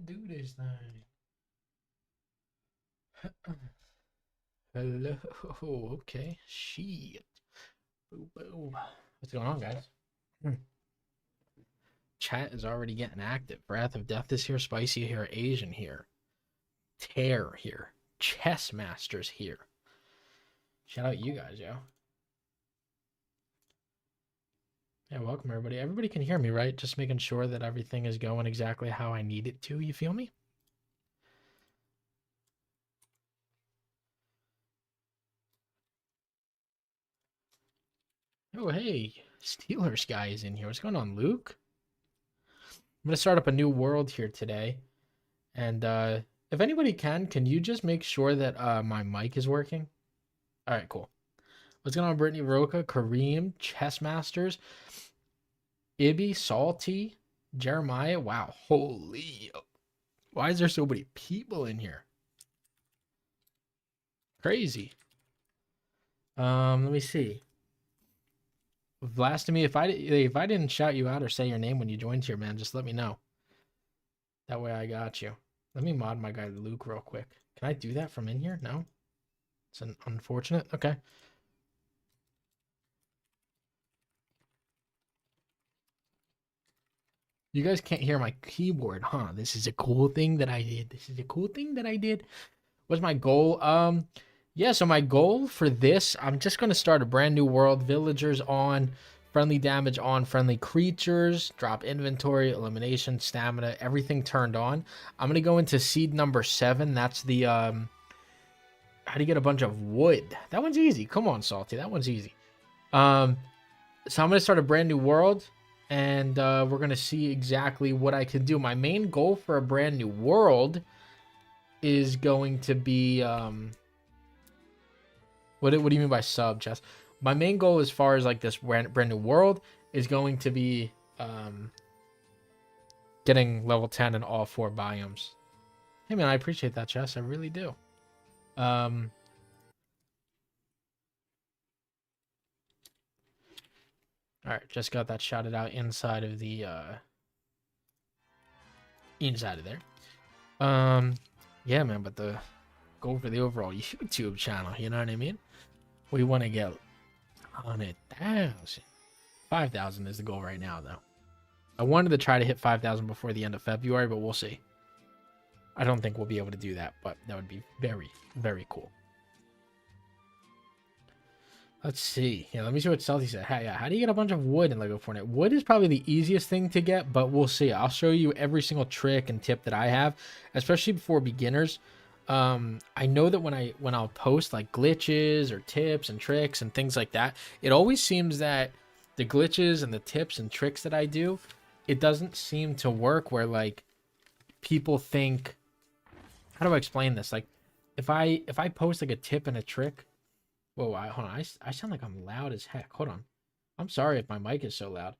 do this thing. Hello. Okay. Shit. Boo boo. What's going on, guys? Chat is already getting active. Wrath of Death is here. Spicy here. Asian here. Tear here. Chess Masters here. Shout out you guys, yo. Yeah, welcome everybody. Everybody can hear me, right? Just making sure that everything is going exactly how I need it to. You feel me? Oh, hey. Steelers guy is in here. What's going on, Luke? I'm going to start up a new world here today. And if anybody can you just make sure that my mic is working? All right, cool. What's going on, Brittany, Roca, Kareem, Chess Masters, Ibby, Salty, Jeremiah? Wow, holy. Why is there so many people in here? Crazy. Let me see. Vlastomy, if I didn't shout you out or say your name when you joined here, man, just let me know. That way I got you. Let me mod my guy Luke real quick. Can I do that from in here? No? It's unfortunate. Okay. You guys can't hear my keyboard, huh? This is a cool thing that I did. What's my goal? Yeah, so my goal for this, I'm just going to start a brand new world. Villagers on, friendly damage on, friendly creatures, drop inventory, elimination, stamina, everything turned on. I'm going to go into seed number 7. That's the, how do you get a bunch of wood? That one's easy. Come on, Salty. That one's easy. So I'm going to start a brand new world, and we're going to see exactly what I can do. My main goal for a brand new world is going to be, what do you mean by sub, Chess? My main goal as far as like this brand new world is going to be getting level 10 in all 4 biomes. Hey man, I appreciate that, Chess. I really do. All right, just got that shouted out inside of the inside of there. Yeah, man, but the goal for the overall YouTube channel, you know what I mean? We want to get 100,000. 5,000 is the goal right now, though. I wanted to try to hit 5,000 before the end of February, but we'll see. I don't think we'll be able to do that, but that would be very, very cool. Let's see. Yeah, let me see what Salty said. How do you get a bunch of wood in LEGO Fortnite? Wood is probably the easiest thing to get, but we'll see. I'll show you every single trick and tip that I have, especially for beginners. I know that when I'll post like glitches or tips and tricks and things like that, it always seems that the glitches and the tips and tricks that I do, it doesn't seem to work where like people think, how do I explain this? Like if I post like a tip and a trick, whoa, hold on, I sound like I'm loud as heck. Hold on. I'm sorry if my mic is so loud.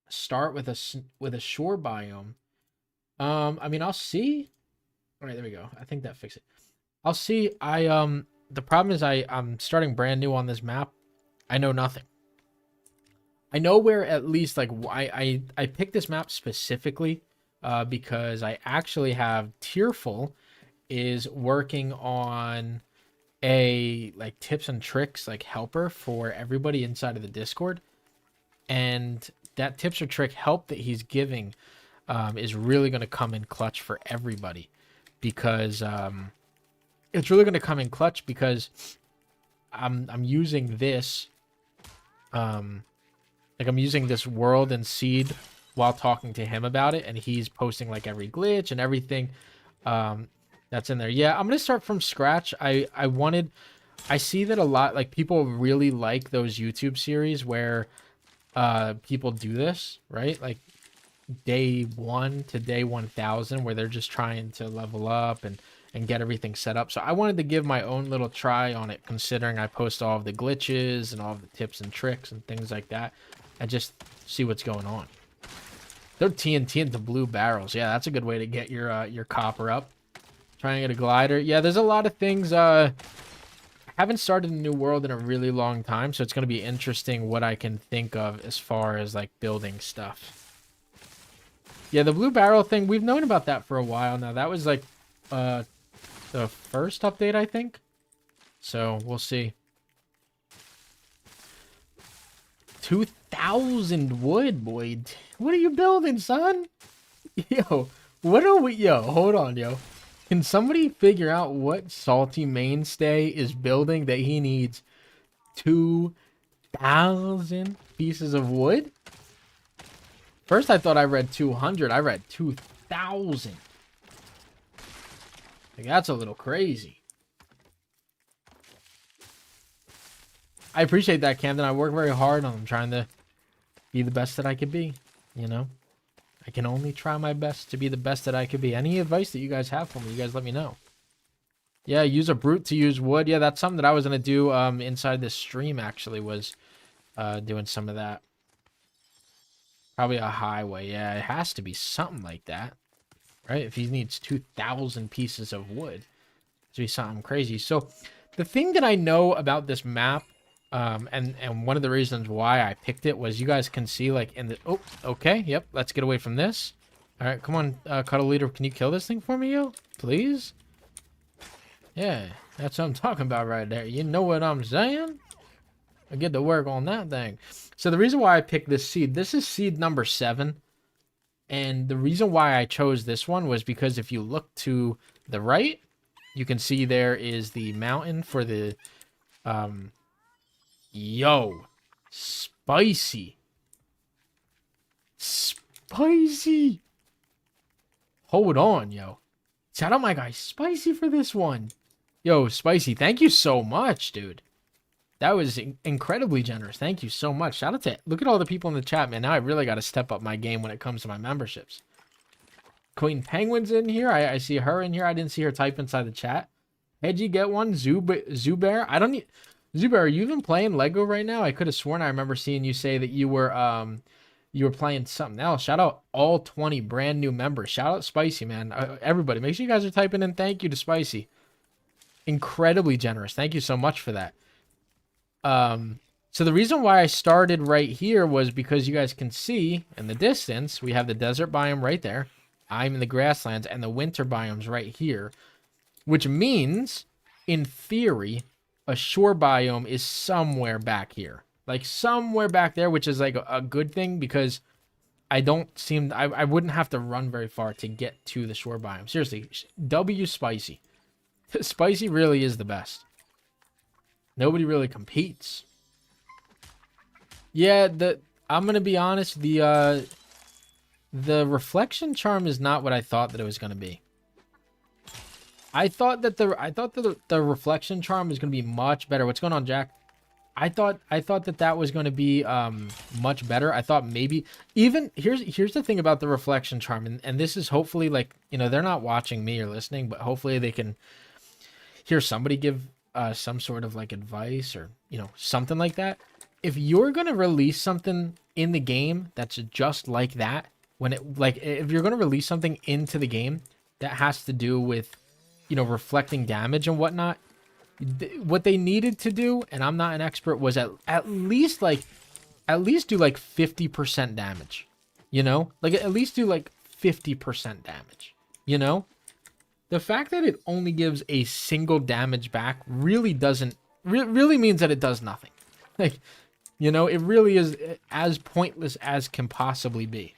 Start with a shore biome. I mean, I'll see. All right, there we go. I think that fixed it. I'll see. The problem is I'm starting brand new on this map. I know nothing. I know where at least like I picked this map specifically because I actually have Tearful is working on a like tips and tricks like helper for everybody inside of the Discord, and that tips or trick help that he's giving is really going to come in clutch for everybody. Because it's really going to come in clutch because I'm using this I'm using this world and seed while talking to him about it, and he's posting like every glitch and everything that's in there. Yeah, I'm gonna start from scratch. I see that a lot, like people really like those YouTube series where people do this, right? Like day 1 to day 1000 where they're just trying to level up and get everything set up. So I wanted to give my own little try on it, considering I post all of the glitches and all of the tips and tricks and things like that, and just see what's going on. Throw TNT into blue barrels. Yeah, that's a good way to get your copper up. Try and get a glider. Yeah, there's a lot of things. I haven't started a new world in a really long time, so it's going to be interesting what I can think of as far as like building stuff. Yeah, the blue barrel thing, we've known about that for a while now. That was like the first update, I think. So we'll see. 2,000 wood, boy. What are you building, son? Yo, what are we? Yo, hold on, yo. Can somebody figure out what Salty Mainstay is building that he needs 2,000 pieces of wood? First, I thought I read 200. I read 2,000. Like, that's a little crazy. I appreciate that, Camden. I work very hard on trying to be the best that I could be, you know? I can only try my best to be the best that I could be. Any advice that you guys have for me, you guys let me know. Yeah, use a brute to use wood. Yeah, that's something that I was going to do inside this stream, actually, was doing some of that. Probably a highway. Yeah, it has to be something like that, right? If he needs 2,000 pieces of wood, it's be something crazy. So the thing that I know about this map, and one of the reasons why I picked it was you guys can see like in the, oh, okay, yep, let's get away from this. All right, come on, Cuddle Leader, can you kill this thing for me, yo? Please? Yeah, that's what I'm talking about right there. You know what I'm saying? I get to work on that thing. So the reason why I picked this seed, this is seed number 7. And the reason why I chose this one was because if you look to the right, you can see there is the mountain for the, yo, spicy. Spicy. Hold on, yo. Shout out my guy Spicy for this one. Yo, Spicy, thank you so much, dude. That was incredibly generous. Thank you so much. Shout out to, look at all the people in the chat, man. Now I really got to step up my game when it comes to my memberships. Queen Penguin's in here. I see her in here. I didn't see her type inside the chat. Hedgie, get one. Zubair. I don't need... Zubair, are you even playing Lego right now? I could have sworn I remember seeing you say that you were playing something else. Shout out all 20 brand new members. Shout out Spicy, man. Everybody, make sure you guys are typing in thank you to Spicy. Incredibly generous. Thank you so much for that. So the reason why I started right here was because you guys can see in the distance, we have the desert biome right there. I'm in the grasslands and the winter biome's right here, which means in theory, a shore biome is somewhere back here, like somewhere back there, which is like a good thing because I wouldn't have to run very far to get to the shore biome. Seriously, W Spicy. Spicy really is the best. Nobody really competes. Yeah, I'm gonna be honest, the reflection charm is not what I thought that it was gonna be. I thought that the reflection charm was gonna be much better. What's going on, Jack? I thought that was gonna be much better. I thought maybe even here's the thing about the reflection charm, and this is hopefully like, you know, they're not watching me or listening, but hopefully they can hear somebody give some sort of like advice or, you know, something like that. If you're going to release something in the game that's just like that, when it, like, if you're going to release something into the game that has to do with, you know, reflecting damage and whatnot, what they needed to do, and I'm not an expert, was at least do like 50% damage, you know, like at least do like 50% damage, you know. The fact that it only gives a single damage back really really means that it does nothing. Like, you know, it really is as pointless as can possibly be.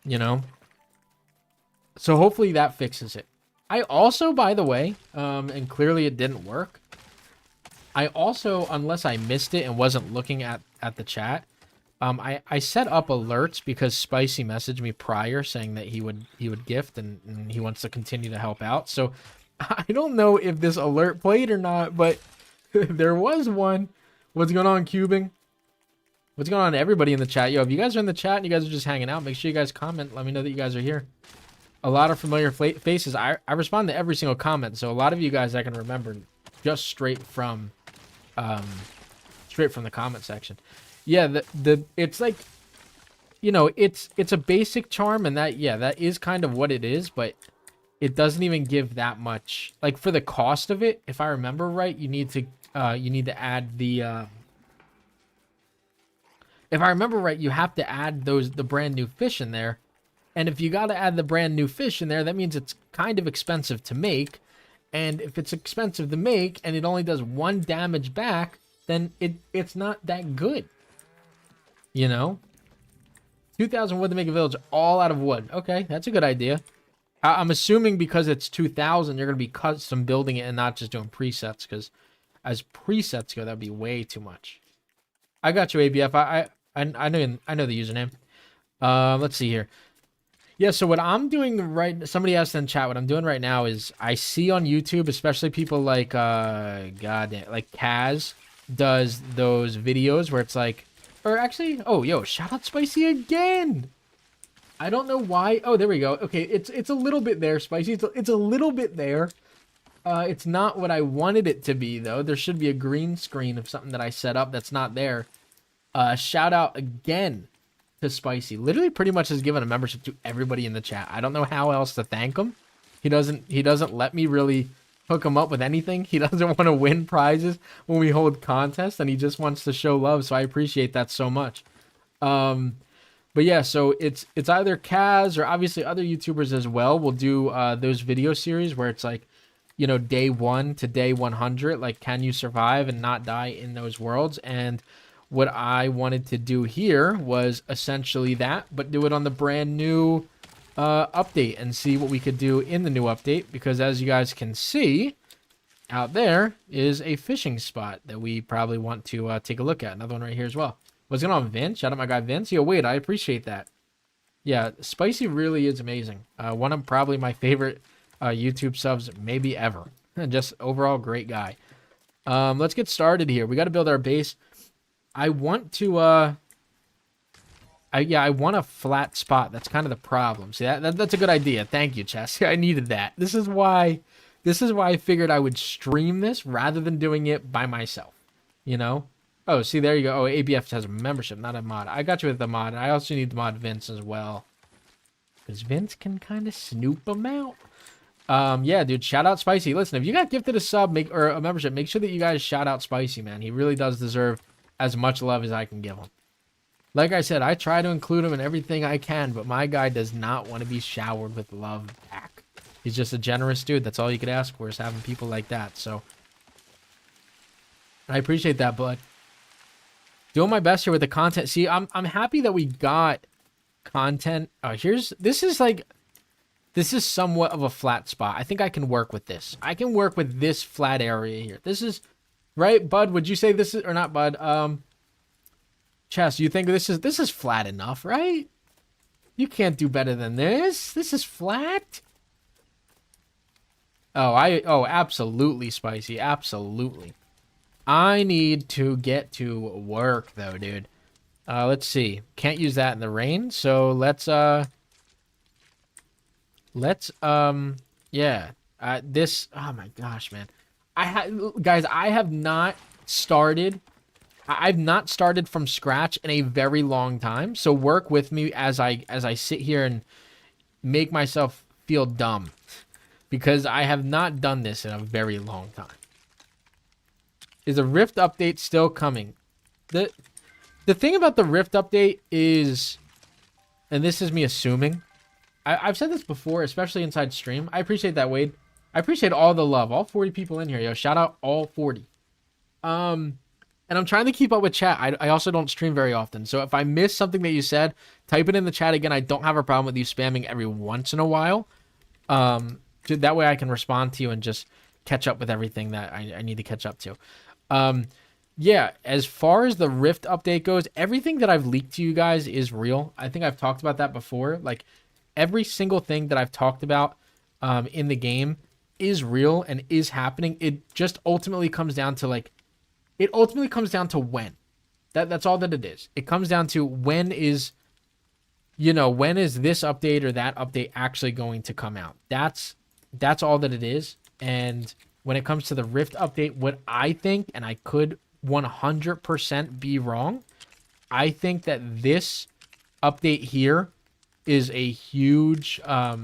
You know? So hopefully that fixes it. I also, by the way, and clearly it didn't work, I also, unless I missed it and wasn't looking at the chat, I set up alerts because Spicy messaged me prior saying that he would gift and he wants to continue to help out. So I don't know if this alert played or not, but there was one. What's going on, Cubing? What's going on to everybody in the chat? Yo, if you guys are in the chat and you guys are just hanging out, make sure you guys comment. Let me know that you guys are here. A lot of familiar faces. I respond to every single comment, so a lot of you guys I can remember just straight from the comment section. Yeah, it's like, you know, it's a basic charm, and that is kind of what it is, but it doesn't even give that much. Like for the cost of it, if I remember right, you need to add the if I remember right, you have to add the brand new fish in there And if you got to add the brand new fish in there, that means it's kind of expensive to make. And if it's expensive to make and it only does 1 damage back, then it's not that good. You know? 2,000 wood to make a village all out of wood. Okay, that's a good idea. I'm assuming because it's 2,000, you're going to be custom building it and not just doing presets. Because as presets go, that would be way too much. I got you, ABF. I know the username. Let's see here. Yeah, so what I'm doing somebody asked in chat, what I'm doing right now is I see on YouTube, especially people like, like Kaz does those videos where it's like, or actually, oh, yo, shout out Spicy again. I don't know why. Oh, there we go. Okay, it's a little bit there, Spicy. It's a little bit there. It's not what I wanted it to be, though. There should be a green screen of something that I set up that's not there. Shout out again to Spicy. Literally pretty much has given a membership to everybody in the chat. I don't know how else to thank him. He doesn't let me really hook him up with anything. He doesn't want to win prizes when we hold contests, and he just wants to show love, so I appreciate that so much. But yeah, so it's either Kaz or obviously other YouTubers as well will do those video series where it's like, you know, day 1 to day 100, like, can you survive and not die in those worlds? And what I wanted to do here was essentially that, but do it on the brand new update and see what we could do in the new update. Because as you guys can see, out there is a fishing spot that we probably want to take a look at. Another one right here as well. What's going on, Vince? Shout out my guy Vince. Yo, wait, I appreciate that. Yeah, Spicy really is amazing. One of probably my favorite YouTube subs maybe ever. Just overall great guy. Let's get started here. We got to build our base. I want to I want a flat spot. That's kind of the problem. See, that's a good idea. Thank you, Chess. I needed that. This is why I figured I would stream this rather than doing it by myself. You know? Oh, see, there you go. Oh, ABF has a membership, not a mod. I got you with the mod. I also need the mod Vince as well. Because Vince can kind of snoop them out. Yeah, dude, shout out Spicy. Listen, if you got gifted a sub or a membership, make sure that you guys shout out Spicy, man. He really does deserve as much love as I can give him. Like I said, I try to include him in everything I can, but my guy does not want to be showered with love back. He's just a generous dude. That's all you could ask for, is having people like that. So I appreciate that, bud. Doing my best here with the content. See, I'm happy that we got content. This is somewhat of a flat spot. I think I can work with this. I can work with this flat area here. This is right, Bud. Would you say this is, or not, Bud? Chess, you think this is flat enough, right? You can't do better than this. This is flat. Oh, absolutely, Spicy. Absolutely. I need to get to work though, dude. Let's see. Can't use that in the rain, so let's yeah. This, oh my gosh, man. Guys, I have not started. I've not started from scratch in a very long time. So work with me as I sit here and make myself feel dumb, because I have not done this in a very long time. Is the Rift update still coming? The thing about the Rift update is, and this is me assuming, I've said this before, especially inside stream. I appreciate that, Wade. I appreciate all the love. All 40 people in here, yo. Shout out all 40. And I'm trying to keep up with chat. I also don't stream very often. So if I miss something that you said, type it in the chat again. I don't have a problem with you spamming every once in a while. That way I can respond to you and just catch up with everything that I need to catch up to. Yeah, as far as the Rift update goes, everything that I've leaked to you guys is real. I think I've talked about that before. Like, every single thing that I've talked about in the game is real and is happening. It just ultimately comes down to, like, when. That's all that it is. It comes down to when is this update or that update actually going to come out. That's all that it is. And when it comes to the Rift update, what I think, and I could 100% be wrong, I think that this update here is a huge, I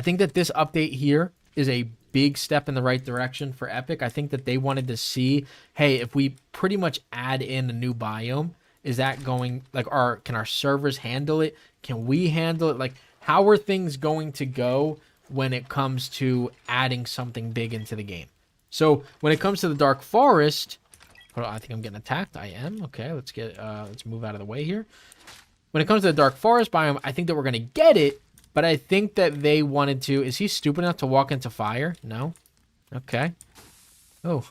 think that this update here is a big step in the right direction for Epic. I think that they wanted to see, hey, if we pretty much add in a new biome, is that going, like, can our servers handle it? Can we handle it? Like, how are things going to go when it comes to adding something big into the game? So when it comes to the Dark Forest, hold on, I think I'm getting attacked. I am. Okay, let's move out of the way here. When it comes to the Dark Forest biome, I think that we're going to get it, but I think that they wanted to... Is he stupid enough to walk into fire? No? Okay. Oh.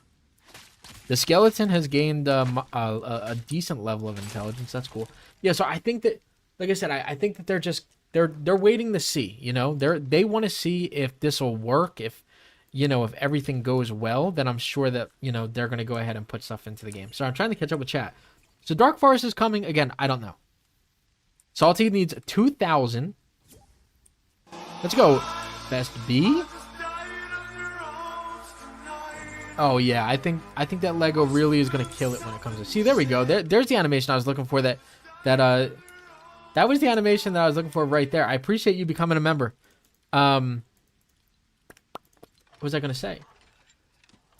The skeleton has gained a decent level of intelligence. That's cool. Yeah, so I think that, like I said, I think that they're just... They're waiting to see, you know? They want to see if this will work, if, you know, if everything goes well, then I'm sure that, you know, they're going to go ahead and put stuff into the game. So I'm trying to catch up with chat. So Dark Forest is coming. Again, I don't know. Salty needs 2,000. Let's go. Best B. Oh yeah, I think that Lego really is gonna kill it when it comes to. See, there we go. There's the animation I was looking for. That was the animation that I was looking for right there. I appreciate you becoming a member. What was I gonna say?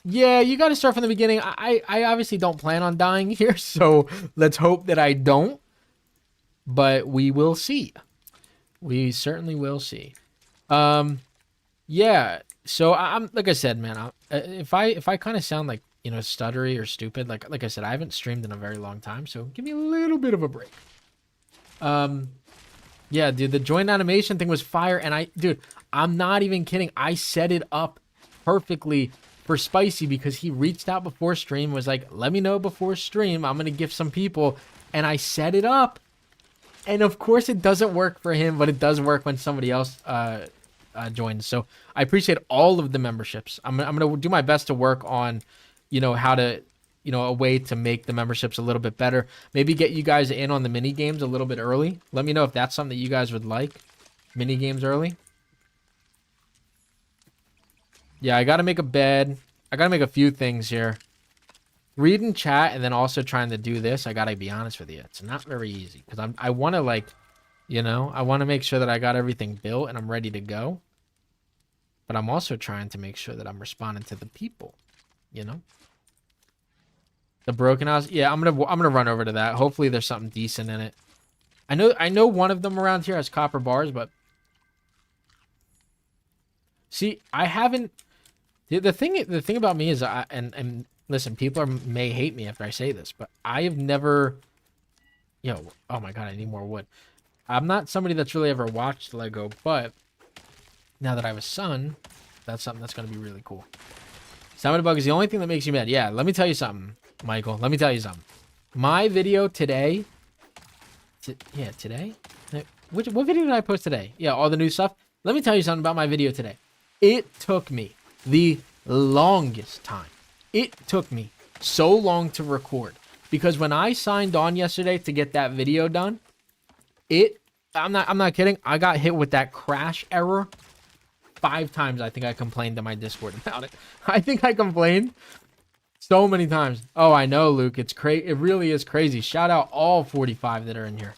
Yeah, you got to start from the beginning. I obviously don't plan on dying here, so let's hope that I don't. But we will see. We certainly will see. Yeah. So I'm like I said, man. If I kind of sound like, you know, stuttery or stupid, like I said, I haven't streamed in a very long time, so give me a little bit of a break. Yeah, dude, the joint animation thing was fire, and dude, I'm not even kidding. I set it up perfectly for Spicy because he reached out before stream, was like, "Let me know before stream. I'm gonna gift some people," and I set it up. And of course it doesn't work for him, but it does work when somebody else joins. So I appreciate all of the memberships. I'm gonna do my best to work on, you know, how to, you know, a way to make the memberships a little bit better. Maybe get you guys in on the mini games a little bit early. Let me know if that's something that you guys would like. Mini games early. Yeah, I gotta make a bed. I gotta make a few things here. Reading chat and then also trying to do this, I gotta be honest with you, it's not very easy because I want to, like, you know, I want to make sure that I got everything built and I'm ready to go, but I'm also trying to make sure that I'm responding to the people, you know. The broken house, yeah, I'm gonna run over to that. Hopefully there's something decent in it. I know one of them around here has copper bars, but see, I haven't. The thing about me is and listen, people may hate me after I say this, but I have never, oh my God, I need more wood. I'm not somebody that's really ever watched Lego, but now that I have a son, that's something that's going to be really cool. Stamina bug is the only thing that makes you mad. Yeah, let me tell you something, Michael. Let me tell you something. My video today, today? What video did I post today? Yeah, all the new stuff. Let me tell you something about my video today. It took me the longest time. It took me so long to record because when I signed on yesterday to get that video done, I'm not kidding. I got hit with that crash error 5 times. I think I complained to my Discord about it. I think I complained so many times. Oh, I know, Luke. It's crazy. It really is crazy. Shout out all 45 that are in here.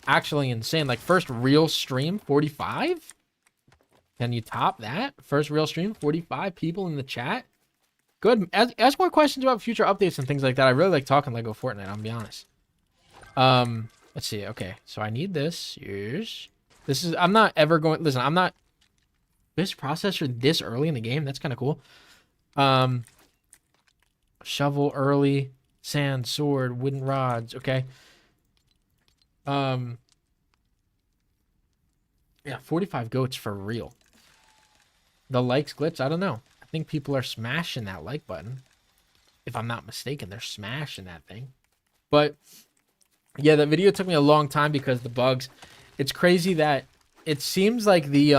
Actually insane. Like, first real stream, 45? Can you top that? First real stream, 45 people in the chat. Good. Ask more questions about future updates and things like that. I really like talking Lego Fortnite, I'll be honest. Let's see. Okay, so I need this. Here's... This is... I'm not ever going... Listen, I'm not... This processor this early in the game? That's kind of cool. Shovel early. Sand, sword, wooden rods. Okay. Yeah, 45 goats for real. The likes glitch, I don't know. I think people are smashing that like button. If I'm not mistaken, they're smashing that thing. But yeah, that video took me a long time because the bugs. It's crazy that it seems like the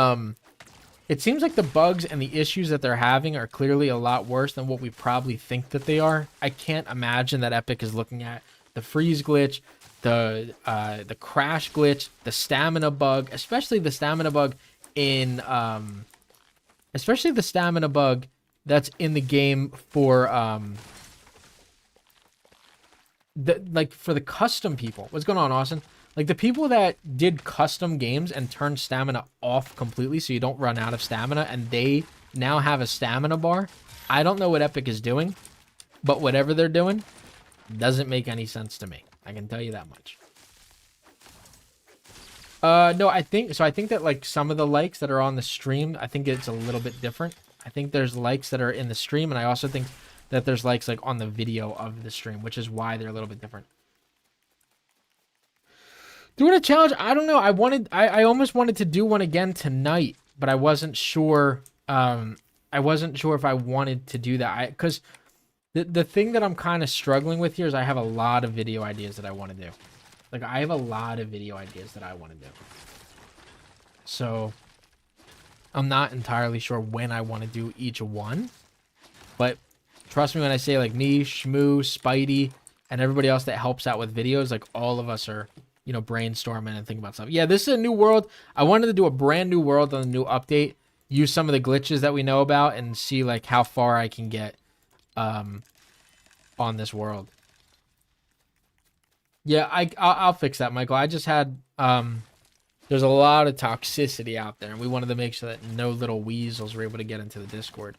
bugs and the issues that they're having are clearly a lot worse than what we probably think that they are. I can't imagine that Epic is looking at the freeze glitch, the crash glitch, the stamina bug, especially the stamina bug in especially the stamina bug that's in the game for for the custom people. What's going on, Austin? Like the people that did custom games and turned stamina off completely so you don't run out of stamina and they now have a stamina bar. I don't know what Epic is doing, but whatever they're doing doesn't make any sense to me. I can tell you that much. No, I think so. I think that like some of the likes that are on the stream, I think it's a little bit different. I think there's likes that are in the stream, and I also think that there's likes like on the video of the stream, which is why they're a little bit different. Doing a challenge, I don't know. I almost wanted to do one again tonight, but I wasn't sure. I wasn't sure if I wanted to do that. Because the thing that I'm kind of struggling with here is I have a lot of video ideas that I want to do. Like, I have a lot of video ideas that I want to do. So, I'm not entirely sure when I want to do each one. But trust me when I say, like, me, Shmoo, Spidey, and everybody else that helps out with videos, like, all of us are, you know, brainstorming and thinking about stuff. Yeah, this is a new world. I wanted to do a brand new world on a new update. Use some of the glitches that we know about and see, like, how far I can get on this world. Yeah, I'll fix that, Michael. I just had there's a lot of toxicity out there, and we wanted to make sure that no little weasels were able to get into the Discord,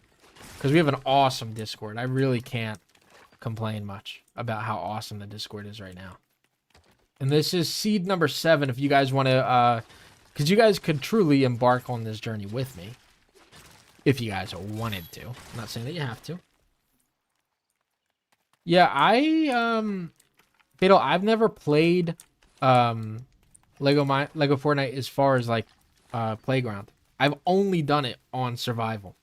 because we have an awesome Discord. I really can't complain much about how awesome the Discord is right now. And this is seed number 7. If you guys want to, because you guys could truly embark on this journey with me, if you guys wanted to. I'm not saying that you have to. Yeah, Fatal, I've never played Lego Fortnite as far as like Playground. I've only done it on survival.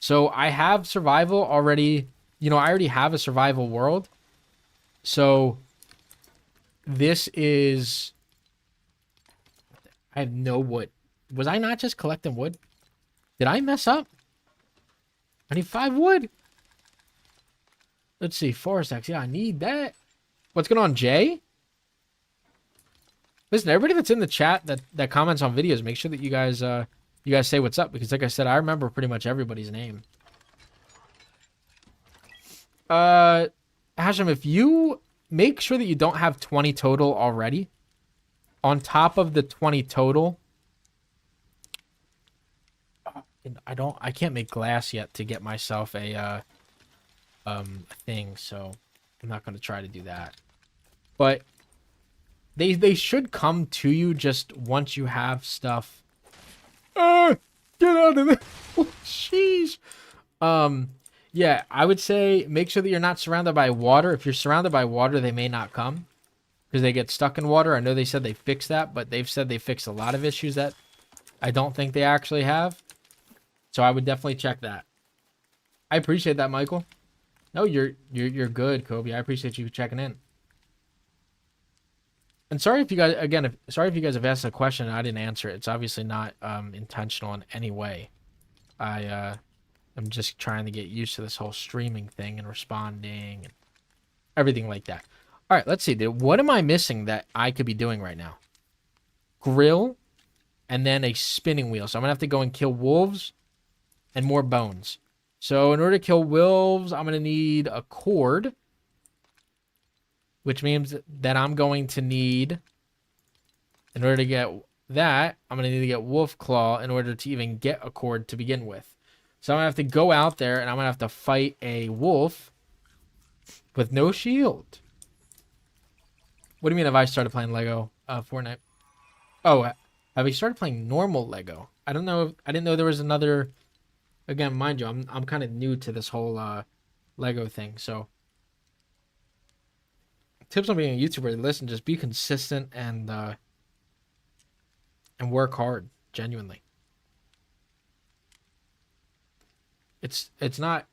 So I have survival already, you know, I already have a survival world. So this is, I have no wood. Was I not just collecting wood? Did I mess up? I need 5 wood. Let's see, forest axe. Yeah, I need that. What's going on, Jay? Listen, everybody that's in the chat that comments on videos, make sure that you guys say what's up, because like I said, I remember pretty much everybody's name. Hashim, if you make sure that you don't have 20 total already, on top of the 20 total, I can't make glass yet to get myself a thing, so I'm not going to try to do that. But they should come to you just once you have stuff. Get out of there. Oh, jeez. Yeah, I would say make sure that you're not surrounded by water. If you're surrounded by water, they may not come because they get stuck in water. I know they said they fixed that, but they've said they fixed a lot of issues that I don't think they actually have. So I would definitely check that. I appreciate that, Michael. No, you're good, Kobe. I appreciate you checking in. And sorry if you guys, again, sorry if you guys have asked a question and I didn't answer it. It's obviously not intentional in any way. I'm just trying to get used to this whole streaming thing and responding and everything like that. All right, let's see. What am I missing that I could be doing right now? Grill and then a spinning wheel. So I'm going to have to go and kill wolves and more bones. So in order to kill wolves, I'm going to need a cord, which means that I'm going to need, in order to get that, I'm going to need to get wolf claw in order to even get a cord to begin with. So I'm going to have to go out there and I'm going to have to fight a wolf with no shield. What do you mean have I started playing Lego Fortnite? Oh, have we started playing normal Lego? I don't know. I didn't know there was another. Again, mind you, I'm kind of new to this whole Lego thing. So tips on being a YouTuber: listen, just be consistent and work hard. Genuinely, it's not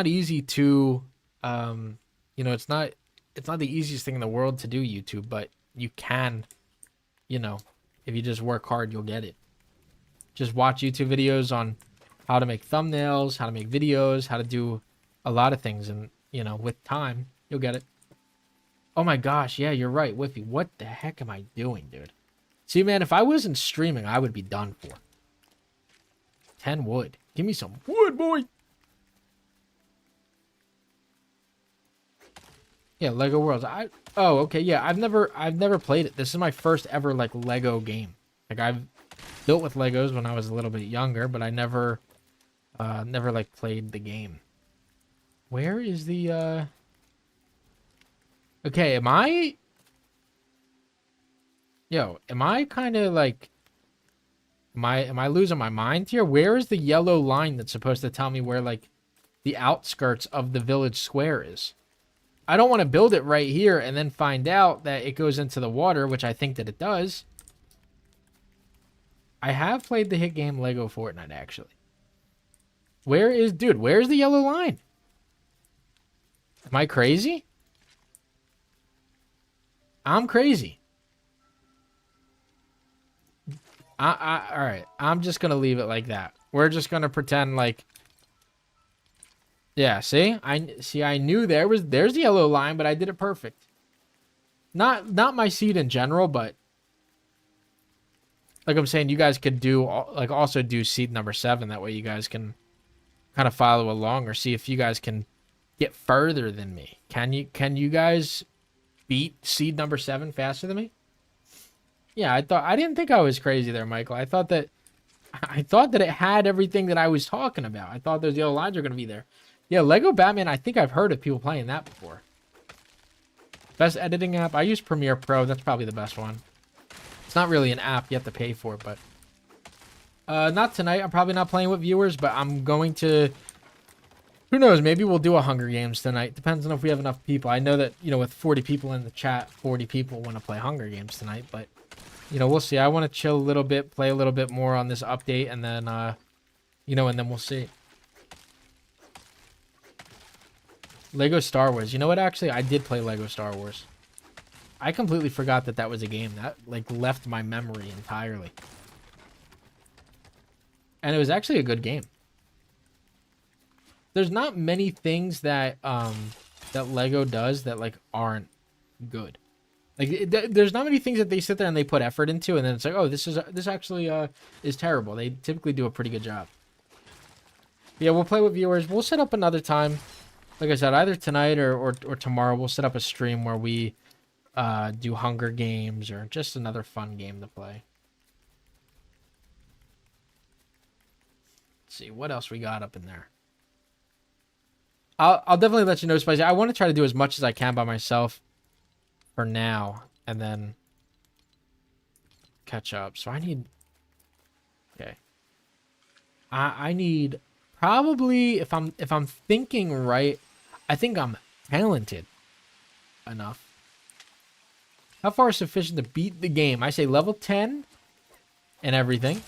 easy to you know, it's not the easiest thing in the world to do YouTube, but you can, you know, if you just work hard, you'll get it. Just watch YouTube videos on how to make thumbnails, how to make videos, how to do a lot of things. And, you know, with time, you'll get it. Oh my gosh. Yeah, you're right, Whiffy. What the heck am I doing, dude? See, man, if I wasn't streaming, I would be done for. 10 wood. Give me some wood, boy. Yeah, Lego Worlds. Oh, okay. Yeah, I've never played it. This is my first ever like Lego game. Like I've built with Legos when I was a little bit younger, but I never like played the game. Where is the Okay, am I Yo, am I kind of like, am I losing my mind here? Where is the yellow line that's supposed to tell me where like the outskirts of the village square is? I don't want to build it right here and then find out that it goes into the water, which I think that it does. I have played the hit game LEGO Fortnite, actually. Dude, where's the yellow line? Am I crazy? I'm crazy. All right. I'm just going to leave it like that. We're just going to pretend like, yeah, see? I knew there's the yellow line, but I did it perfect. Not my seed in general, but like I'm saying, you guys could do like also do seed number 7. That way you guys can kind of follow along or see if you guys can get further than me. Can you guys beat seed number 7 faster than me? Yeah, I didn't think I was crazy there, Michael. I thought that it had everything that I was talking about. I thought those yellow lines are going to be there. Yeah, Lego Batman, I think I've heard of people playing that before. Best editing app? I use Premiere Pro. That's probably the best one. It's not really an app. You have to pay for it, but... not tonight. I'm probably not playing with viewers, but I'm going to... Who knows? Maybe we'll do a Hunger Games tonight. Depends on if we have enough people. I know that, with 40 people in the chat, 40 people want to play Hunger Games tonight, but... we'll see. I want to chill a little bit, play a little bit more on this update, and then, and then we'll see. Lego Star Wars. You know what, actually? I did play Lego Star Wars. I completely forgot that was a game. That, like, left my memory entirely. And it was actually a good game. There's not many things that, that Lego does that, like, aren't good. Like, there's not many things that they sit there and they put effort into, and then it's like, oh, this actually is terrible. They typically do a pretty good job. Yeah, we'll play with viewers. We'll set up another time. Like I said, either tonight or tomorrow, we'll set up a stream where we do Hunger Games or just another fun game to play. Let's see what else we got up in there. I'll definitely let you know, Spicy. I want to try to do as much as I can by myself for now, and then catch up. So I need... Okay. I need... Probably, if I'm thinking right, I think I'm talented enough. How far is sufficient to beat the game? I say level 10 and everything.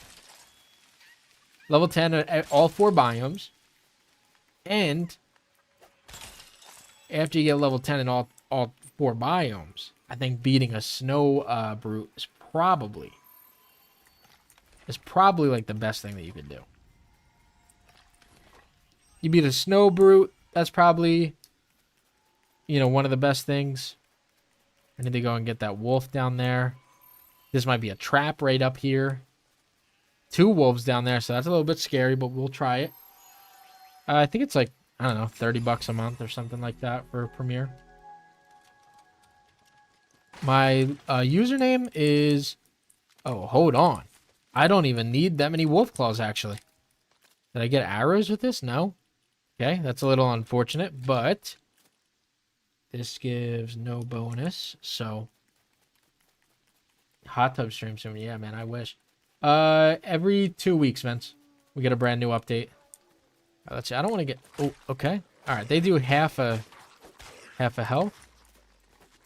Level 10 at all 4 biomes. And after you get level 10 in all 4 biomes, I think beating a snow brute is probably like the best thing that you could do. You beat a snow brute, that's probably, one of the best things. I need to go and get that wolf down there. This might be a trap right up here. 2 wolves down there, so that's a little bit scary, but we'll try it. I think it's like, I don't know, $30 a month or something like that for Premiere. My username is... Oh, hold on. I don't even need that many wolf claws, actually. Did I get arrows with this? No. Okay, that's a little unfortunate, but this gives no bonus, so hot tub stream soon. Yeah, man, I wish. Every 2 weeks, Vince, we get a brand new update. Let's see. I don't want to get... Oh, okay. All right, they do half a health.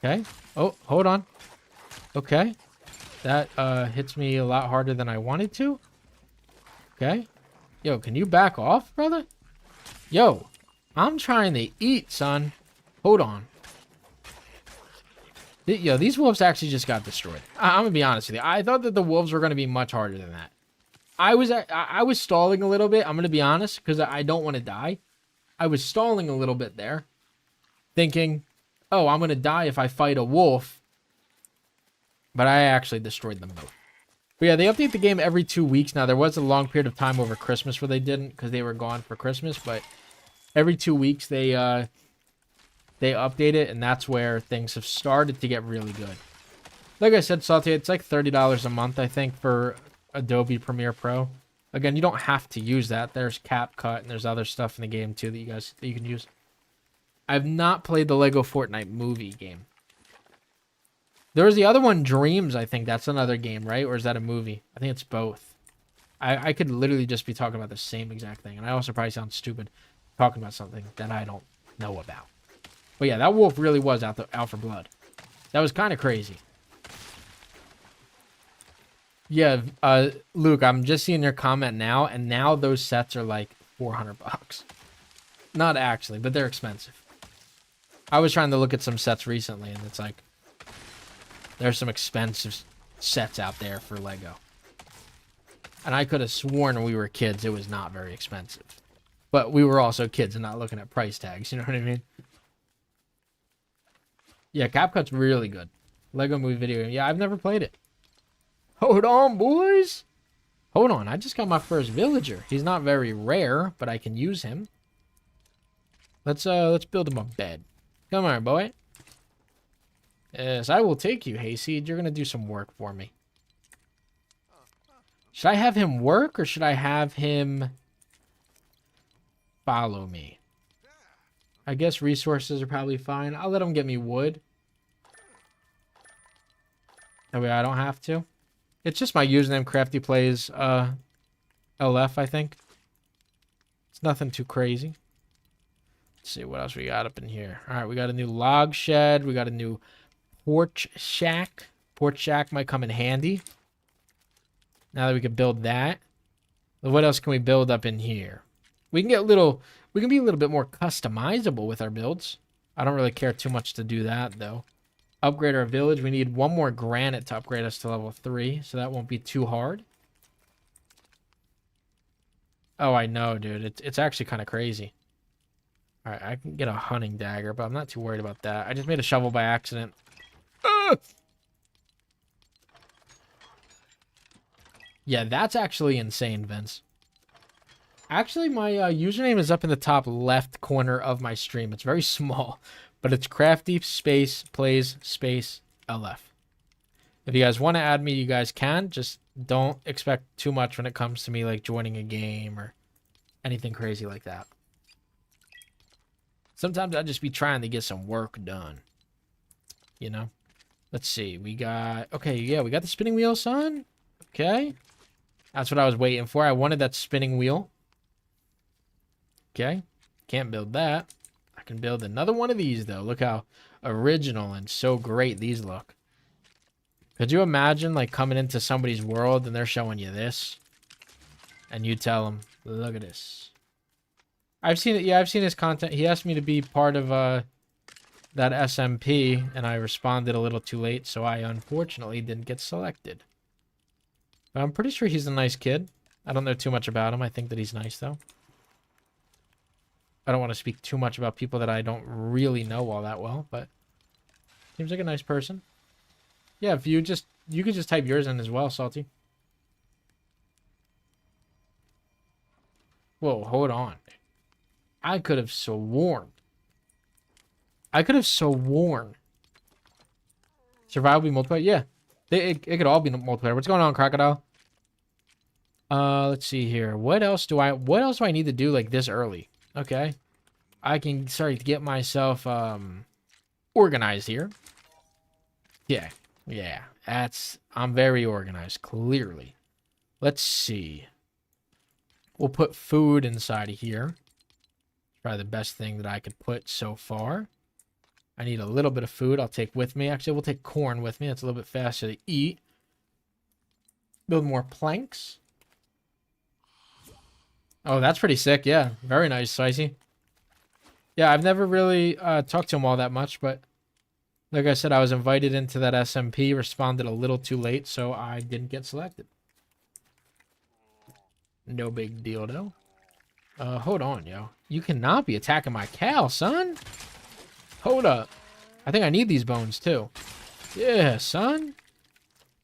Okay. Oh, hold on. Okay. That hits me a lot harder than I wanted to. Okay. Yo, can you back off, brother? Yo, I'm trying to eat, son. Hold on. Yo, these wolves actually just got destroyed. I'm gonna be honest with you. I thought that the wolves were gonna be much harder than that. I was stalling a little bit. I'm gonna be honest, because I don't want to die. I was stalling a little bit there, thinking, oh, I'm gonna die if I fight a wolf. But I actually destroyed them both. But yeah, they update the game every 2 weeks. Now, there was a long period of time over Christmas where they didn't, because they were gone for Christmas. But every 2 weeks, they update it, and that's where things have started to get really good. Like I said, Salty, it's like $30 a month, I think, for Adobe Premiere Pro. Again, you don't have to use that. There's CapCut, and there's other stuff in the game, too, that you can use. I've not played the LEGO Fortnite movie game. There was the other one, Dreams, I think. That's another game, right? Or is that a movie? I think it's both. I could literally just be talking about the same exact thing. And I also probably sound stupid talking about something that I don't know about. But yeah, that wolf really was out for blood. That was kind of crazy. Yeah, Luke, I'm just seeing your comment now, and now those sets are like $400. Not actually, but they're expensive. I was trying to look at some sets recently, and it's like there's some expensive sets out there for Lego. And I could have sworn when we were kids it was not very expensive. But we were also kids and not looking at price tags, you know what I mean? Yeah, CapCut's really good. Lego movie video game. Yeah, I've never played it. Hold on, boys. Hold on, I just got my first villager. He's not very rare, but I can use him. Let's build him a bed. Come on, boy. Yes, I will take you, Hayseed. You're gonna do some work for me. Should I have him work or should I have him follow me? I guess resources are probably fine. I'll let him get me wood. That way I don't have to. It's just my username, CRAFTYPLAYS, LF, I think. It's nothing too crazy. Let's see what else we got up in here. All right, we got a new log shed. We got a new porch shack. Porch shack might come in handy. Now that we can build that. What else can we build up in here? We can be a little bit more customizable with our builds. I don't really care too much to do that, though. Upgrade our village. We need one more granite to upgrade us to level 3, so that won't be too hard. Oh, I know, dude. It's actually kind of crazy. All right, I can get a hunting dagger, but I'm not too worried about that. I just made a shovel by accident. Yeah, that's actually insane, Vince. Actually, my username is up in the top left corner of my stream. It's very small, but it's CRAFTYPLAYS LF. If you guys want to add me, you guys can. Just don't expect too much when it comes to me like joining a game or anything crazy like that. Sometimes I'll just be trying to get some work done. You know? Let's see. We got... Okay, yeah, we got the spinning wheel, son. Okay. That's what I was waiting for. I wanted that spinning wheel. Okay. Can't build that. I can build another one of these, though. Look how original and so great these look. Could you imagine, like, coming into somebody's world and they're showing you this? And you tell them, look at this. I've seen it. Yeah, I've seen his content. He asked me to be part of that SMP, and I responded a little too late, so I unfortunately didn't get selected. But I'm pretty sure he's a nice kid. I don't know too much about him. I think that he's nice, though. I don't want to speak too much about people that I don't really know all that well, but seems like a nice person. Yeah, if you could just type yours in as well, Salty. Whoa, hold on. I could have sworn. Survival be multiplayer? Yeah. It could all be multiplayer. What's going on, Crocodile? Let's see here. What else do I need to do like this early? Okay. I can start to get myself organized here. Yeah. Yeah. I'm very organized, clearly. Let's see. We'll put food inside of here. Probably the best thing that I could put so far. I need a little bit of food I'll take with me. Actually, we'll take corn with me. It's a little bit faster to eat. Build more planks. Oh, that's pretty sick. Yeah, very nice, Spicy. Yeah, I've never really talked to him all that much, but like I said, I was invited into that SMP, responded a little too late, so I didn't get selected. No big deal, though. Hold on, yo. You cannot be attacking my cow, son. Hold up. I think I need these bones, too. Yeah, son.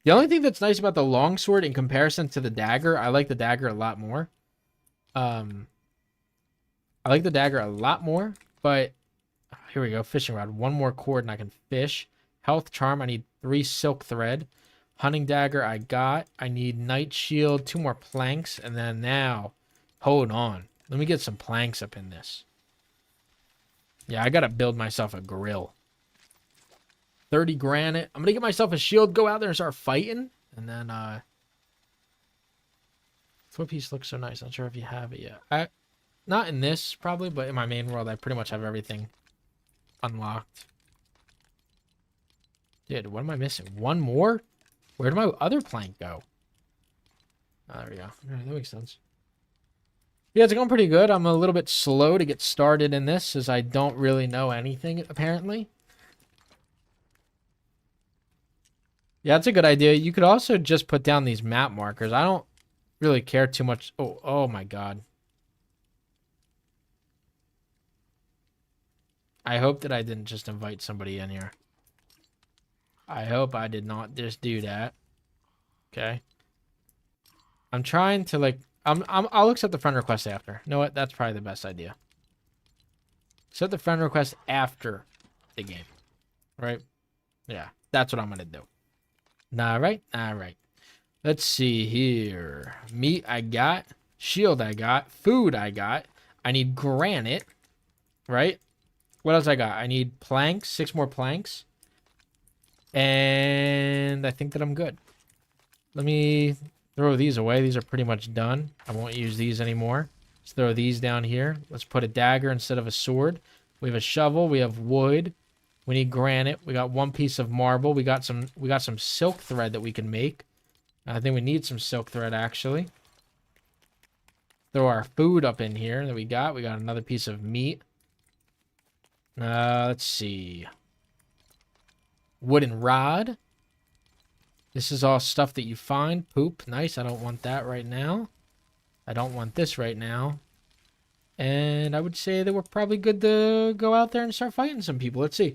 The only thing that's nice about the longsword in comparison to the dagger, I like the dagger a lot more. But here we go. Fishing rod. One more cord and I can fish. Health charm. I need 3 silk thread. Hunting dagger I got. I need night shield. 2 more planks. And then now, hold on. Let me get some planks up in this. Yeah, I gotta build myself a grill. 30 granite. I'm gonna get myself a shield, go out there and start fighting. And then flip piece looks so nice. Not sure if you have it yet. Not in this probably, but in my main world I pretty much have everything unlocked. Dude, what am I missing? One more? Where did my other plank go? Oh, there we go. All right, that makes sense. Yeah, it's going pretty good. I'm a little bit slow to get started in this as I don't really know anything, apparently. Yeah, that's a good idea. You could also just put down these map markers. I don't really care too much. Oh my God. I hope that I didn't just invite somebody in here. I hope I did not just do that. Okay. I'm trying to like I'll accept the friend request after. You know what? That's probably the best idea. Accept the friend request after the game. Right? Yeah, that's what I'm gonna do. All right. Let's see here. Meat I got. Shield I got. Food I got. I need granite. Right? What else I got? I need planks. 6 more planks. And I think that I'm good. Let me throw these away. These are pretty much done. I won't use these anymore. Let's throw these down here. Let's put a dagger instead of a sword. We have a shovel. We have wood. We need granite. We got 1 piece of marble. We got some silk thread that we can make. I think we need some silk thread actually. Throw our food up in here that we got. We got another piece of meat. Let's see. Wooden rod. This is all stuff that you find. Poop. Nice. I don't want that right now. I don't want this right now. And I would say that we're probably good to go out there and start fighting some people. Let's see.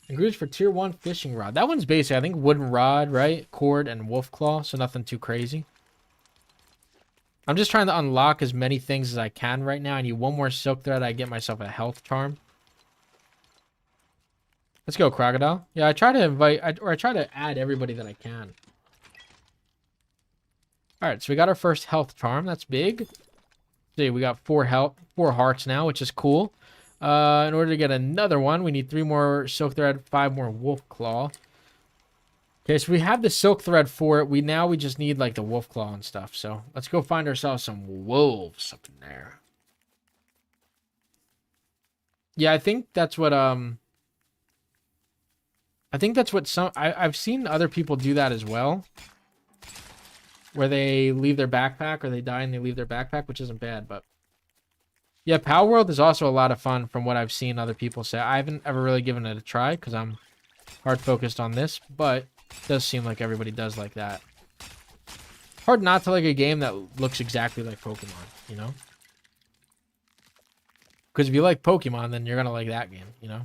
Ingredients for tier 1 fishing rod. That one's basic. I think wooden rod, right? Cord and wolf claw. So nothing too crazy. I'm just trying to unlock as many things as I can right now. I need 1 more silk thread. I get myself a health charm. Let's go, Crocodile. Yeah, I try to invite, I try to add everybody that I can. All right, so we got our first health charm. That's big. See, we got 4 hearts now, which is cool. In order to get another one, we need 3 more silk thread, 5 more wolf claw. Okay, so we have the silk thread for it. We just need like the wolf claw and stuff. So let's go find ourselves some wolves up in there. Yeah, I think that's what I've seen other people do that as well. Where they leave their backpack or they die and they leave their backpack, which isn't bad, but yeah, Power World is also a lot of fun from what I've seen other people say. I haven't ever really given it a try because I'm hard focused on this, but it does seem like everybody does like that. Hard not to like a game that looks exactly like Pokemon, you know? Because if you like Pokemon, then you're going to like that game, you know?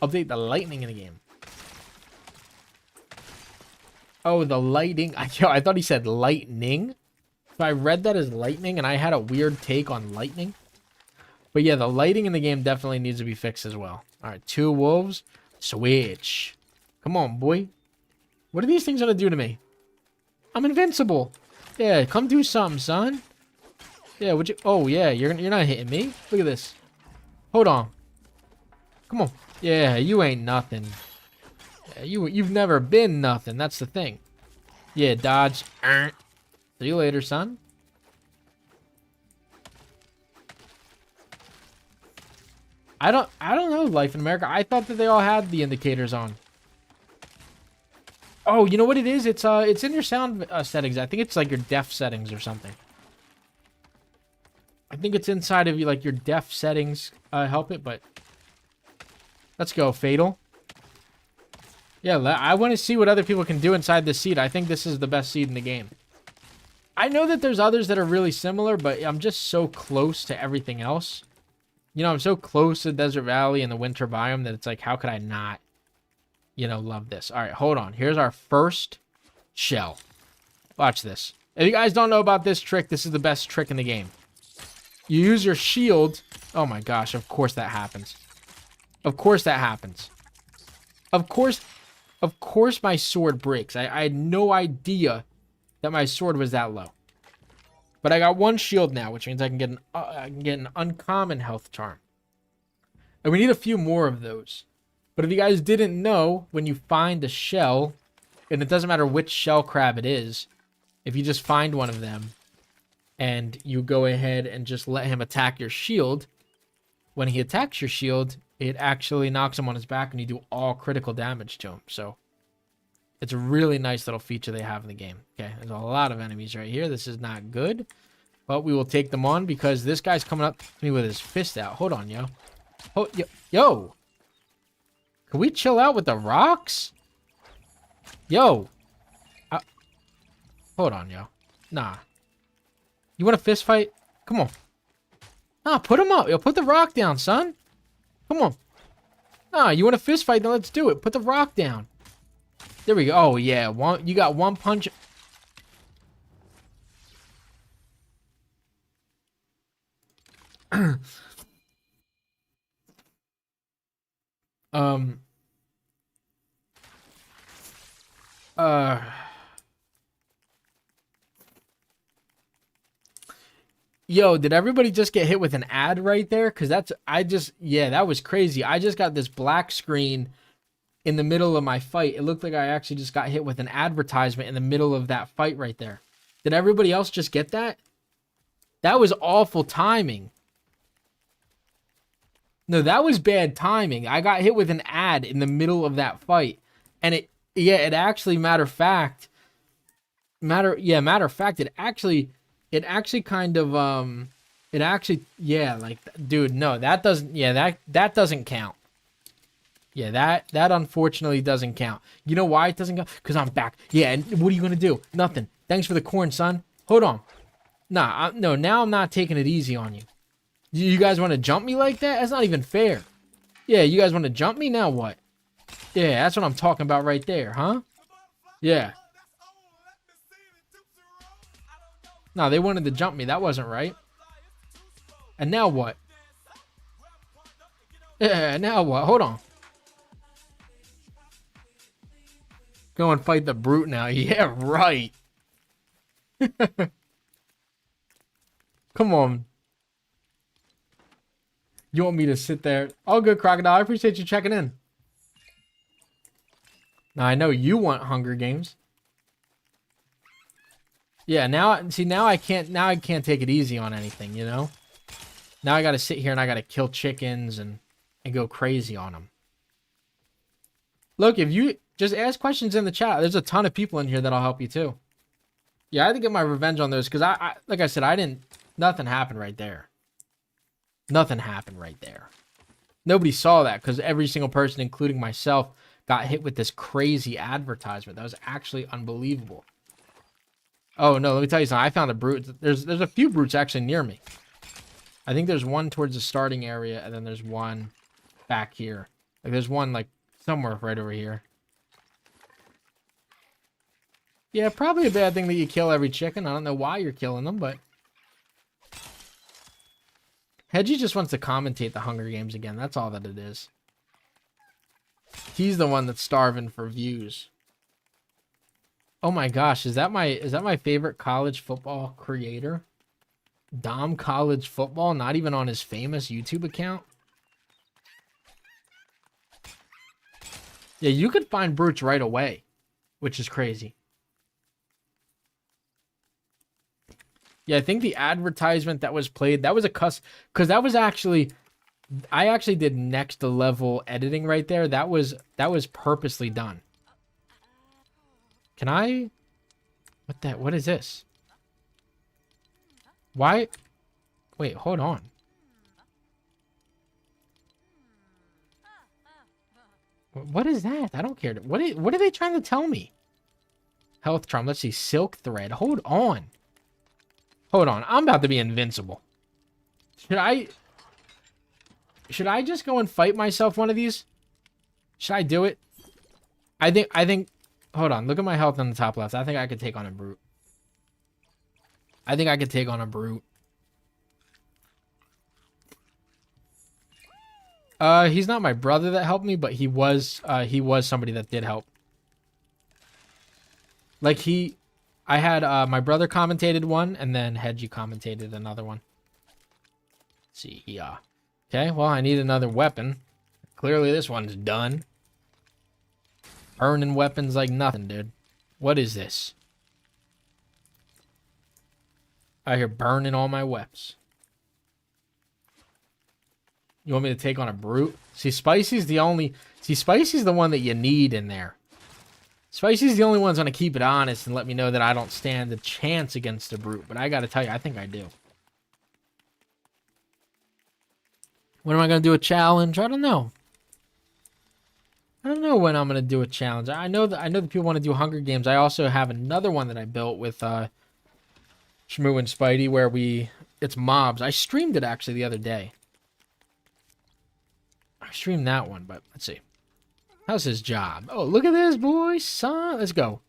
Update the lightning in the game. Oh, the lighting. I thought he said lightning. So I read that as lightning, and I had a weird take on lightning. But yeah, the lighting in the game definitely needs to be fixed as well. All right, 2 wolves. Switch. Come on, boy. What are these things going to do to me? I'm invincible. Yeah, come do something, son. Yeah, would you? Oh, yeah, you're not hitting me. Look at this. Hold on. Come on. Yeah, you ain't nothing. Yeah, you've never been nothing. That's the thing. Yeah, dodge. See you later, son. I don't know Life in America. I thought that they all had the indicators on. Oh, you know what it is? It's in your sound settings. I think it's like your def settings or something. I think it's inside of you, like your def settings help it, but let's go, Fatal. Yeah, I want to see what other people can do inside this seed. I think this is the best seed in the game. I know that there's others that are really similar, but I'm just so close to everything else. You know, I'm so close to Desert Valley and the winter biome that it's like, how could I not, you know, love this? All right, hold on. Here's our first shell. Watch this. If you guys don't know about this trick, this is the best trick in the game. You use your shield. Oh my gosh, of course that happens. Of course that happens. Of course my sword breaks. I had no idea that my sword was that low. But I got 1 shield now, which means I can get an uncommon health charm. And we need a few more of those. But if you guys didn't know, when you find a shell, and it doesn't matter which shell crab it is, if you just find one of them, and you go ahead and just let him attack your shield, when he attacks your shield, it actually knocks him on his back and you do all critical damage to him. So it's a really nice little feature they have in the game. Okay, there's a lot of enemies right here. This is not good, but we will take them on because this guy's coming up to me with his fist out. Hold on, yo. Oh, yo. Can we chill out with the rocks? Yo. Hold on, yo. Nah. You want a fist fight? Come on. Nah, put him up. Yo, put the rock down, son. Come on. Nah, you want a fist fight? Then let's do it. Put the rock down. There we go. Oh, yeah. You got one punch. Yo, did everybody just get hit with an ad right there? Because yeah, that was crazy. I just got this black screen in the middle of my fight. It looked like I actually just got hit with an advertisement in the middle of that fight right there. Did everybody else just get that? That was awful timing. No, that was bad timing. I got hit with an ad in the middle of that fight. And it actually, matter of fact, it actually kind of, like, dude, no, that doesn't, that doesn't count. Yeah, that unfortunately doesn't count. You know why it doesn't count? Because I'm back. Yeah, and what are you going to do? Nothing. Thanks for the corn, son. Hold on. Nah, no, now I'm not taking it easy on you. You guys want to jump me like that? That's not even fair. Yeah, you guys want to jump me? Now what? Yeah, that's what I'm talking about right there, huh? Yeah. No, they wanted to jump me. That wasn't right. And now what? Yeah, now what? Hold on. Go and fight the brute now. Yeah, right. Come on. You want me to sit there? Oh, good, Crocodile. I appreciate you checking in. Now, I know you want Hunger Games. Yeah, now I can't take it easy on anything, you know? Now I got to sit here and I got to kill chickens and go crazy on them. Look, if you just ask questions in the chat, there's a ton of people in here that'll help you too. Yeah, I had to get my revenge on those because I like I said, nothing happened right there. Nothing happened right there. Nobody saw that because every single person, including myself, got hit with this crazy advertisement. That was actually unbelievable. Oh, no, let me tell you something. I found a brute. There's a few brutes actually near me. I think there's one towards the starting area, and then there's one back here. Like, there's one, like, somewhere right over here. Yeah, probably a bad thing that you kill every chicken. I don't know why you're killing them, but... Hedgie just wants to commentate the Hunger Games again. That's all that it is. He's the one that's starving for views. Oh my gosh, is that my favorite college football creator? Dom College Football, not even on his famous YouTube account. Yeah, you could find brutes right away, which is crazy. Yeah, I think the advertisement that was played, that was a cuss, because that was actually, I actually did next level editing right there. That was purposely done. Can I? What is this? Why? Wait, hold on. What is that? I don't care. What are they trying to tell me? Health charm. Let's see. Silk thread. Hold on. Hold on. I'm about to be invincible. Should I just go and fight myself one of these? Should I do it? I think hold on. Look at my health on the top left. I think I could take on a brute. I think I could take on a brute. He's not my brother that helped me, but he was somebody that did help. Like I had my brother commentated one, and then Hedgie commentated another one. Let's see, yeah. Okay, well, I need another weapon. Clearly this one's done. Burning weapons like nothing, dude. What is this? I hear burning all my weapons. You want me to take on a brute? See, Spicy's the only... See, Spicy's the one that you need in there. Spicy's the only one's going to keep it honest and let me know that I don't stand a chance against a brute. But I got to tell you, I think I do. When am I going to do a challenge? I don't know. I don't know when I'm going to do a challenge. I know that people want to do Hunger Games. I also have another one that I built with Shmoo and Spidey where it's mobs. I streamed it actually the other day. I streamed that one, but let's see. How's his job? Oh, look at this, boy, son. Let's go.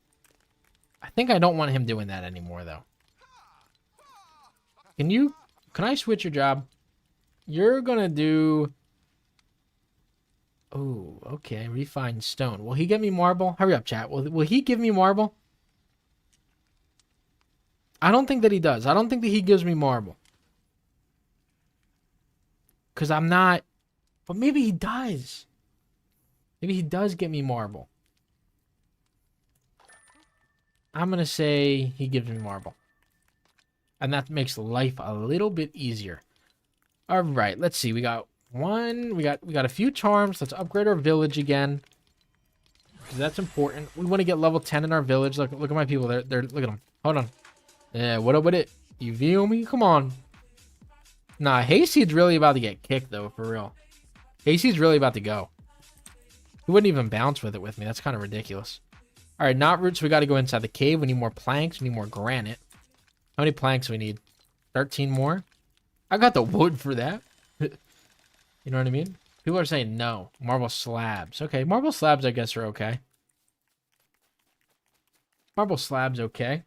I think I don't want him doing that anymore, though. Can I switch your job? You're going to do... Oh, okay. Refined stone. Will he get me marble? Hurry up, chat. Will he give me marble? I don't think that he does. I don't think that he gives me marble. Because I'm not... But maybe he does. Maybe he does get me marble. I'm going to say he gives me marble. And that makes life a little bit easier. All right, let's see. We got one. We got a few charms. Let's upgrade our village again. Because that's important. We want to get level 10 in our village. Look at my people. They're look at them. Hold on. Yeah, what up with it? You feel me? Come on. Nah, Hayseed's really about to get kicked, though, for real. Hayseed's really about to go. He wouldn't even bounce with it with me. That's kind of ridiculous. All right, knot roots. We got to go inside the cave. We need more planks. We need more granite. How many planks we need? 13 more? I got the wood for that. You know what I mean? People are saying no. Marble slabs. Okay, marble slabs I guess are okay. Marble slabs okay.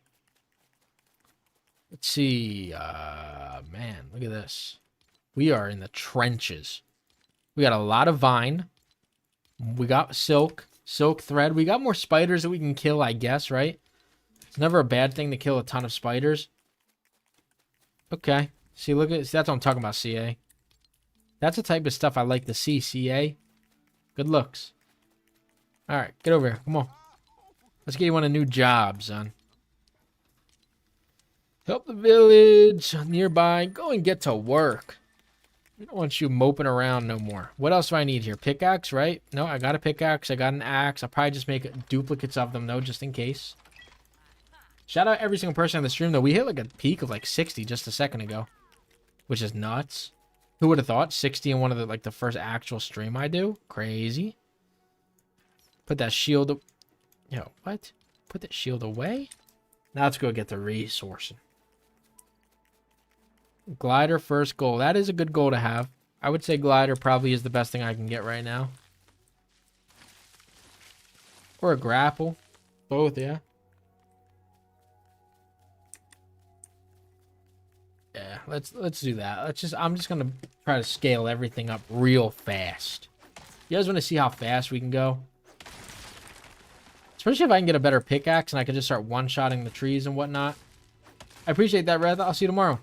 Let's see. Man, look at this. We are in the trenches. We got a lot of vine. We got silk thread. We got more spiders that we can kill, I guess, right? It's never a bad thing to kill a ton of spiders. Okay. See, that's what I'm talking about, CA. That's the type of stuff I like to see, CA. Good looks. All right, get over here. Come on. Let's get you on a new job, son. Help the village nearby. Go and get to work. We don't want you moping around no more. What else do I need here? Pickaxe, right? No, I got a pickaxe. I got an axe. I'll probably just make duplicates of them, though, just in case. Shout out every single person on the stream, though. We hit like a peak of like 60 just a second ago, which is nuts. Who would have thought? 60 in one of the first actual stream I do? Crazy. Put that shield... Yo, what? Put that shield away? Now let's go get the resourcing. Glider first goal. That is a good goal to have. I would say glider probably is the best thing I can get right now. Or a grapple. Both, yeah. Yeah, let's do that. I'm just gonna try to scale everything up real fast. You guys want to see how fast we can go? Especially if I can get a better pickaxe and I can just start one-shotting the trees and whatnot. I appreciate that, Red. I'll see you tomorrow.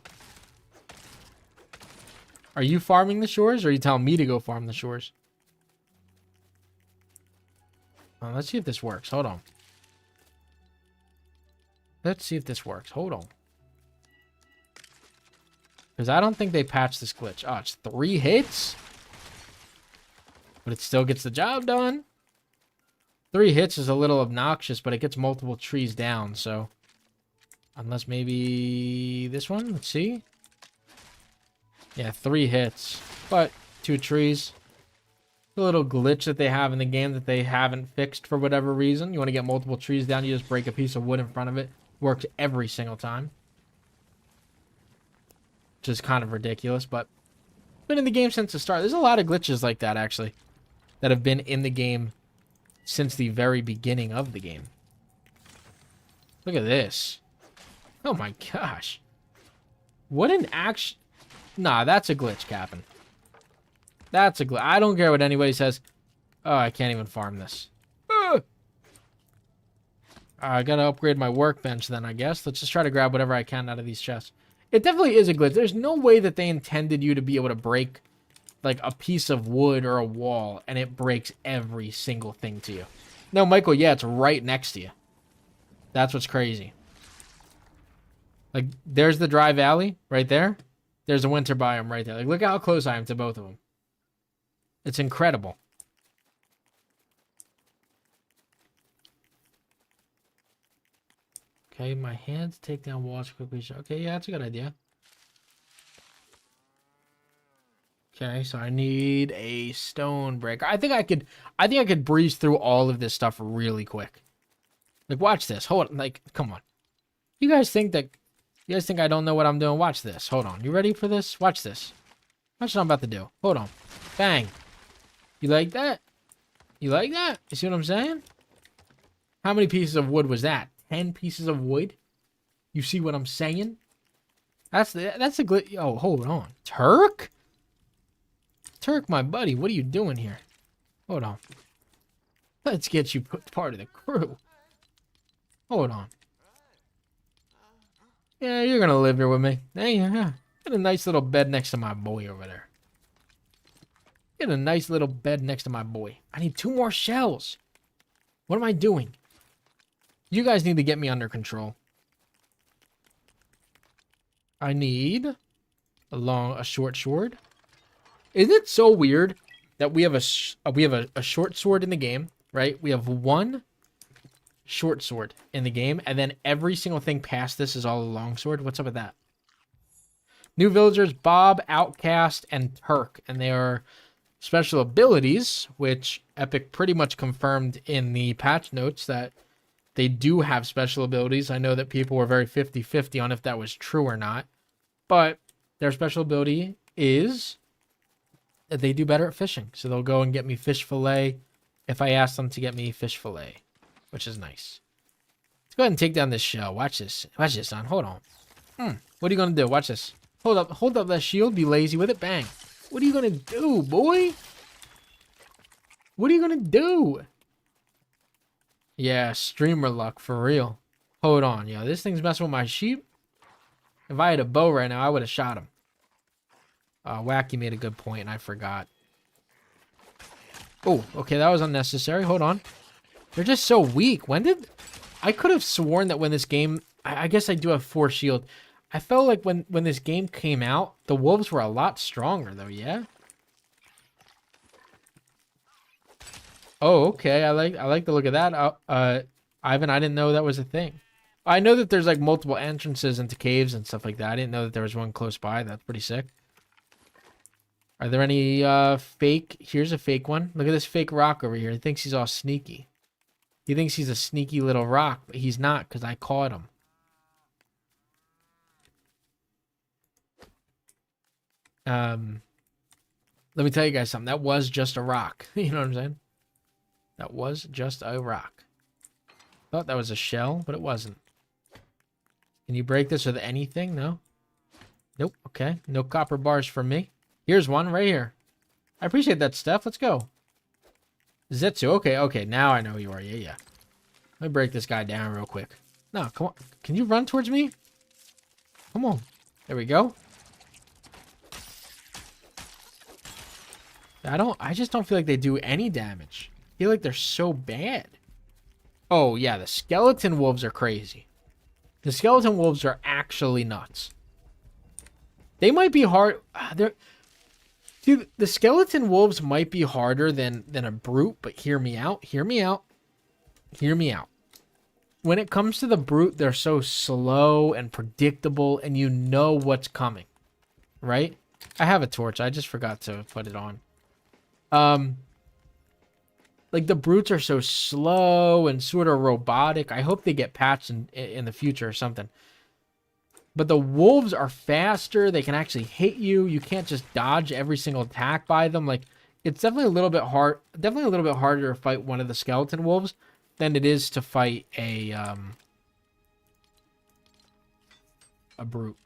Are you farming the shores, or are you telling me to go farm the shores? Let's see if this works. Hold on. Let's see if this works. Hold on. Because I don't think they patched this glitch. Oh, it's 3 hits? But it still gets the job done. 3 hits is a little obnoxious, but it gets multiple trees down, so... Unless maybe this one? Let's see. Yeah, 3 hits. But 2 trees. A little glitch that they have in the game that they haven't fixed for whatever reason. You want to get multiple trees down, you just break a piece of wood in front of it. Works every single time. Which is kind of ridiculous, but... Been in the game since the start. There's a lot of glitches like that, actually. That have been in the game since the very beginning of the game. Look at this. Oh my gosh. What an action... Nah, that's a glitch, Captain. That's a glitch. I don't care what anybody says. Oh, I can't even farm this. I gotta upgrade my workbench then, I guess. Let's just try to grab whatever I can out of these chests. It definitely is a glitch. There's no way that they intended you to be able to break like a piece of wood or a wall, and it breaks every single thing to you. No, Michael, yeah, it's right next to you. That's what's crazy. Like, there's the dry valley right there. There's a winter biome right there. Like, look how close I am to both of them. It's incredible. Okay, my hands take down walls quickly. Okay, yeah, that's a good idea. Okay, so I need a stone breaker. I think I could breeze through all of this stuff really quick. Like, watch this. Hold on. Like, come on. You guys think I don't know what I'm doing? Watch this. Hold on. You ready for this? Watch this. Watch what I'm about to do. Hold on. Bang. You like that? You like that? You see what I'm saying? How many pieces of wood was that? 10 pieces of wood? You see what I'm saying? That's a glitch. Oh, hold on. Turk? Turk, my buddy, what are you doing here? Hold on. Let's get you part of the crew. Hold on. Yeah, you're gonna live here with me. Hey, yeah. Get a nice little bed next to my boy over there. Get a nice little bed next to my boy. I need 2 more shells. What am I doing? You guys need to get me under control. I need a short sword. Isn't it so weird that we have a short sword in the game, right? We have 1 short sword in the game, and then every single thing past this is all a long sword. What's up with that? New villagers, Bob, Outcast, and Turk, and they are special abilities, which Epic pretty much confirmed in the patch notes that they do have special abilities. I know that people were very 50-50 on if that was true or not, but their special ability is that they do better at fishing. So they'll go and get me fish fillet if I ask them to get me fish fillet, which is nice. Let's go ahead and take down this shell. Watch this. Watch this, son. Hold on. What are you going to do? Watch this. Hold up that shield. Be lazy with it. Bang. What are you going to do, boy? What are you going to do? Yeah, streamer luck for real. Hold on, yo. This thing's messing with my sheep. If I had a bow right now, I would have shot him. Wacky made a good point, and I forgot. Oh, okay, that was unnecessary. Hold on. They're just so weak. I could have sworn that when this game... I guess I do have 4 shield. I felt like when this game came out, the wolves were a lot stronger, though, yeah? Oh, okay. I like the look of that. Ivan, I didn't know that was a thing. I know that there's like multiple entrances into caves and stuff like that. I didn't know that there was one close by. That's pretty sick. Are there any fake? Here's a fake one. Look at this fake rock over here. He thinks he's all sneaky. He thinks he's a sneaky little rock, but he's not because I caught him. Let me tell you guys something. That was just a rock. You know what I'm saying? That was just a rock. Thought that was a shell, but it wasn't. Can you break this with anything? No? Nope. Okay. No copper bars for me. Here's one right here. I appreciate that, Steph. Let's go. Zetsu. Okay, okay. Now I know who you are. Yeah, yeah. Let me break this guy down real quick. No, come on. Can you run towards me? Come on. There we go. I just don't feel like they do any damage. I feel like they're so bad. Oh, yeah. The skeleton wolves are crazy. The skeleton wolves are actually nuts. They might be hard. Dude, the skeleton wolves might be harder than a brute, but hear me out. Hear me out. Hear me out. When it comes to the brute, they're so slow and predictable, and you know what's coming. Right? I have a torch. I just forgot to put it on. Like the brutes are so slow and sort of robotic. I hope they get patched in the future or something. But the wolves are faster. They can actually hit you. You can't just dodge every single attack by them. Like, it's definitely a little bit hard. Definitely a little bit harder to fight one of the skeleton wolves than it is to fight a brute.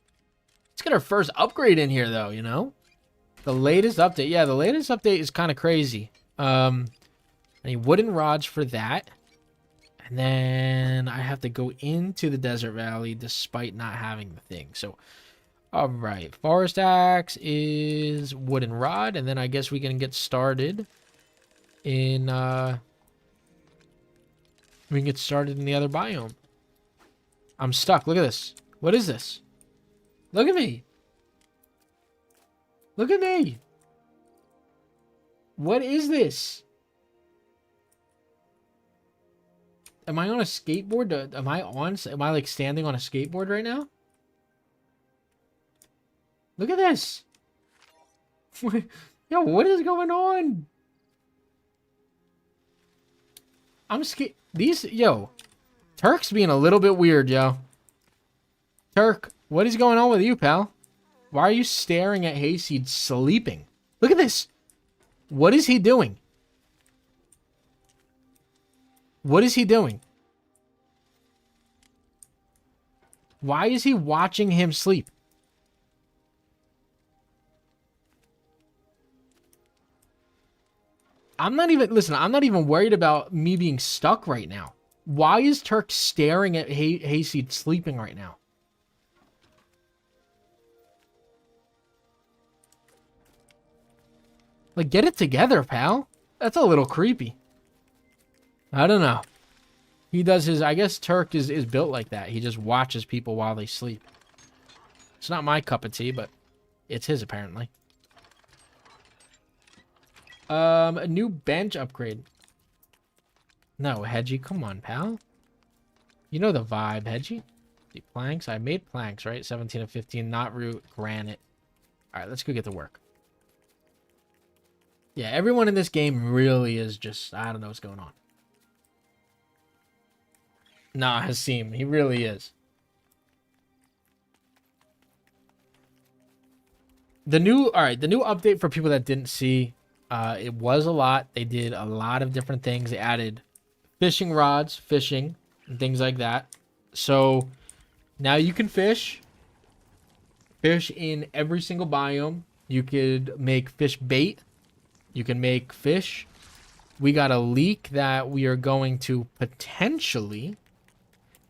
Let's get our first upgrade in here, though. You know, the latest update. Yeah, the latest update is kind of crazy. I need wooden rods for that. And then I have to go into the desert valley despite not having the thing. So All right, forest axe is wooden rod, and then I guess we can get started in we can get started in the other biome. I'm stuck. Look at this. What is this? Look at me. Look at me. What is this? Am I on a skateboard? Am I like standing on a skateboard right now? Look at this. Yo, what is going on? I'm scared. Yo, Turk's being a little bit weird, yo. Turk, what is going on with you, pal? Why are you staring at Hayseed sleeping? Look at this. What is he doing? What is he doing? Why is he watching him sleep? I'm not even worried about me being stuck right now. Why is Turk staring at Hayseed sleeping right now? Like, get it together, pal. That's a little creepy. I don't know. He does his... I guess Turk is built like that. He just watches people while they sleep. It's not my cup of tea, but it's his, apparently. A new bench upgrade. No, Hedgie, come on, pal. You know the vibe, Hedgie. The planks. I made planks, right? 17 of 15, not root, granite. All right, let's go get to work. Yeah, everyone in this game really is just... I don't know what's going on. Nah, Hasim, he really is. The new update for people that didn't see, it was a lot. They did a lot of different things. They added fishing rods, fishing, and things like that. So now you can fish in every single biome. You could make fish bait. You can make fish. We got a leak that we are going to potentially,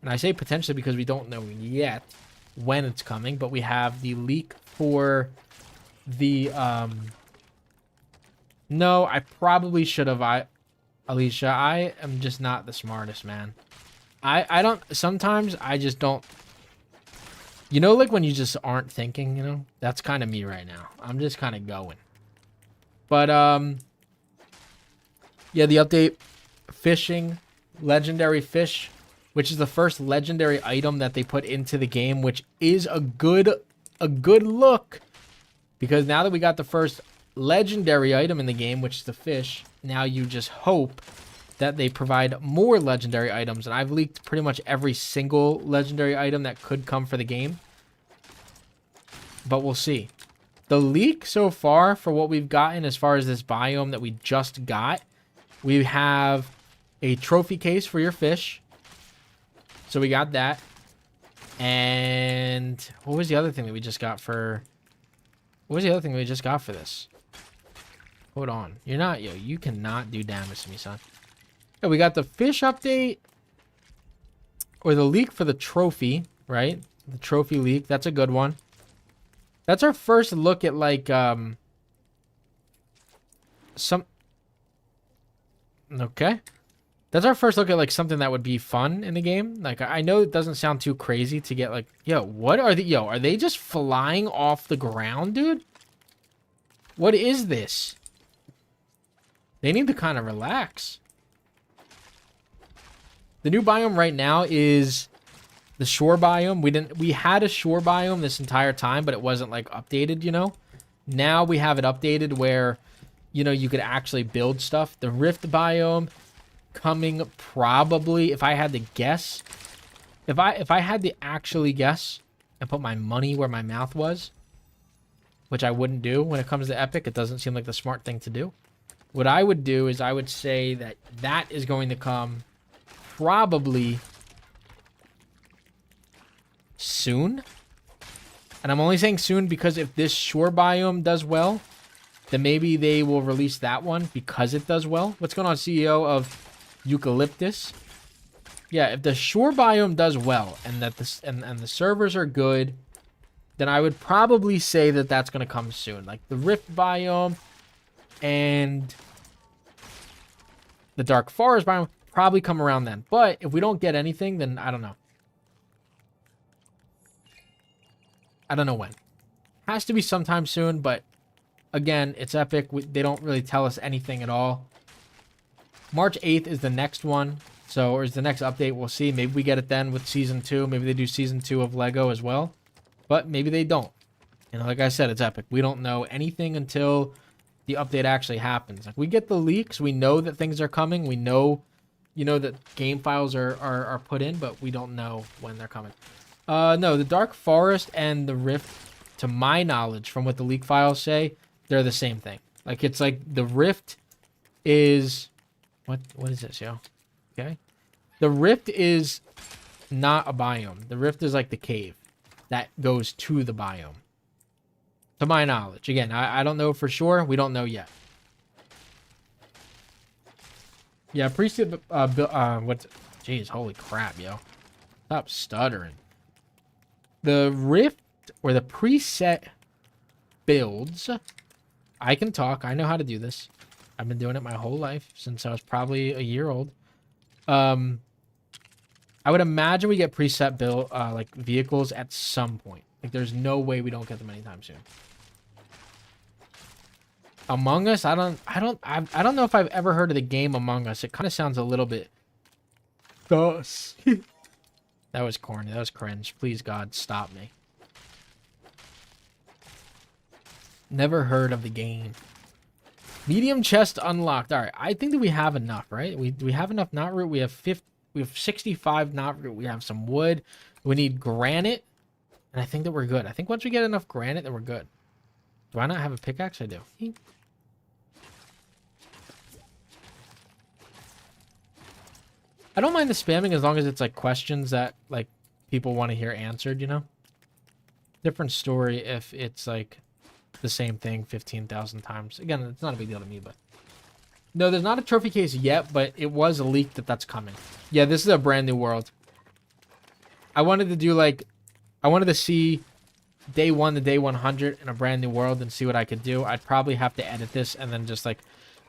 and I say potentially because we don't know yet when it's coming, but we have the leak for the, no, I probably should have, Alicia, I am just not the smartest, man. I don't, sometimes I just don't, you know, like when you just aren't thinking, you know, that's kind of me right now. I'm just kind of going. But, yeah, the update, fishing, legendary fish, which is the first legendary item that they put into the game, which is a good look. Because now that we got the first legendary item in the game, which is the fish, now you just hope that they provide more legendary items. And I've leaked pretty much every single legendary item that could come for the game. But we'll see. The leak so far for what we've gotten as far as this biome that we just got, we have a trophy case for your fish. So we got that. And what was the other thing that we just got for... What was the other thing we just got for this? Hold on. You're not... Yo, you cannot do damage to me, son. Yeah, we got the fish update. Or the leak for the trophy, right? The trophy leak. That's a good one. That's our first look at, like, some... Okay. That's our first look at, like, something that would be fun in the game. Like, I know it doesn't sound too crazy to get, like... Yo, what are the... Yo, are they just flying off the ground, dude? What is this? They need to kind of relax. The new biome right now is... the shore biome. We had a shore biome this entire time, but it wasn't like updated, you know. Now we have it updated where, you know, you could actually build stuff. The rift biome coming probably, if I had to guess, if I had to actually guess and put my money where my mouth was, which I wouldn't do when it comes to Epic, it doesn't seem like the smart thing to do. What I would do is I would say that that is going to come probably soon. And I'm only saying soon because if this shore biome does well, then maybe they will release that one because it does well. What's going on, CEO of Eucalyptus? Yeah, if the shore biome does well and that and the servers are good, then I would probably say that that's going to come soon. Like the Rift biome and the Dark Forest biome probably come around then. But if we don't get anything, then I don't know. I don't know when. Has to be sometime soon, but again, it's Epic. They don't really tell us anything at all. March 8th is the next one. So, or is the next update. We'll see. Maybe we get it then with Season 2. Maybe they do Season 2 of LEGO as well. But maybe they don't. You know, like I said, it's Epic. We don't know anything until the update actually happens. Like, we get the leaks. We know that things are coming. We know, you know, that game files are put in, but we don't know when they're coming. No, the Dark Forest and the Rift, to my knowledge, from what the leak files say, they're the same thing. Like, it's like the Rift is... What is this, yo? Okay. The Rift is not a biome. The Rift is like the cave that goes to the biome. To my knowledge. Again, I don't know for sure. We don't know yet. Yeah, preset, what's... Jeez, holy crap, yo. Stop stuttering. The Rift, or the preset builds... I can talk. I know how to do this. I've been doing it my whole life, since I was probably a year old. I would imagine we get preset build, like, vehicles at some point. Like, there's no way we don't get them anytime soon. Among Us, I don't know if I've ever heard of the game Among Us. It kind of sounds a little bit sus. That was corny. That was cringe. Please, God, stop me. Never heard of the game. Medium chest unlocked. All right, I think that we have enough, right? We have enough knot root. We have 65 knot root. We have some wood. We need granite, and I think that we're good. I think once we get enough granite, then we're good. Do I not have a pickaxe? I do. I don't mind the spamming as long as it's like questions that like people want to hear answered, you know? Different story if it's like the same thing 15,000 times. Again, it's not a big deal to me, but... No, there's not a trophy case yet, but it was a leak that that's coming. Yeah, this is a brand new world. I wanted to do like... I wanted to see day 1 to day 100 in a brand new world and see what I could do. I'd probably have to edit this and then just like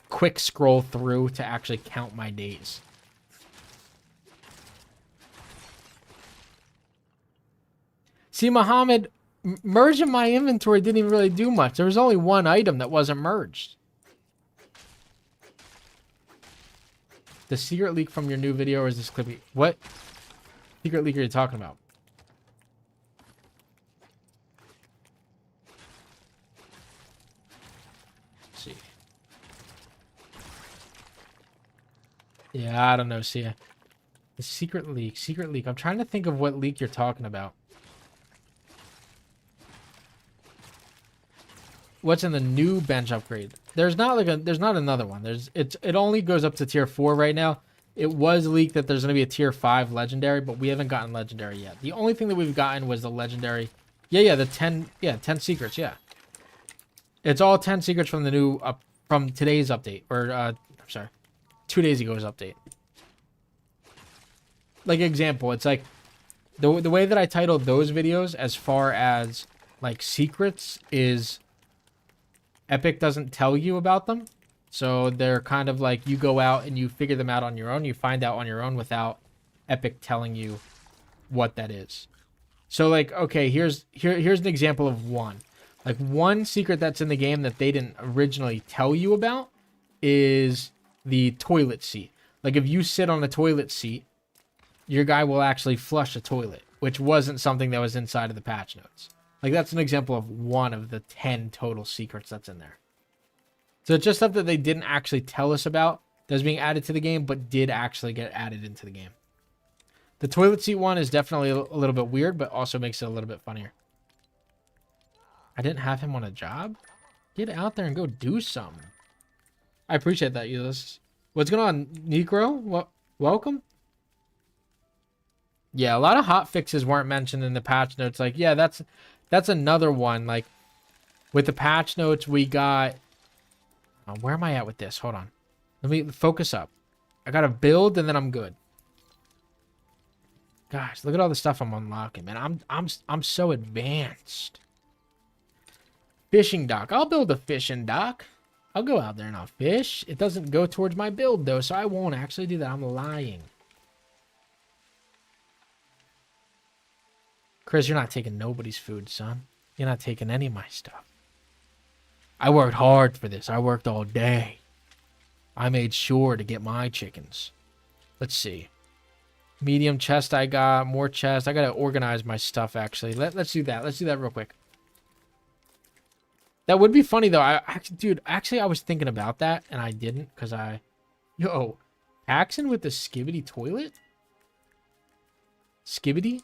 quick scroll through to actually count my days. See, Muhammad... Merging my inventory didn't even really do much. There was only one item that wasn't merged. The secret leak from your new video, or is this clip? What secret leak are you talking about? Let's see. Yeah, I don't know. See, the secret leak. Secret leak. I'm trying to think of what leak you're talking about. What's in the new bench upgrade? There's not another one. It only goes up to tier 4 right now. It was leaked that there's going to be a tier 5 legendary, but we haven't gotten legendary yet. The only thing that we've gotten was the legendary. Yeah, the 10 secrets, yeah. It's all 10 secrets from the new from today's update, or I'm sorry, 2 days ago's update. Like example, it's like the way that I titled those videos as far as like secrets is Epic doesn't tell you about them. So they're kind of like you go out and you figure them out on your own. You find out on your own without Epic telling you what that is. So like, okay, here's an example of one. Like one secret that's in the game that they didn't originally tell you about is the toilet seat. Like if you sit on a toilet seat, your guy will actually flush a toilet, which wasn't something that was inside of the patch notes. Like, that's an example of one of the 10 total secrets that's in there. So it's just stuff that they didn't actually tell us about that was being added to the game, but did actually get added into the game. The toilet seat one is definitely a little bit weird, but also makes it a little bit funnier. I didn't have him on a job? Get out there and go do something. I appreciate that, Ulysses. What's going on, Negro? Welcome? Yeah, a lot of hot fixes weren't mentioned in the patch notes. Like, yeah, that's another one. Like, with the patch notes, we got... where am I at with this? Hold on. Let me focus up. I got to build, and then I'm good. Gosh, look at all the stuff I'm unlocking, man. I'm so advanced. Fishing dock. I'll build a fishing dock. I'll go out there and I'll fish. It doesn't go towards my build, though, so I won't actually do that. I'm lying. Chris, you're not taking nobody's food, son. You're not taking any of my stuff. I worked hard for this. I worked all day. I made sure to get my chickens. Let's see. Medium chest I got. More chest. I got to organize my stuff, actually. Let's do that. Let's do that real quick. That would be funny, though. Dude, actually, I was thinking about that, and I didn't, because Yo, Paxson with the skibbity toilet? Skibbity?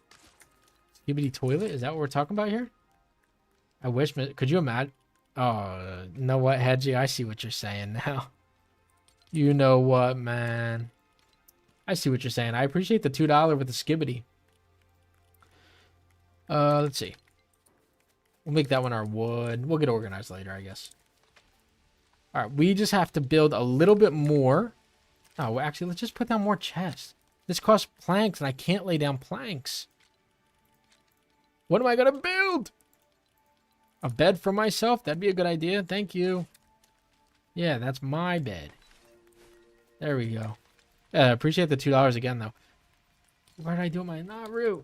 Skibbity toilet? Is that what we're talking about here? I wish... Could you imagine? Oh, you know what, Hedgie? I see what you're saying now. You know what, man? I see what you're saying. I appreciate the $2 with the skibbity. Let's see. We'll make that one our wood. We'll get organized later, I guess. All right, we just have to build a little bit more. Oh, actually, let's just put down more chests. This costs planks, and I can't lay down planks. What am I going to build? A bed for myself? That'd be a good idea. Thank you. Yeah, that's my bed. There we go. Yeah, I appreciate the $2 again, though. What did I do with my... Not rude.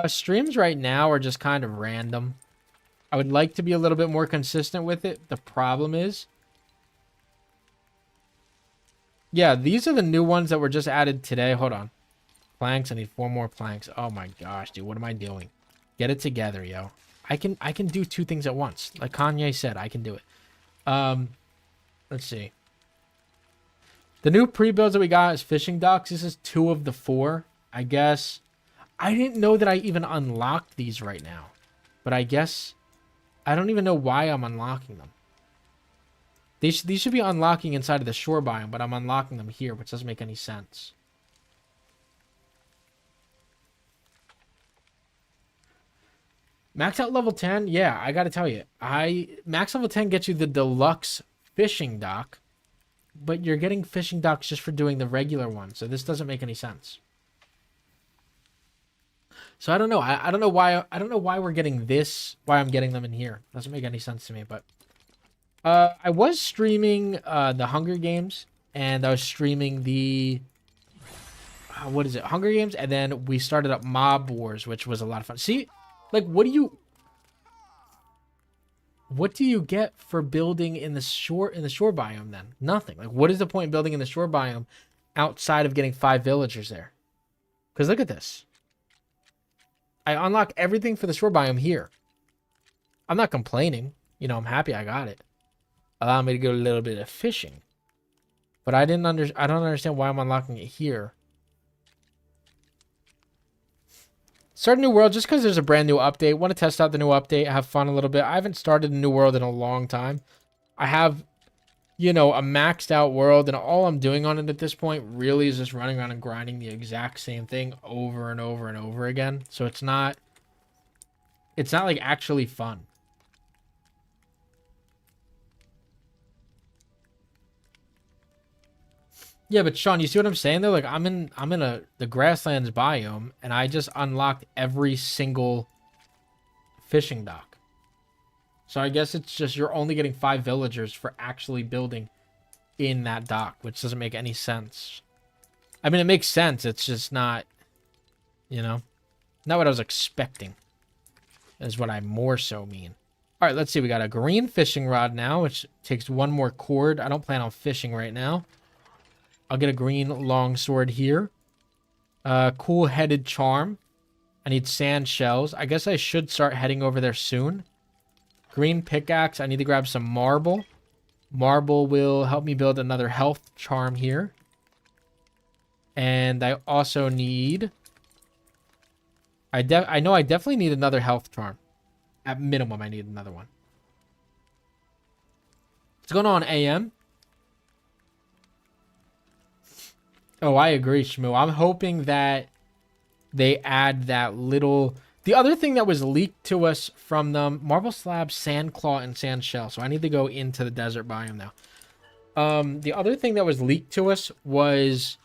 Streams right now are just kind of random. I would like to be a little bit more consistent with it. The problem is... Yeah, these are the new ones that were just added today. Hold on. Planks. I need 4 more planks. Oh my gosh, dude. What am I doing? Get it together, yo. I can do 2 things at once. Like Kanye said, I can do it. Let's see. The new pre-builds that we got is fishing docks. This is 2 of the 4, I guess. I didn't know that I even unlocked these right now. But I guess... I don't even know why I'm unlocking them. These should be unlocking inside of the shore biome, but I'm unlocking them here, which doesn't make any sense. Max out level 10? Yeah, I gotta tell you. Max level 10 gets you the deluxe fishing dock, but you're getting fishing docks just for doing the regular one, so this doesn't make any sense. So I don't know. I don't know why we're getting this, why I'm getting them in here. Doesn't make any sense to me, but I was streaming the Hunger Games, and I was streaming the what is it? Hunger Games, and then we started up Mob Wars, which was a lot of fun. See, like what do you get for building in the shore biome then? Nothing. Like what is the point of building in the shore biome outside of getting 5 villagers there? Cuz look at this. I unlock everything for the shore biome here. I'm not complaining. You know, I'm happy I got it. Allow me to go a little bit of fishing. But I don't understand why I'm unlocking it here. Start a new world just because there's a brand new update. Want to test out the new update, have fun a little bit. I haven't started a new world in a long time. I have, you know, a maxed out world, and all I'm doing on it at this point really is just running around and grinding the exact same thing over and over and over again. So it's not like actually fun. Yeah, but Sean, you see what I'm saying though? Like I'm in the grasslands biome, and I just unlocked every single fishing dock. So I guess it's just you're only getting 5 villagers for actually building in that dock, which doesn't make any sense. I mean, it makes sense. It's just not, you know, not what I was expecting. Is what I more so mean. All right, let's see. We got a green fishing rod now, which takes 1 more cord. I don't plan on fishing right now. I'll get a green longsword here. Cool headed charm. I need sand shells. I guess I should start heading over there soon. Green pickaxe. I need to grab some marble. Marble will help me build another health charm here. And I also need... I know I definitely need another health charm. At minimum, I need another one. What's going on, AM? Oh, I agree, Shmoo. I'm hoping that they add that little... The other thing that was leaked to us from them, marble slab, sand claw, and sand shell. So I need to go into the desert biome now. The other thing that was leaked to us was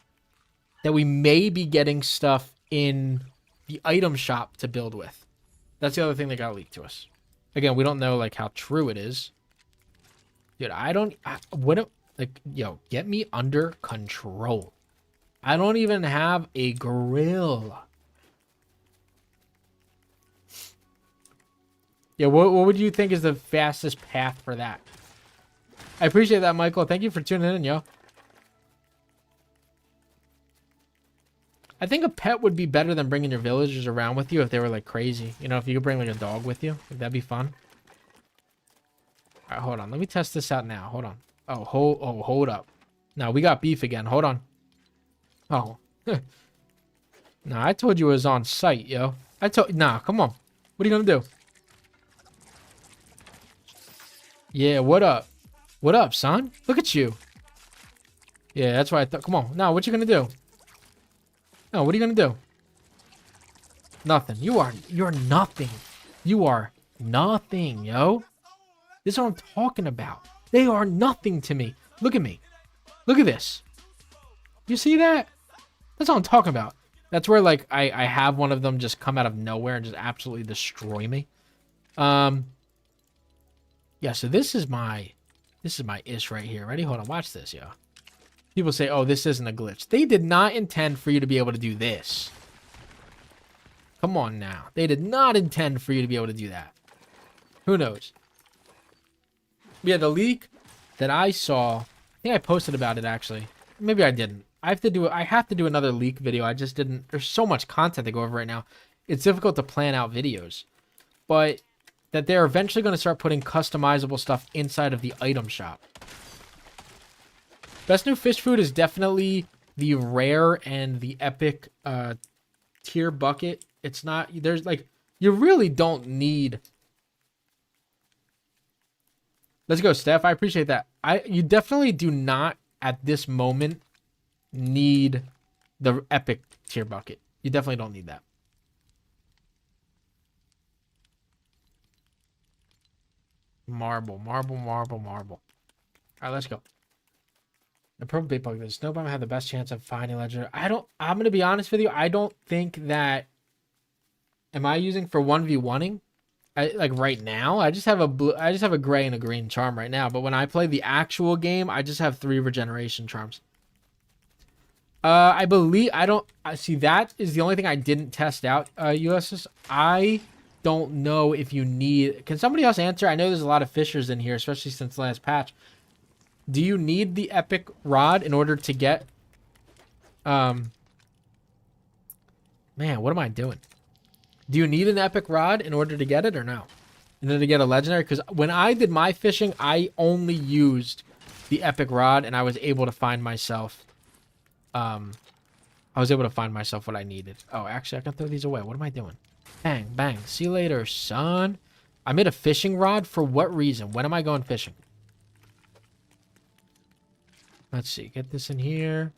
that we may be getting stuff in the item shop to build with. That's the other thing that got leaked to us. Again, we don't know like how true it is. Dude, yo, get me under control. I don't even have a grill. Yeah, what would you think is the fastest path for that? I appreciate that, Michael. Thank you for tuning in, yo. I think a pet would be better than bringing your villagers around with you if they were like crazy. You know, if you could bring like a dog with you, that'd be fun. All right, hold on. Let me test this out now. Hold on. Oh, hold up. Now we got beef again. Hold on. Oh. Nah, I told you it was on site, yo. Nah, come on. What are you gonna do? Yeah, what up? What up, son? Look at you. Yeah, that's what I thought. Come on. Now, what you gonna do? No, what are you gonna do? Nothing. You're nothing. You are nothing, yo. This is what I'm talking about. They are nothing to me. Look at me. Look at this. You see that? That's what I'm talking about. That's where like I have one of them just come out of nowhere and just absolutely destroy me. Yeah, so this is my ish right here. Ready? Hold on, watch this, yo. People say, oh, this isn't a glitch. They did not intend for you to be able to do this. Come on now. They did not intend for you to be able to do that. Who knows? Yeah, the leak that I saw, I think I posted about it actually. Maybe I didn't. I have to do another leak video. I just didn't. There's so much content to go over right now. It's difficult to plan out videos. But that they're eventually going to start putting customizable stuff inside of the item shop. Best new fish food is definitely the rare and the epic tier bucket. It's not, there's like, you really don't need. Let's go, Steph. I appreciate that. You definitely do not at this moment need the epic tier bucket. You definitely don't need that. Marble. All right, let's go. The purple big bug. The snow bomb had the best chance of finding legendary. I'm gonna be honest with you. I don't think that. Am I using for 1v1ing? Like right now, I just have a blue. I just have a gray and a green charm right now. But when I play the actual game, I just have 3 regeneration charms. I believe I don't. See, that is the only thing I didn't test out. USS. I don't know if you need. Can somebody else answer? I know there's a lot of fishers in here, especially since the last patch. Do you need the epic rod in order to get... Man, what am I doing? Do you need an epic rod in order to get it or no? In order to get a legendary? Because when I did my fishing, I only used the epic rod and I was able to find myself... what I needed. Oh, actually, I can throw these away. What am I doing? Bang, bang. See you later, son. I made a fishing rod. For what reason? When am I going fishing? Let's see. Get this in here.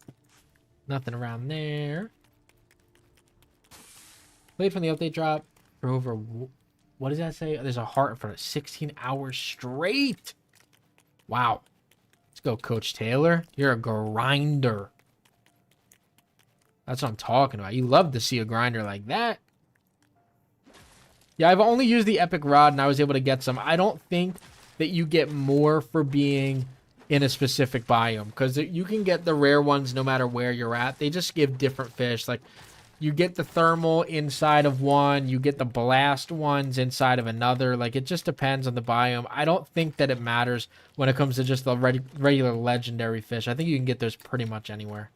Nothing around there. Wait for the update drop. For over... What does that say? There's a heart in front of it. 16 hours straight. Wow. Let's go, Coach Taylor. You're a grinder. That's what I'm talking about. You love to see a grinder like that. Yeah, I've only used the epic rod and I was able to get some. I don't think that you get more for being in a specific biome because you can get the rare ones no matter where you're at. They just give different fish. Like you get the thermal inside of one, you get the blast ones inside of another. Like it just depends on the biome. I don't think that it matters when it comes to just the regular legendary fish. I think you can get those pretty much anywhere.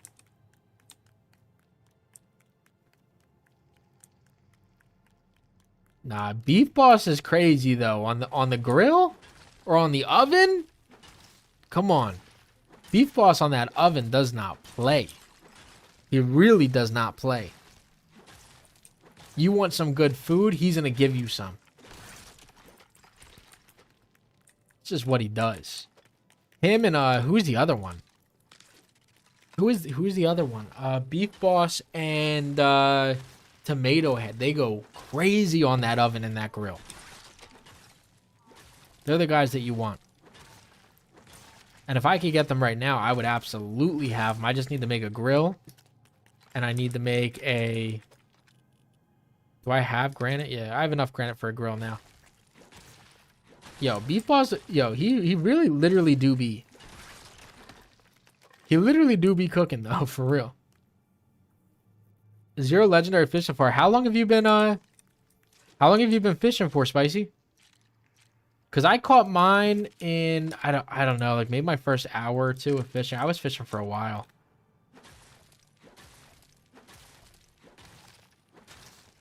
Nah, Beef Boss is crazy though. On the grill or on the oven? Come on. Beef Boss on that oven does not play. He really does not play. You want some good food, he's going to give you some. It's just what he does. Him and who's the other one? Who's the other one? Beef Boss and Tomato Head. They go crazy on that oven and that grill. They're the guys that you want. And if I could get them right now, I would absolutely have them. I just need to make a grill. And I need to make a... Do I have granite? Yeah, I have enough granite for a grill now. Yo, Beef Boss... Yo, he really literally do be... He literally do be cooking, though, for real. 0 legendary fish so far. How long have you been, How long have you been fishing for, Spicy? Because I caught mine in... I don't know, like, maybe my first hour or two of fishing. I was fishing for a while.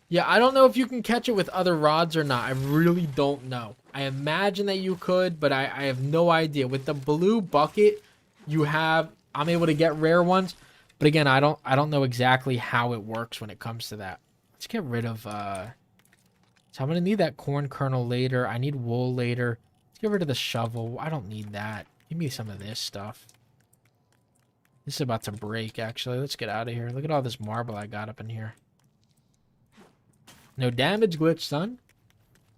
Yeah, I don't know if you can catch it with other rods or not. I really don't know. I imagine that you could, but I have no idea. With the blue bucket, you have... I'm able to get rare ones. But again, I don't know exactly how it works when it comes to that. Let's get rid of... So I'm going to need that corn kernel later. I need wool later. Let's get rid of the shovel. I don't need that. Give me some of this stuff. This is about to break, actually. Let's get out of here. Look at all this marble I got up in here. No damage glitch, son.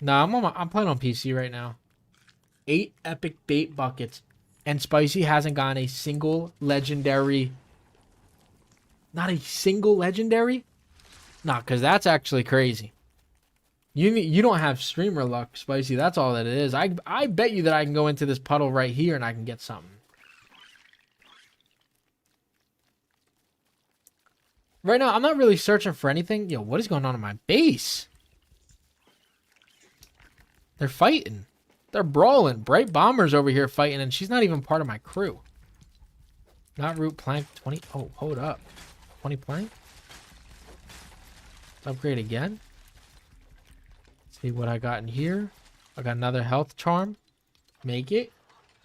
Nah, I'm playing on PC right now. 8 epic bait buckets. And Spicy hasn't gotten a single legendary... Not a single legendary? Nah, because that's actually crazy. You don't have streamer luck, Spicy. That's all that it is. I bet you that I can go into this puddle right here and I can get something. Right now, I'm not really searching for anything. Yo, what is going on in my base? They're fighting. They're brawling. Bright Bomber's over here fighting, and she's not even part of my crew. Not root plank 20. Oh, hold up. 20 plank? Upgrade again. Let's see what I got in here. I got another health charm. Make it.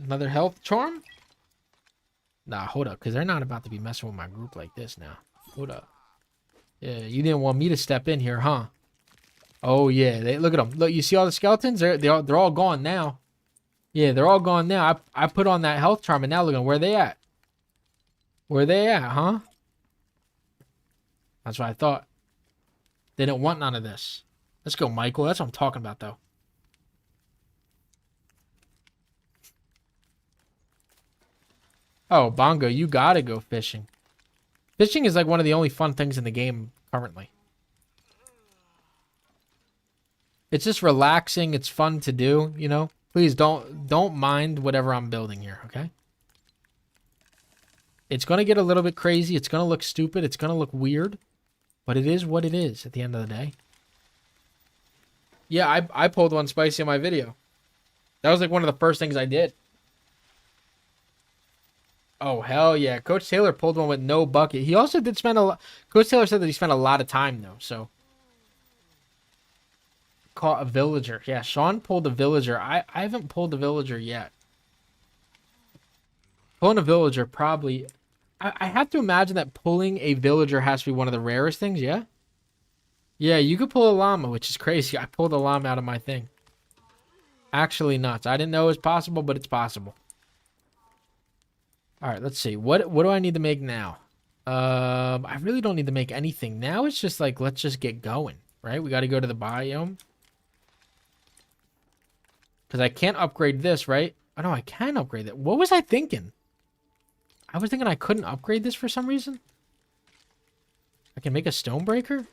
Another health charm? Nah, hold up, because they're not about to be messing with my group like this now. Hold up. Yeah, you didn't want me to step in here, huh? Oh, yeah. Look at them. Look, you see all the skeletons? They're all gone now. Yeah, they're all gone now. I put on that health charm, and now look at them. Where they at? Where they at, huh? That's what I thought. They didn't want none of this. Let's go, Michael. That's what I'm talking about, though. Oh, Bongo, you gotta go fishing. Fishing is like one of the only fun things in the game currently. It's just relaxing. It's fun to do, you know? Please don't mind whatever I'm building here, okay? It's going to get a little bit crazy. It's going to look stupid. It's going to look weird. But it is what it is at the end of the day. Yeah, I pulled one, Spicy, in my video. That was like one of the first things I did. Oh, hell yeah. Coach Taylor pulled one with no bucket. He also did spend a lot... Coach Taylor said that he spent a lot of time, though, so... Caught a villager. Yeah, Sean pulled a villager. I haven't pulled a villager yet. Pulling a villager probably... I have to imagine that pulling a villager has to be one of the rarest things, yeah? Yeah, you could pull a llama, which is crazy. I pulled a llama out of my thing. Actually nuts. I didn't know it was possible, but it's possible. All right, let's see. What do I need to make now? I really don't need to make anything. Now it's just like, let's just get going, right? We got to go to the biome. Because I can't upgrade this, right? Oh, no, I can upgrade that. What was I thinking? I was thinking I couldn't upgrade this for some reason. I can make a stonebreaker?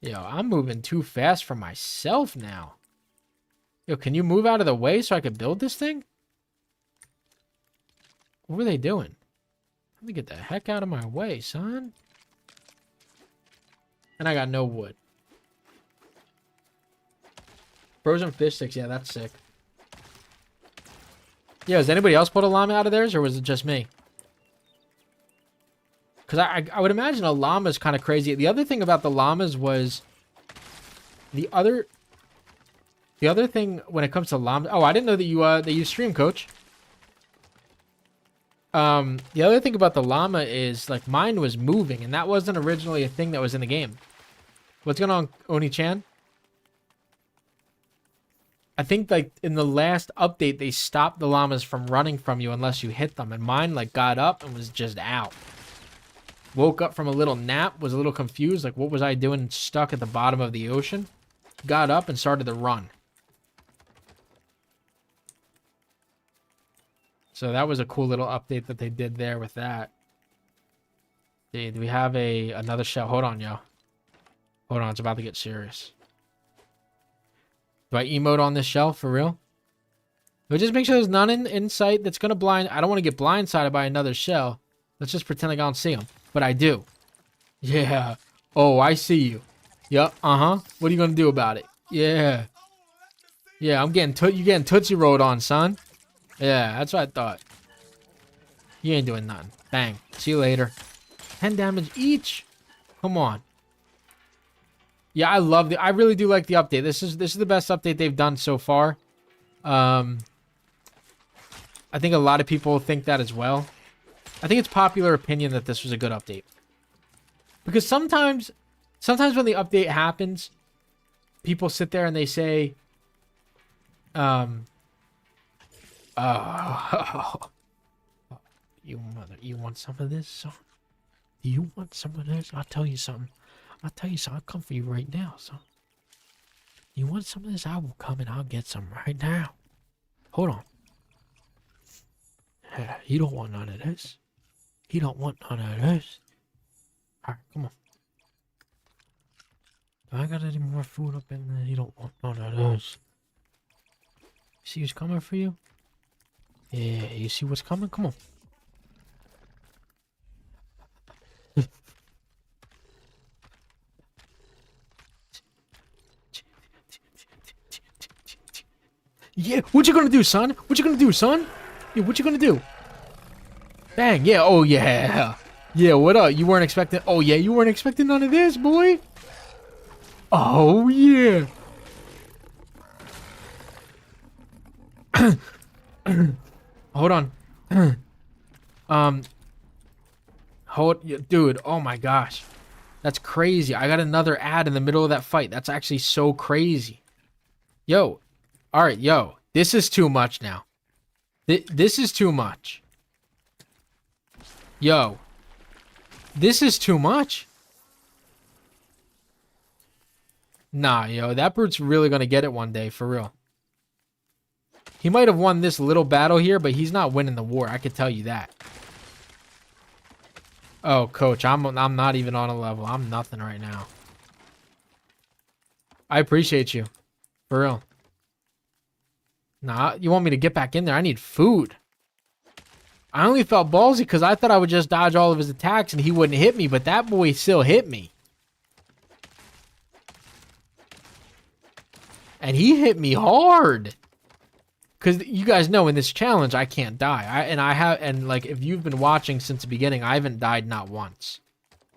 Yo, I'm moving too fast for myself now. Yo, can you move out of the way so I can build this thing? What were they doing? Let me get the heck out of my way, son. And I got no wood. Frozen fish sticks. Yeah, that's sick. Yeah, has anybody else pulled a llama out of theirs, or was it just me? Because I would imagine a llama is kind of crazy. The other thing about the llamas was... The other thing when it comes to llamas... Oh, I didn't know that you stream, Coach. The other thing about the llama is, like, mine was moving, and that wasn't originally a thing that was in the game. What's going on, Oni-chan? I think, like, in the last update, they stopped the llamas from running from you unless you hit them, and mine, like, got up and was just out. Woke up from a little nap, was a little confused, like, what was I doing stuck at the bottom of the ocean? Got up and started to run. So that was a cool little update that they did there with that. Do we have another shell? Hold on, yo. Hold on, it's about to get serious. Do I emote on this shell for real? But just make sure there's none in sight that's gonna blind. I don't want to get blindsided by another shell. Let's just pretend like I don't see them. But I do. Yeah. Oh, I see you. Yup. Uh-huh. What are you gonna do about it? Yeah. Yeah, you getting Tootsie Rolled on, son. Yeah, that's what I thought. You ain't doing nothing. Bang. See you later. 10 damage each. Come on. Yeah, I really do like the update. This is the best update they've done so far. I think a lot of people think that as well. I think it's popular opinion that this was a good update. Because sometimes when the update happens, people sit there and they say, you want some of this? Do you want some of this? I'll tell you something. I'll come for you right now, son. You want some of this? I will come and I'll get some right now. Hold on. You don't want none of this. You don't want none of this. Alright, come on. Do I got any more food up in there? You don't want none of this. See who's coming for you? Yeah, you see what's coming? Come on. Yeah, what you gonna do, son? What you gonna do, son? Yeah, what you gonna do? Bang, yeah, oh yeah. Yeah, what up? You weren't expecting, oh yeah, you weren't expecting none of this, boy? Oh yeah. Hold on. Dude, oh my gosh. That's crazy. I got another ad in the middle of that fight. That's actually so crazy. Yo. All right, yo. This is too much now. This is too much. Yo. This is too much. Nah, yo. That brute's really going to get it one day, for real. He might have won this little battle here, but he's not winning the war. I could tell you that. Oh, coach, I'm not even on a level. I'm nothing right now. I appreciate you. For real. Nah, you want me to get back in there? I need food. I only felt ballsy because I thought I would just dodge all of his attacks and he wouldn't hit me, but that boy still hit me. And he hit me hard. Because you guys know in this challenge, I can't die. And like, if you've been watching since the beginning, I haven't died not once.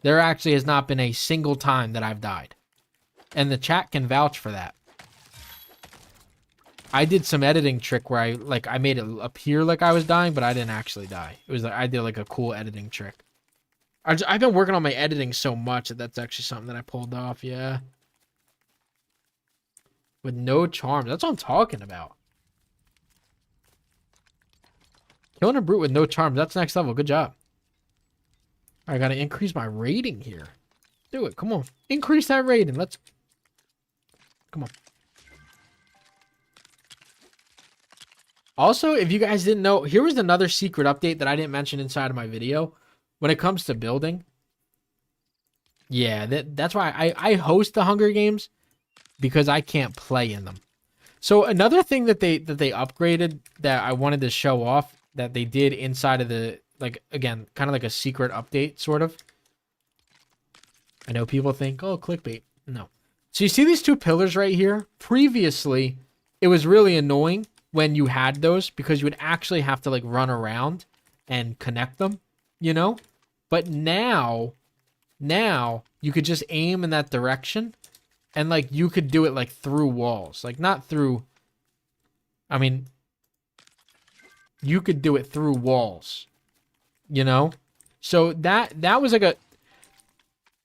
There actually has not been a single time that I've died. And the chat can vouch for that. I did some editing trick where I made it appear like I was dying, but I didn't actually die. It was like, I did like a cool editing trick. I've been working on my editing so much that that's actually something that I pulled off, yeah. With no charms. That's what I'm talking about. Killing a brute with no charms. That's next level. Good job. I gotta increase my rating here. Do it. Come on. Increase that rating. Let's... Come on. Also, if you guys didn't know, here was another secret update that I didn't mention inside of my video. When it comes to building. Yeah, that's why I host the Hunger Games. Because I can't play in them. So another thing that they upgraded that I wanted to show off that they did inside of the, like, again, kind of like a secret update, sort of. I know people think, oh, clickbait. No. So you see these two pillars right here? Previously, it was really annoying when you had those because you would actually have to, like, run around and connect them, you know? But now you could just aim in that direction and, like, you could do it, like, through walls. Like, not through... I mean... You could do it through walls. You know? So that was like a...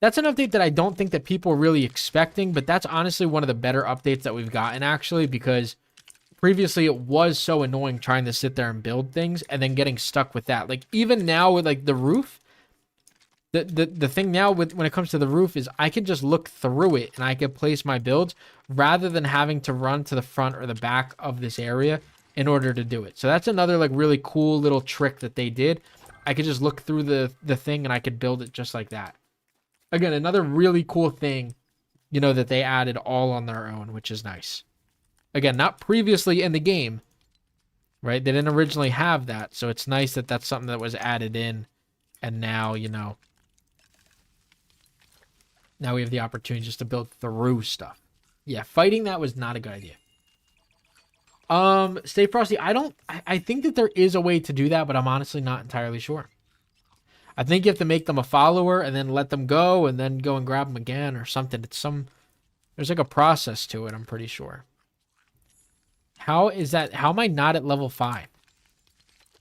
That's an update that I don't think that people are really expecting, but that's honestly one of the better updates that we've gotten, actually, because previously it was so annoying trying to sit there and build things and then getting stuck with that. Like, even now with, like, the roof, the thing now with when it comes to the roof is I can just look through it and I can place my builds rather than having to run to the front or the back of this area in order to do it. So that's another, like, really cool little trick that they did. I could just look through the thing and I could build it just like that. Again, another really cool thing, you know, that they added all on their own, which is nice. Again, not previously in the game, right? They didn't originally have that, so it's nice that that's something that was added in, and now, you know, now we have the opportunity just to build through stuff. Yeah, fighting that was not a good idea. Stay Frosty, I think that there is a way to do that, but I'm honestly not entirely sure. I think you have to make them a follower and then let them go and then go and grab them again or something. There's like a process to it, I'm pretty sure. How is that? How am I not at level 5?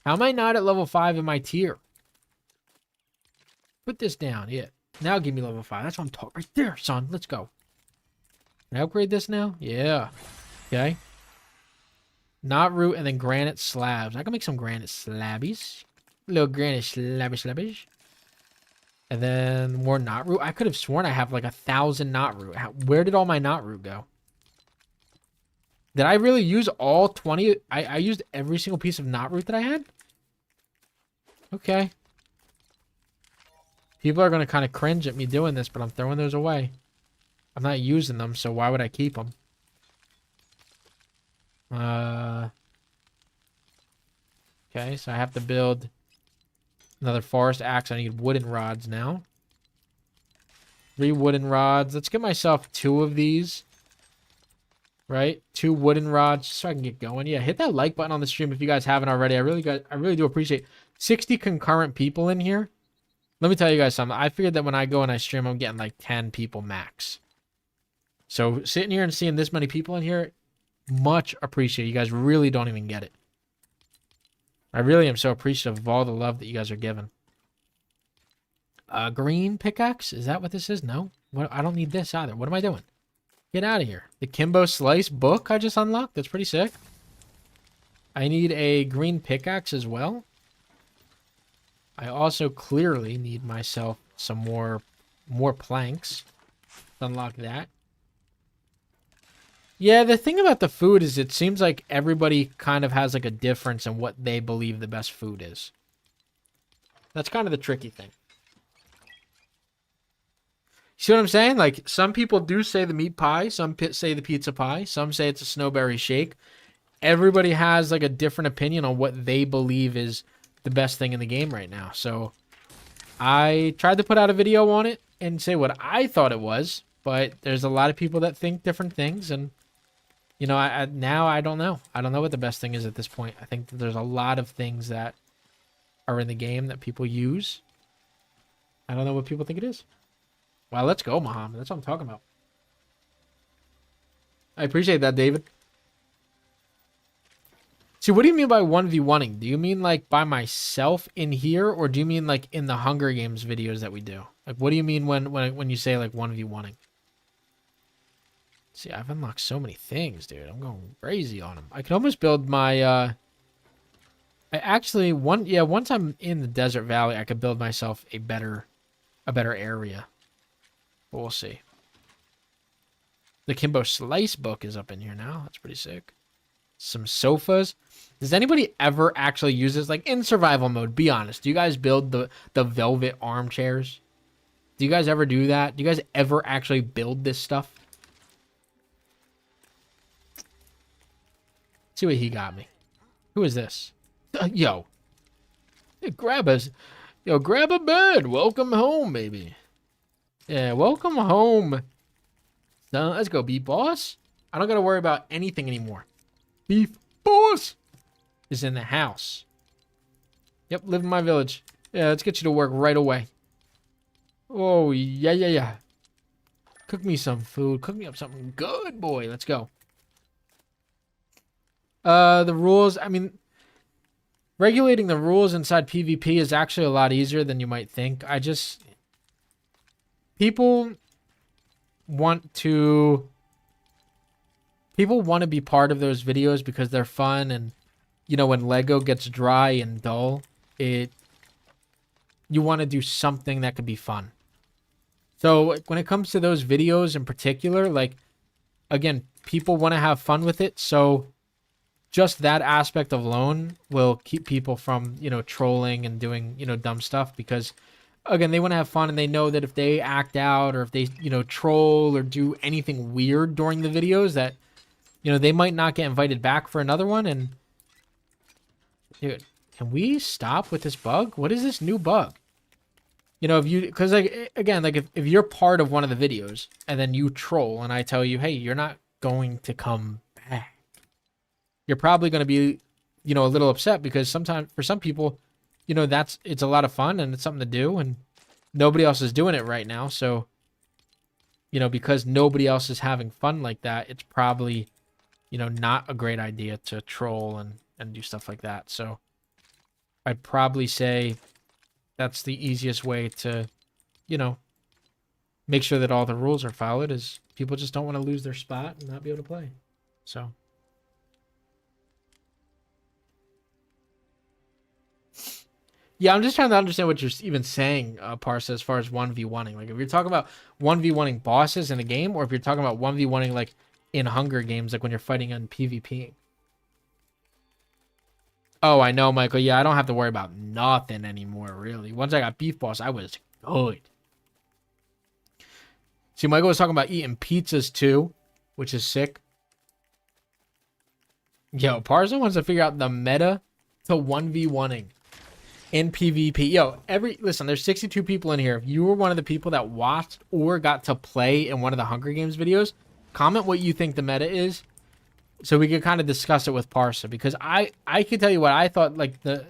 How am I not at level 5 in my tier? Put this down. Yeah. Now give me level 5. That's what I'm talking. Right there, son. Let's go. Can I upgrade this now? Yeah. Okay. Knot root and then granite slabs. I can make some granite slabbies. Little granite slabbies. And then more knot root. I could have sworn I have like 1,000 knot root. Where did all my knot root go? Did I really use all 20? I used every single piece of knot root that I had? Okay. People are going to kind of cringe at me doing this, but I'm throwing those away. I'm not using them, so why would I keep them? Okay, so I have to build another forest axe. I need wooden rods now. 3 wooden rods. Let's get myself 2 of these. Right? 2 wooden rods so I can get going. Yeah, hit that like button on the stream if you guys haven't already. I really do appreciate 60 concurrent people in here. Let me tell you guys something. I figured that when I go and I stream, I'm getting like 10 people max. So sitting here and seeing this many people in here, much appreciated. You guys really don't even get it. I really am so appreciative of all the love that you guys are giving. Green pickaxe? Is that what this is? No. What? I don't need this either. What am I doing? Get out of here. The Kimbo Slice book I just unlocked. That's pretty sick. I need a green pickaxe as well. I also clearly need myself some more planks. Unlock that. Yeah, the thing about the food is it seems like everybody kind of has like a difference in what they believe the best food is. That's kind of the tricky thing. See what I'm saying? Like, some people do say the meat pie. Some say the pizza pie. Some say it's a snowberry shake. Everybody has like a different opinion on what they believe is the best thing in the game right now. So I tried to put out a video on it and say what I thought it was, but there's a lot of people that think different things, and you know, now I don't know. I don't know what the best thing is at this point. I think that there's a lot of things that are in the game that people use. I don't know what people think it is. Well, let's go, Muhammad. That's what I'm talking about. I appreciate that, David. See, what do you mean by 1v1ing? Do you mean like by myself in here, or do you mean like in the Hunger Games videos that we do? Like, what do you mean when you say like 1v1ing? See, I've unlocked so many things, dude. I'm going crazy on them. I can almost build my I actually once I'm in the desert valley, I could build myself a better area. But we'll see. The Kimbo Slice book is up in here now. That's pretty sick. Some sofas. Does anybody ever actually use this? Like, in survival mode, be honest. Do you guys build the velvet armchairs? Do you guys ever do that? Do you guys ever actually build this stuff? Let's see what he got me. Who is this? Yo. Hey, grab a bed. Welcome home, baby. Yeah, welcome home. So, let's go, Beef Boss. I don't got to worry about anything anymore. Beef Boss is in the house. Yep, live in my village. Yeah, let's get you to work right away. Oh, yeah. Cook me some food. Cook me up something good, boy. Let's go. The rules, I mean, regulating the rules inside PvP is actually a lot easier than you might think. People want to be part of those videos because they're fun, and you know, when Lego gets dry and dull, you want to do something that could be fun. So when it comes to those videos in particular, like, again, people want to have fun with it, so just that aspect alone will keep people from, you know, trolling and doing, you know, dumb stuff, because again, they want to have fun, and they know that if they act out or if they, you know, troll or do anything weird during the videos, that, you know, they might not get invited back for another one. And dude, can we stop with this bug? What is this new bug? You know, if you, because like, again, like if you're part of one of the videos and then you troll and I tell you, hey, you're not going to come back, you're probably going to be, you know, a little upset, because sometimes for some people, you know, it's a lot of fun and it's something to do, and nobody else is doing it right now. So, you know, because nobody else is having fun like that, it's probably, you know, not a great idea to troll and do stuff like that. So I'd probably say that's the easiest way to, you know, make sure that all the rules are followed, is people just don't want to lose their spot and not be able to play. So. Yeah, I'm just trying to understand what you're even saying, Parsa, as far as 1v1ing. Like, if you're talking about 1v1ing bosses in a game, or if you're talking about 1v1ing, like, in Hunger Games, like when you're fighting on PvP. Oh, I know, Michael. Yeah, I don't have to worry about nothing anymore, really. Once I got Beef Boss, I was good. See, Michael was talking about eating pizzas, too, which is sick. Yo, Parsa wants to figure out the meta to 1v1ing. In PvP. Yo, listen, there's 62 people in here. If you were one of the people that watched or got to play in one of the Hunger Games videos, comment what you think the meta is, so we could kind of discuss it with Parsa, because I can tell you what I thought, like, the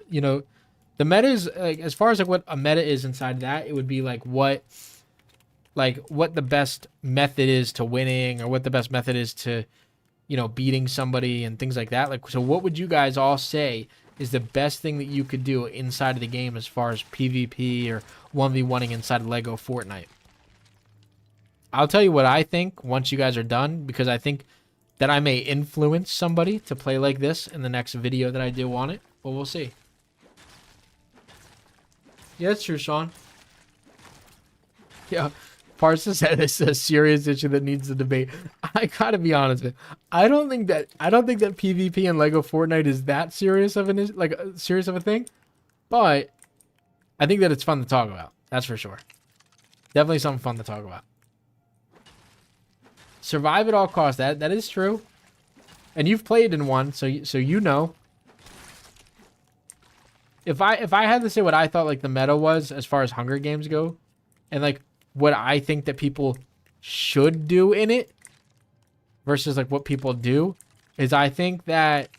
meta is, like, as far as like what a meta is inside that, it would be like what the best method is to winning, or what the best method is to, you know, beating somebody and things like that. Like, so what would you guys all say is the best thing that you could do inside of the game as far as PvP or 1v1ing inside of LEGO Fortnite? I'll tell you what I think once you guys are done, because I think that I may influence somebody to play like this in the next video that I do on it, but we'll see. Yeah, that's true, Sean. Yeah. Parsa said it's a serious issue that needs a debate. I gotta be honest, man. I don't think that PvP and LEGO Fortnite is that serious of serious of a thing, but I think that it's fun to talk about. That's for sure. Definitely something fun to talk about. Survive at all costs. That is true, and you've played in one, so you know. If I had to say what I thought like the meta was as far as Hunger Games go, and like what I think that people should do in it versus like what people do, is I think that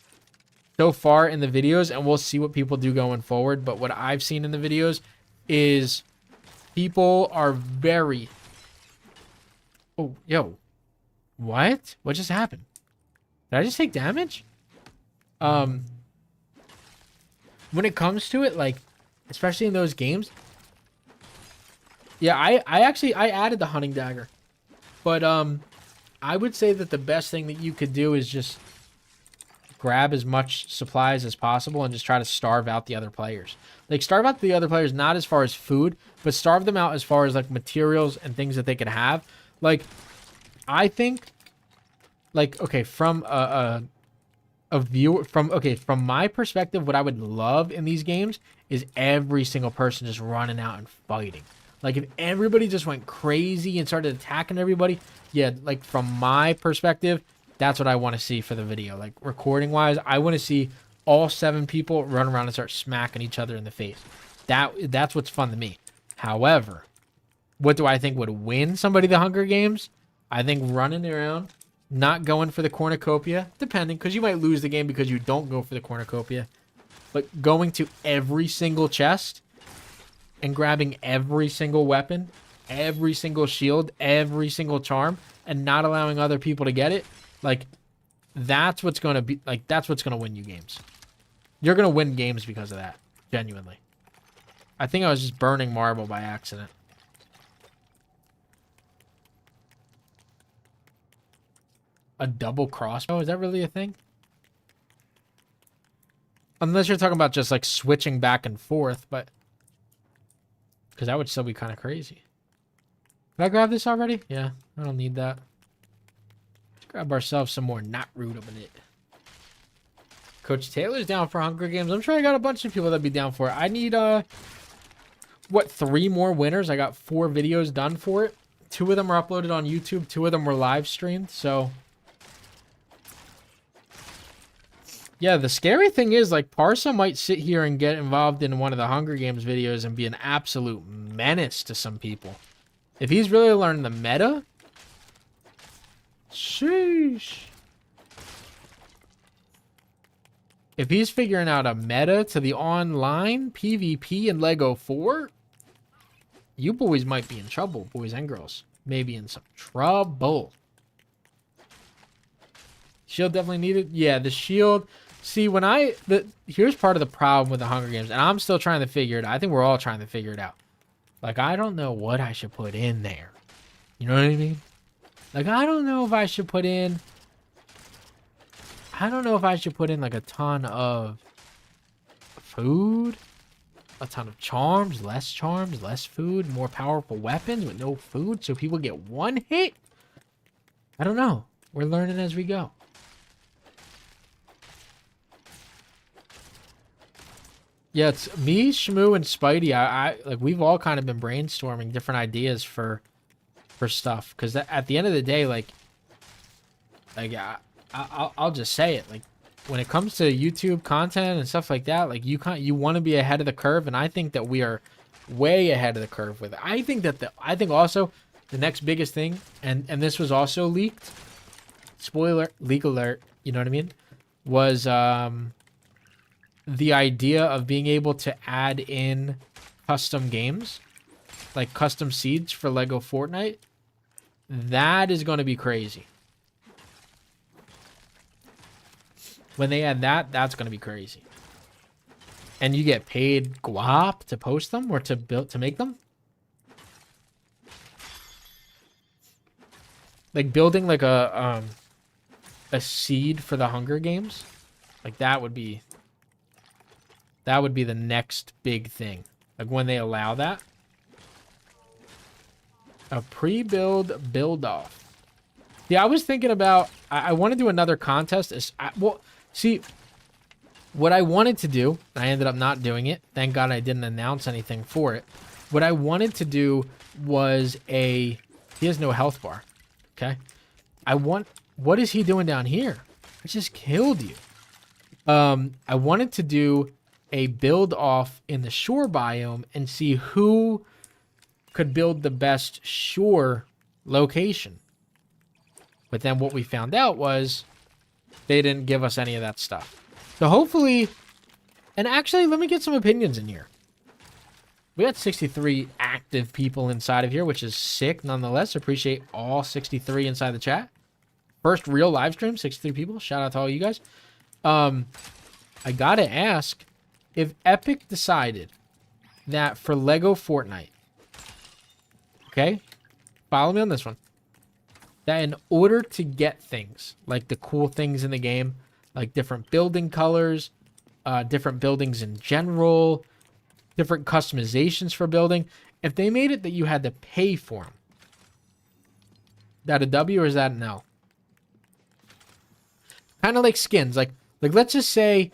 so far in the videos, and we'll see what people do going forward, but what I've seen in the videos is people are very... Oh, yo. What? What just happened? Did I just take damage? When it comes to it, like, especially in those games... Yeah, I added the hunting dagger. But I would say that the best thing that you could do is just grab as much supplies as possible and just try to starve out the other players. Like, starve out the other players not as far as food, but starve them out as far as like materials and things that they could have. Like, I think, like, okay, from from my perspective, what I would love in these games is every single person just running out and fighting. Like, if everybody just went crazy and started attacking everybody, yeah, like, from my perspective, that's what I want to see for the video. Like, recording-wise, I want to see all 7 people run around and start smacking each other in the face. That's what's fun to me. However, what do I think would win somebody the Hunger Games? I think running around, not going for the cornucopia, depending, because you might lose the game because you don't go for the cornucopia, but going to every single chest and grabbing every single weapon, every single shield, every single charm, and not allowing other people to get it, like, that's what's going to be, like, that's what's going to win you games. You're going to win games because of that, genuinely. I think I was just burning marble by accident. A double crossbow? Is that really a thing? Unless you're talking about just, like, switching back and forth, but... because that would still be kind of crazy. Did I grab this already? Yeah, I don't need that. Let's grab ourselves some more knot root up in it. Coach Taylor's down for Hunger Games. I'm sure I got a bunch of people that'd be down for it. I need, what, 3 more winners? I got 4 videos done for it. 2 of them are uploaded on YouTube. 2 of them were live streamed, so... Yeah, the scary thing is, like, Parsa might sit here and get involved in one of the Hunger Games videos and be an absolute menace to some people. If he's really learned the meta... Sheesh. If he's figuring out a meta to the online PvP in LEGO 4, you boys might be in trouble, boys and girls. Maybe in some trouble. Shield definitely needed. Yeah, the shield. See, when here's part of the problem with the Hunger Games, and I'm still trying to figure it out. I think we're all trying to figure it out. Like, I don't know what I should put in there. You know what I mean? Like, I don't know if I should put in... I don't know if I should put in, like, a ton of food, a ton of charms, less food, more powerful weapons with no food, so people get 1 hit. I don't know. We're learning as we go. Yeah, it's me, Shmoo, and Spidey. I like, we've all kind of been brainstorming different ideas for stuff, because at the end of the day, like I'll just say it, like, when it comes to YouTube content and stuff like that, like, you want to be ahead of the curve, and I think that we are way ahead of the curve with it. I think also the next biggest thing, and this was also leaked, spoiler, leak alert, you know what I mean, was the idea of being able to add in custom games, like custom seeds for LEGO Fortnite. That is going to be crazy. When they add that, that's going to be crazy. And you get paid guap to post them or to make them. Like building like a seed for the Hunger Games. Like that would be the next big thing. Like when they allow that. A pre-build build-off. Yeah, I was thinking about... I want to do another contest. Well, see, what I wanted to do... I ended up not doing it. Thank God I didn't announce anything for it. What I wanted to do was a... He has no health bar. Okay? What is he doing down here? I just killed you. I wanted to do a build-off in the shore biome and see who could build the best shore location. But then what we found out was they didn't give us any of that stuff. So hopefully, and actually, let me get some opinions in here. We got 63 active people inside of here, which is sick nonetheless. Appreciate all 63 inside the chat. First real live stream, 63 people. Shout out to all you guys. I gotta ask, if Epic decided that for LEGO Fortnite, okay, follow me on this one, that in order to get things, like the cool things in the game, like different building colors, different buildings in general, different customizations for building, if they made it that you had to pay for them, that a W or is that an L? Kind of like skins, like let's just say,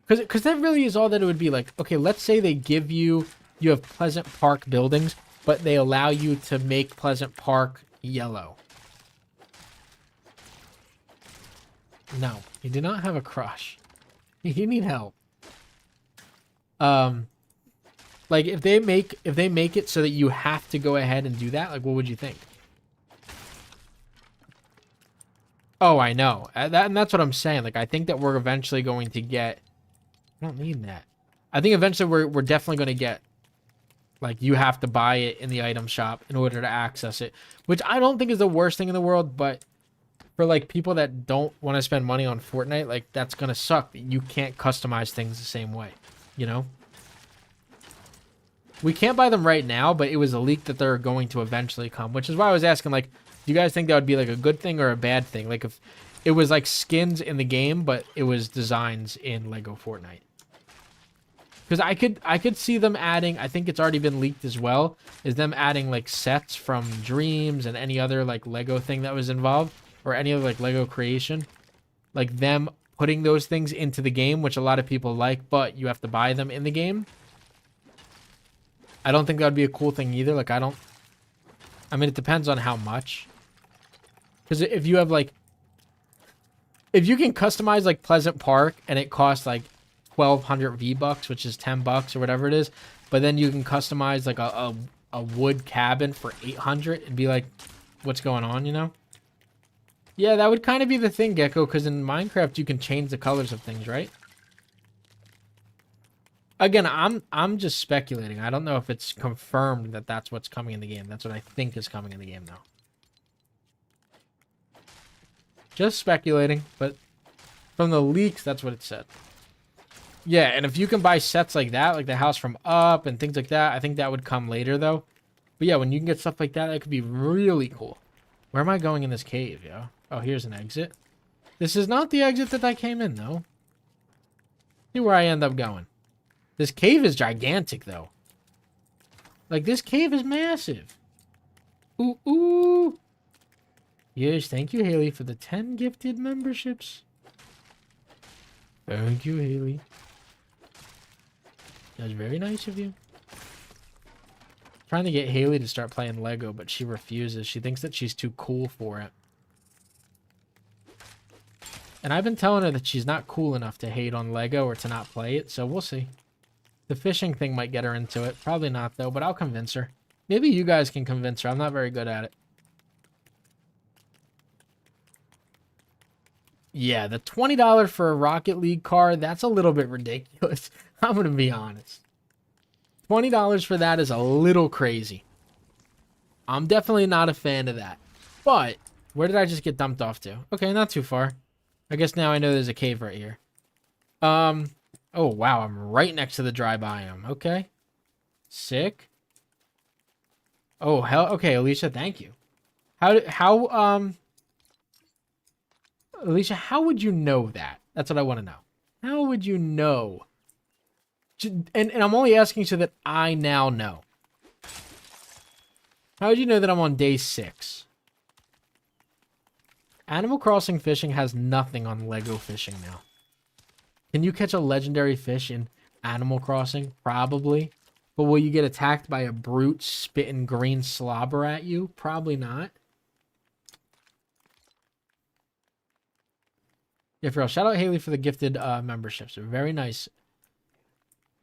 because that really is all that it would be. Like, okay, let's say they give you have Pleasant Park buildings, but they allow you to make Pleasant Park yellow. No, you do not have a crush. You need help. Like if they make it so that you have to go ahead and do that, like what would you think? Oh, I know. And that's what I'm saying. Like I think that we're eventually going to get. I don't need that. I think eventually we're definitely going to get, like, you have to buy it in the item shop in order to access it, which I don't think is the worst thing in the world, but for like people that don't want to spend money on Fortnite, like that's going to suck. You can't customize things the same way, you know? We can't buy them right now, but it was a leak that they're going to eventually come, which is why I was asking, like, do you guys think that would be like a good thing or a bad thing? Like if it was like skins in the game, but it was designs in LEGO Fortnite. Because I could see them adding, I think it's already been leaked as well, is them adding like sets from Dreams and any other like LEGO thing that was involved, or any other like LEGO creation. Like them putting those things into the game, which a lot of people like, but you have to buy them in the game. I don't think that would be a cool thing either. Like, I mean, it depends on how much. Because if you have, like, if you can customize, like, Pleasant Park and it costs, like, 1,200 V-Bucks, which is 10 bucks or whatever it is, but then you can customize, like, a wood cabin for 800 and be like, what's going on, you know? Yeah, that would kind of be the thing, Gecko, because in Minecraft, you can change the colors of things, right? Again, I'm just speculating. I don't know if it's confirmed that that's what's coming in the game. That's what I think is coming in the game, though. Just speculating, but from the leaks, that's what it said. Yeah, and if you can buy sets like that, like the house from Up and things like that, I think that would come later, though. But yeah, when you can get stuff like that, that could be really cool. Where am I going in this cave, yo? Oh, here's an exit. This is not the exit that I came in, though. See where I end up going. This cave is gigantic, though. Like, this cave is massive. Ooh, ooh. Yes, thank you, Haley, for the 10 gifted memberships. Thank you, Haley. That was very nice of you. Trying to get Haley to start playing Lego, but she refuses. She thinks that she's too cool for it. And I've been telling her that she's not cool enough to hate on Lego or to not play it, so we'll see. The fishing thing might get her into it. Probably not, though, but I'll convince her. Maybe you guys can convince her. I'm not very good at it. Yeah, the $20 for a Rocket League card, that's a little bit ridiculous. I'm going to be honest. $20 for that is a little crazy. I'm definitely not a fan of that. But, where did I just get dumped off to? Okay, not too far. I guess now I know there's a cave right here. Oh, wow, I'm right next to the dry biome. Okay. Sick. Oh, hell, okay, Alicia, thank you. Alicia, how would you know that? That's what I want to know. How would you know? And I'm only asking so that I now know. How would you know that I'm on day 6? Animal Crossing fishing has nothing on Lego fishing now. Can you catch a legendary fish in Animal Crossing? Probably. But will you get attacked by a brute spitting green slobber at you? Probably not. Yeah, for real. Shout out Haley for the gifted memberships. They're very nice.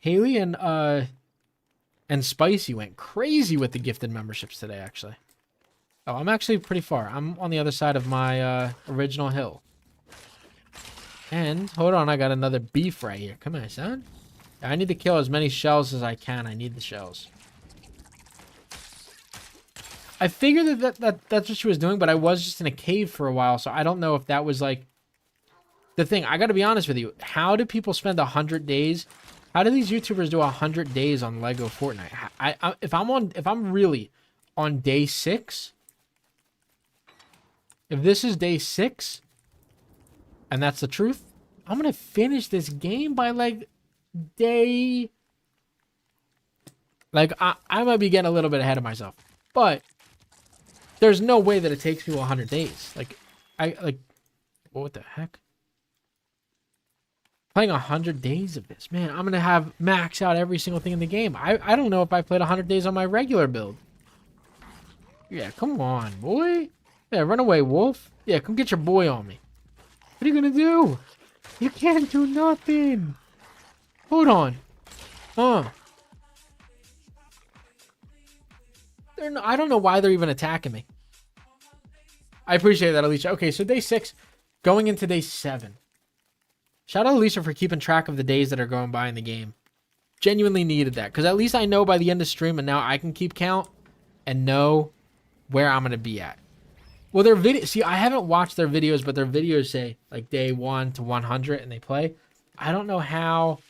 Haley and Spicy went crazy with the gifted memberships today, actually. Oh, I'm actually pretty far. I'm on the other side of my original hill. And, hold on, I got another beef right here. Come on, son. I need to kill as many shells as I can. I need the shells. I figured that's what she was doing, but I was just in a cave for a while, so I don't know if that was, like, the thing. I gotta be honest with you. How do people spend 100 days? How do these YouTubers do 100 days on LEGO Fortnite? If I'm really on day 6, if this is day 6, and that's the truth, I'm gonna finish this game by like day. Like I might be getting a little bit ahead of myself, but there's no way that it takes me 100 days. Like, what the heck? Playing 100 days of this, man, I'm gonna have max out every single thing in the game. I don't know if I played 100 days on my regular build. Yeah, come on, boy. Yeah, run away, wolf. Yeah, come get your boy on me. What are you gonna do? You can't do nothing. Hold on. I don't know why they're even attacking me. I appreciate that, Alicia. Okay, so day 6, going into day 7. Shout out Alicia for keeping track of the days that are going by in the game. Genuinely needed that, because at least I know by the end of stream, and now I can keep count and know where I'm gonna be at. Well, their video. See, I haven't watched their videos, but their videos say like day 1 to 100, and they play. I don't know how.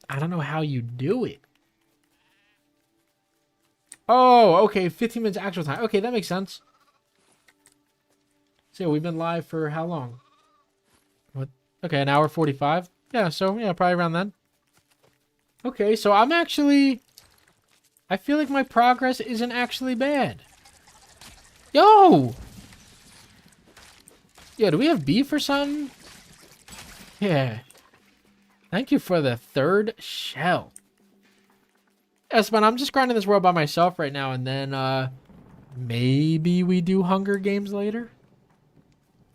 I don't know how you do it. Oh, okay, 15 minutes actual time. Okay, that makes sense. So we've been live for how long? What? Okay, an hour 45. Yeah, so yeah, probably around then. Okay, so I'm actually. I feel like my progress isn't actually bad. Yo, Yo, do we have beef or something? Yeah. Thank you for the 3rd shell. Yes, man, I'm just grinding this world by myself right now, and then, maybe we do Hunger Games later?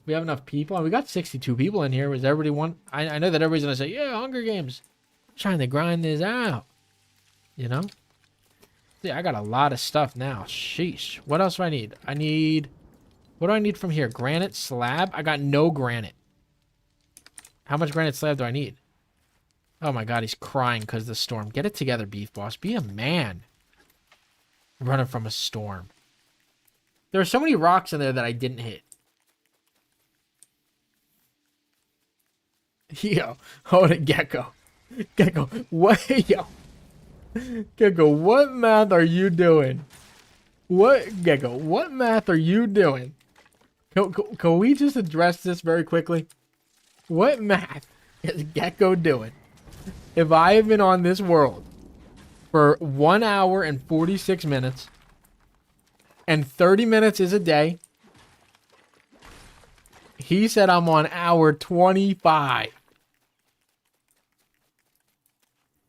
We have enough people. We got 62 people in here. Does everybody want... I know that everybody's going to say, yeah, Hunger Games. I'm trying to grind this out. You know? Yeah, I got a lot of stuff now. Sheesh. What else do I need? What do I need from here? Granite slab? I got no granite. How much granite slab do I need? Oh my god, he's crying because of the storm. Get it together, Beef Boss. Be a man. Running from a storm. There are so many rocks in there that I didn't hit. Yo, hold it, Gecko. Gecko, what? Yo. Gecko, what math are you doing? What, Gecko, what math are you doing? Can we just address this very quickly? What math is Gecko doing? If I have been on this world for 1 hour and 46 minutes, and 30 minutes is a day, he said I'm on hour 25.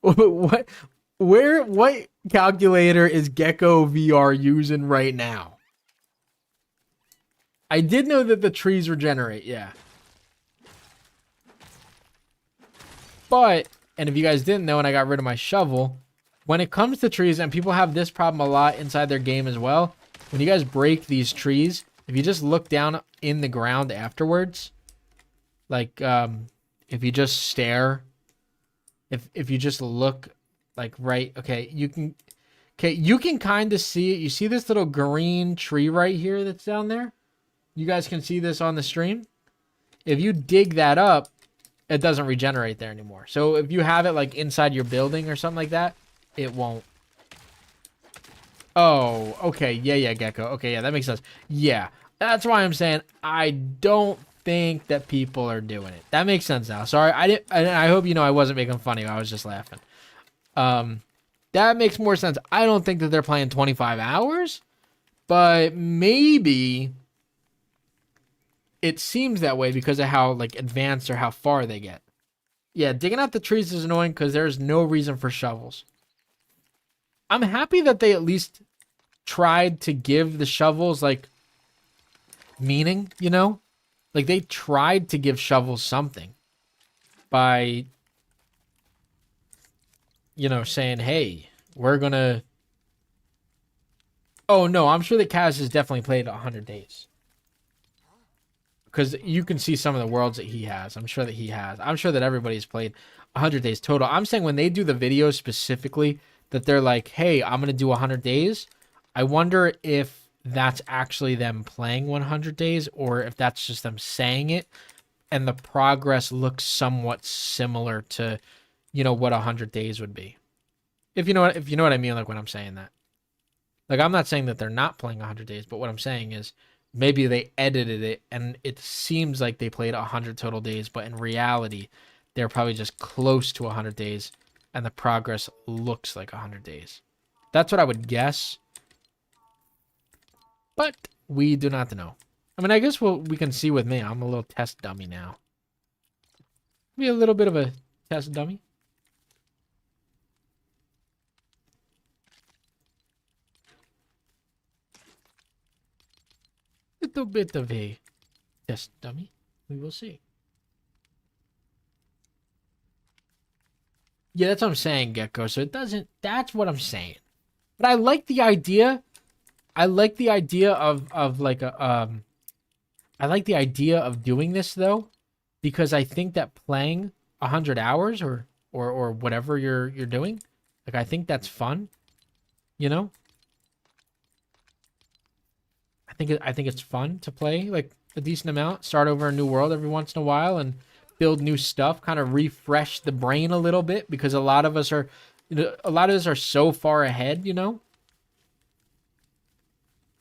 What calculator is Gecko VR using right now? I did know that the trees regenerate, yeah. But, and if you guys didn't know and I got rid of my shovel, when it comes to trees, and people have this problem a lot inside their game as well, when you guys break these trees, if you just look down in the ground afterwards, like, if you just stare, if you just look, like, right, okay, you can kind of see it. You see this little green tree right here that's down there? You guys can see this on the stream? If you dig that up, it doesn't regenerate there anymore. So if you have it, like, inside your building or something like that, it won't. Oh, okay. Yeah, Gecko. Okay, yeah, that makes sense. Yeah, that's why I'm saying I don't think that people are doing it. That makes sense now. Sorry, I hope you know I wasn't making fun of you. I was just laughing. That makes more sense. I don't think that they're playing 25 hours, but maybe it seems that way because of how, like, advanced or how far they get. Yeah, digging out the trees is annoying because there's no reason for shovels. I'm happy that they at least tried to give the shovels, like, meaning, you know? Like, they tried to give shovels something by, you know, saying, hey, we're gonna... Oh, no, I'm sure that Kaz has definitely played 100 days. Because you can see some of the worlds that he has. I'm sure that he has. I'm sure that everybody's played 100 days total. I'm saying when they do the videos specifically, that they're like, hey, I'm going to do 100 days. I wonder if that's actually them playing 100 days or if that's just them saying it and the progress looks somewhat similar to, you know, what 100 days would be. If you know what I mean, like when I'm saying that. Like, I'm not saying that they're not playing 100 days, but what I'm saying is maybe they edited it and it seems like they played 100 total days, but in reality, they're probably just close to 100 days and the progress looks like 100 days. That's what I would guess. But we do not know. I mean, I guess we can see with me. I'm a little test dummy now. Be a little bit of a test dummy. Little bit of a test dummy. We will see. Yeah, that's what I'm saying, Gecko. So it doesn't... That's what I'm saying. But I like the idea. I like the idea of like a... I like the idea of doing this, though. Because I think that playing 100 hours or whatever you're doing, like, I think that's fun. You know? I think it's fun to play, like, a decent amount. Start over a new world every once in a while and build new stuff, kind of refresh the brain a little bit because a lot of us are so far ahead, you know?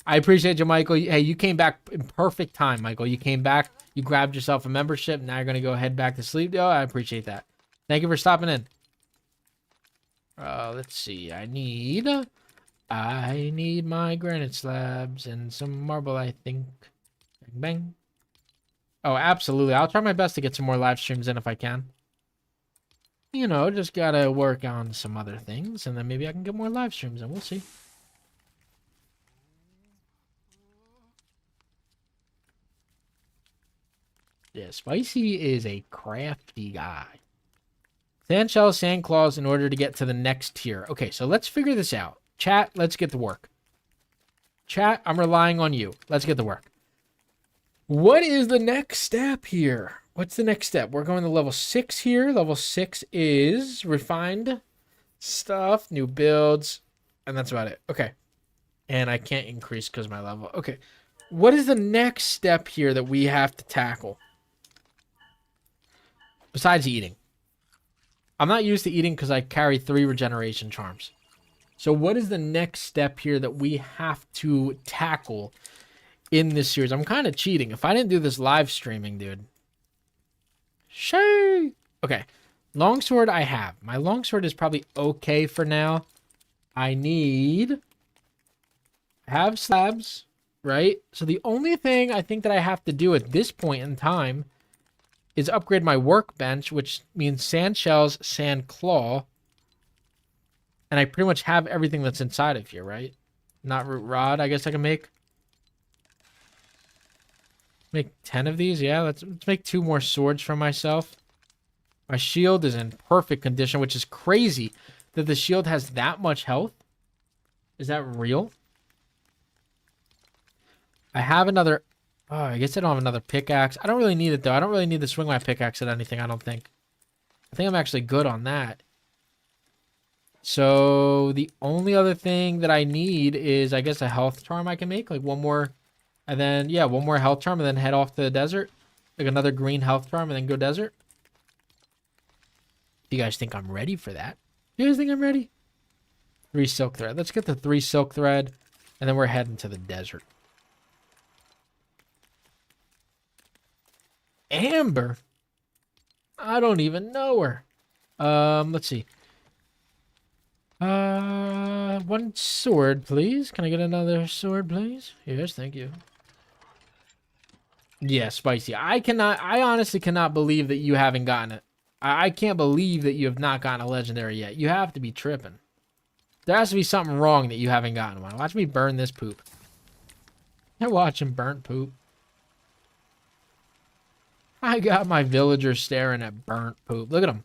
I appreciate you, Michael. Hey, you came back in perfect time, Michael. You came back, you grabbed yourself a membership, now you're going to go head back to sleep. Oh, I appreciate that. Thank you for stopping in. Let's see. I need my granite slabs and some marble, I think. Bang, bang. Oh, absolutely. I'll try my best to get some more live streams in if I can. You know, just gotta work on some other things, and then maybe I can get more live streams, and we'll see. Yeah, Spicy is a crafty guy. Sand shells, sand claws in order to get to the next tier. Okay, so let's figure this out. Chat, let's get to work. Chat, I'm relying on you. Let's get to work. What is the next step here? What's the next step? We're going to level 6 here. Level 6 is refined stuff, new builds, and that's about it. Okay. And I can't increase because of my level. Okay. What is the next step here that we have to tackle? Besides eating. I'm not used to eating because I carry 3 regeneration charms. So what is the next step here that we have to tackle in this series? I'm kind of cheating. If I didn't do this live streaming, dude. Shay. Okay. Longsword I have. My longsword is probably okay for now. I have slabs, right? So the only thing I think that I have to do at this point in time is upgrade my workbench, which means sand shells, sand claw. And I pretty much have everything that's inside of here, right? Not root rod, I guess I can make. Make 10 of these, yeah. Let's make 2 more swords for myself. My shield is in perfect condition, which is crazy that the shield has that much health. Is that real? I have another... Oh, I guess I don't have another pickaxe. I don't really need it, though. I don't really need to swing my pickaxe at anything, I don't think. I think I'm actually good on that. So, the only other thing that I need is, I guess, a health charm I can make. Like, one more... And then, yeah, one more health charm and then head off to the desert. Like, another green health charm and then go desert. Do you guys think I'm ready for that? Do you guys think I'm ready? 3 silk thread. Let's get the 3 silk thread. And then we're heading to the desert. Amber? I don't even know her. Let's see. 1 sword, please. Can I get another sword, please? Yes, thank you. Yeah, Spicy. I honestly cannot believe that you haven't gotten it. I can't believe that you have not gotten a legendary yet. You have to be tripping. There has to be something wrong that you haven't gotten one. Watch me burn this poop. You're watching burnt poop. I got my villagers staring at burnt poop. Look at him.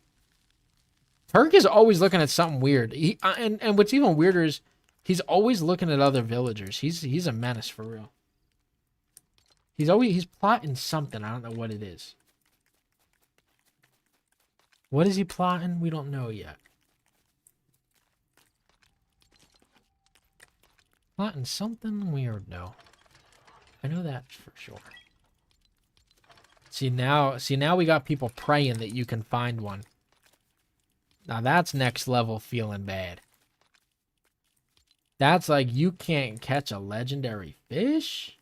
Turk is always looking at something weird. And what's even weirder is he's always looking at other villagers. He's a menace for real. He's plotting something. I don't know what it is. What is he plotting? We don't know yet. Plotting something weird, though. I know that for sure. See now we got people praying that you can find one. Now that's next level feeling bad. That's like you can't catch a legendary fish?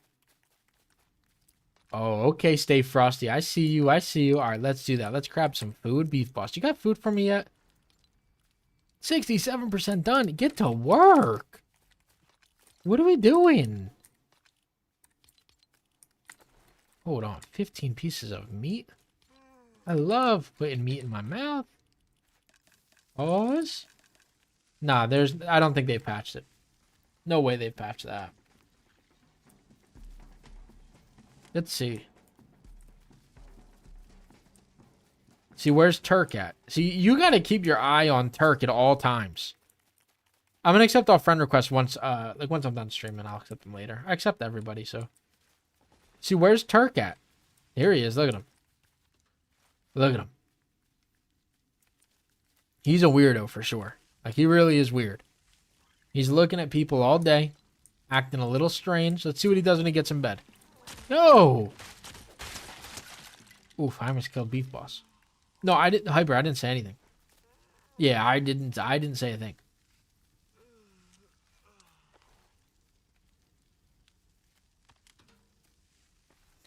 Oh, okay, Stay Frosty. I see you. I see you. All right, let's do that. Let's grab some food. Beef Boss, you got food for me yet? 67% done. Get to work. What are we doing? Hold on. 15 pieces of meat. I love putting meat in my mouth. Pause. Nah, I don't think they patched it. No way they patched that. Let's see. See, where's Turk at? See, you got to keep your eye on Turk at all times. I'm going to accept all friend requests once once I'm done streaming. I'll accept them later. I accept everybody, so. See, where's Turk at? Here he is. Look at him. Look at him. He's a weirdo for sure. Like, he really is weird. He's looking at people all day, acting a little strange. Let's see what he does when he gets in bed. No! Oof, I almost killed Beef Boss. No, I didn't. Hyper, I didn't say anything. Yeah, I didn't say a thing.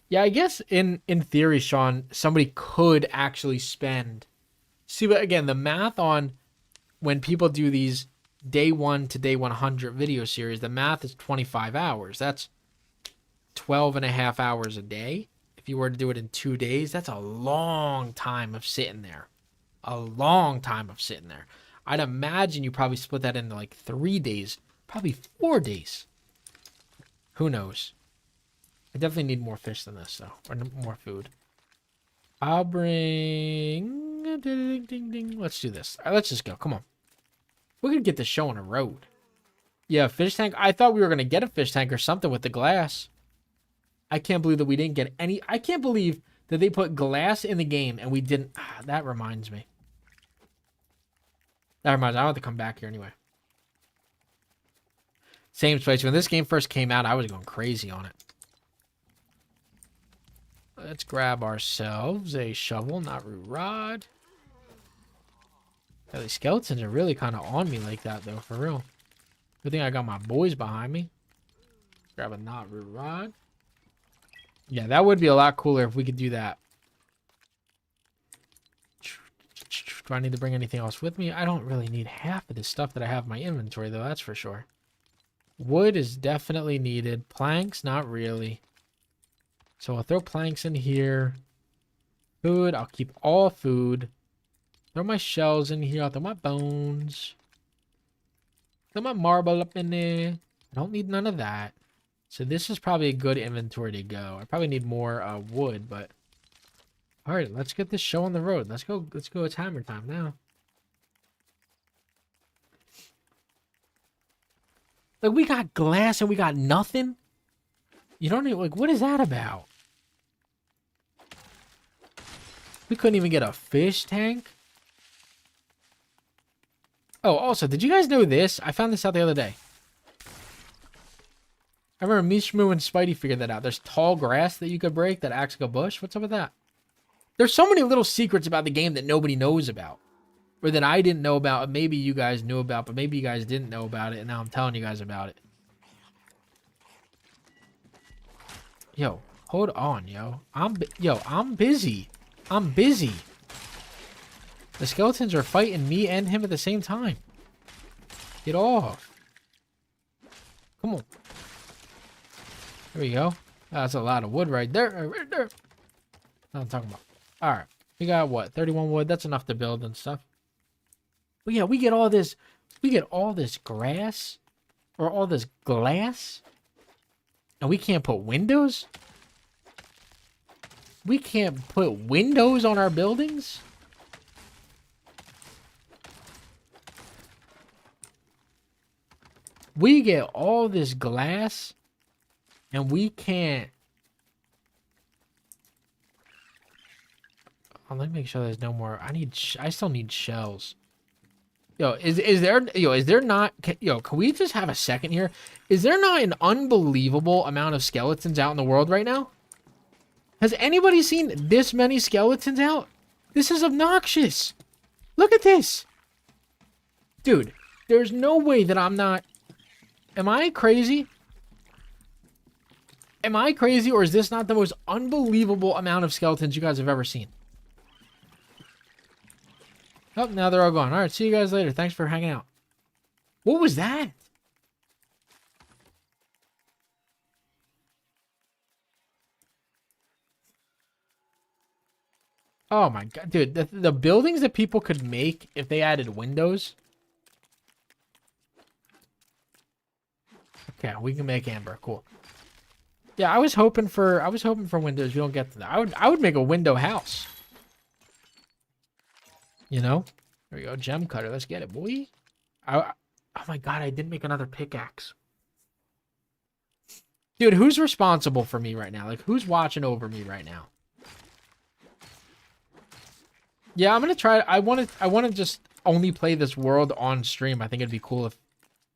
Yeah, I guess in theory, Sean, somebody could actually spend... See, but again, the math on when people do these day 1 to day 100 video series, the math is 25 hours. That's 12 and a half hours a day. if you were to do it in 2 days, that's a long time of sitting there. A long time of sitting there. I'd imagine you probably split that into like 3 days, probably 4 days. Who knows? I definitely need more fish than this, though, or more food. I'll bring... Ding, ding, ding. Let's do this. All right, let's just go. Come on. We're going to get this show on the road. Yeah, fish tank. I thought we were going to get a fish tank or something with the glass. I can't believe that we didn't get any. I can't believe that they put glass in the game and we didn't. That reminds me. That reminds me. I want to come back here anyway. Same place. When this game first came out, I was going crazy on it. Let's grab ourselves a shovel, not root rod. Yeah, the skeletons are really kind of on me like that, though, for real. Good thing I got my boys behind me. Grab a not root rod. Yeah, that would be a lot cooler if we could do that. Do I need to bring anything else with me? I don't really need half of this stuff that I have in my inventory, though, that's for sure. Wood is definitely needed. Planks, not really. So I'll throw planks in here. Food, I'll keep all food. Throw my shells in here. I'll throw my bones. Throw my marble up in there. I don't need none of that. So this is probably a good inventory to go. I probably need more wood, but... Alright, let's get this show on the road. Let's go. Let's go. It's hammer time now. Like, we got glass and we got nothing? You don't even... Like, what is that about? We couldn't even get a fish tank? Oh, also, did you guys know this? I found this out the other day. I remember Mishmu and Spidey figured that out. There's tall grass that you could break that acts like a bush. What's up with that? There's so many little secrets about the game that nobody knows about. Or that I didn't know about. Maybe you guys knew about, but maybe you guys didn't know about it. And now I'm telling you guys about it. Yo, hold on, yo. I'm busy. I'm busy. The skeletons are fighting me and him at the same time. Get off. Come on. There we go. That's a lot of wood right there. Right there. That's what I'm talking about. Alright. We got what? 31 wood. That's enough to build and stuff. But yeah, we get all this. We get all this grass. Or all this glass. And we can't put windows? We can't put windows on our buildings? We get all this glass, and we can't... Oh, let me make sure there's no more... I still need shells. Is there not... Can we just have a second here? Is there not an unbelievable amount of skeletons out in the world right now? Has anybody seen this many skeletons out? This is obnoxious. Look at this. Dude, there's no way that I'm not... Am I crazy? Am I crazy, or is this not the most unbelievable amount of skeletons you guys have ever seen? Oh, now they're all gone. All right, see you guys later. Thanks for hanging out. What was that? Oh my god, dude. The buildings that people could make if they added windows. Okay, we can make amber. Cool. Yeah, I was hoping for windows. You don't get to that. I would make a window house. You know? There we go. Gem cutter. Let's get it, boy. Oh my god, I didn't make another pickaxe. Dude, who's responsible for me right now? Like, who's watching over me right now? Yeah, I'm gonna try. I want to just only play this world on stream. I think it'd be cool if,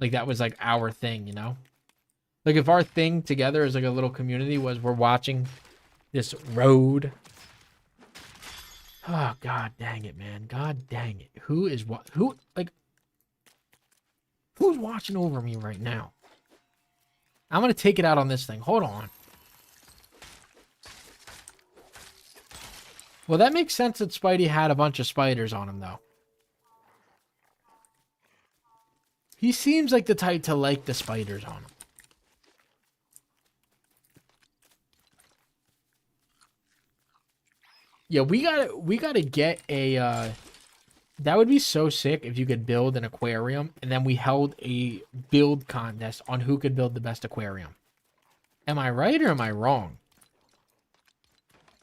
like, that was like our thing, you know? Like, if our thing together as like a little community was we're watching this road. Oh god dang it, man. God dang it. Who's watching over me right now? I'm gonna take it out on this thing. Hold on. Well, that makes sense that Spidey had a bunch of spiders on him, though. He seems like the type to like the spiders on him. Yeah, we gotta get a that would be so sick if you could build an aquarium and then we held a build contest on who could build the best aquarium. Am I right or am I wrong?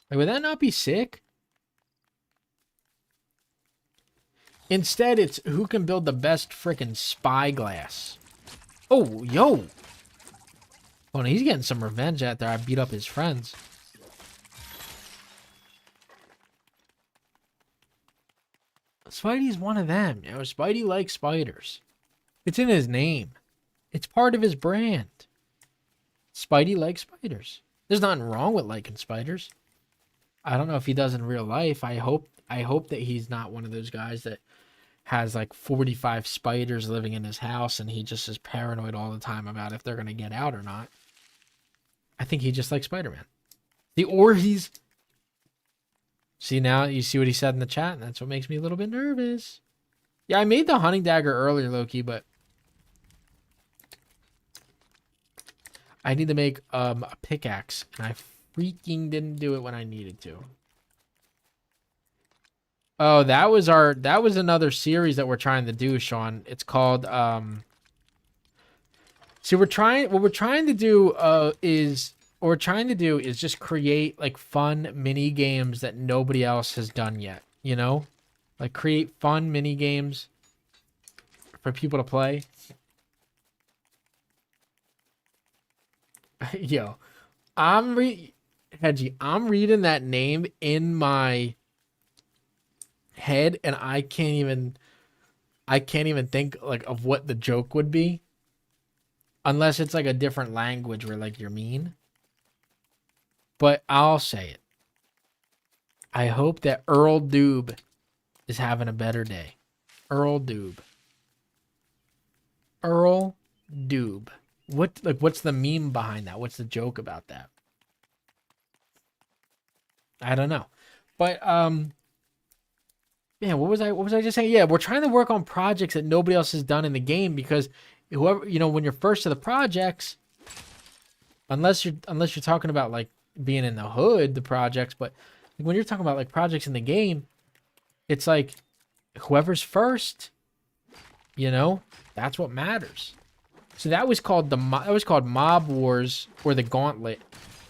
Like, would that not be sick? Instead, it's who can build the best freaking spyglass. Oh, yo. Oh, no, he's getting some revenge after I beat up his friends. Spidey's one of them. You know, Spidey likes spiders. It's in his name. It's part of his brand. Spidey likes spiders. There's nothing wrong with liking spiders. I don't know if he does in real life. I hope that he's not one of those guys that has like 45 spiders living in his house and he just is paranoid all the time about if they're going to get out or not. I think he just likes Spider-Man. See, now you see what he said in the chat, and that's what makes me a little bit nervous. Yeah, I made the hunting dagger earlier, Loki, but I need to make a pickaxe, and I freaking didn't do it when I needed to. Oh, that was another series that we're trying to do, Sean. It's called see, what we're trying to do is just create like fun mini games that nobody else has done yet, you know? Like create fun mini games for people to play. Yo, Hedgie, I'm reading that name in my head and I can't even think like of what the joke would be. Unless it's like a different language where like you're mean. But I'll say it. I hope that Earl Doob is having a better day. Earl Doob. Earl Doob. What's the meme behind that? What's the joke about that? I don't know. But yeah, what was I just saying? Yeah, we're trying to work on projects that nobody else has done in the game because whoever, you know, when you're first to the projects, unless you're talking about like being in the hood, the projects, but when you're talking about like projects in the game, it's like whoever's first, you know, that's what matters. So that was called Mob Wars or the Gauntlet,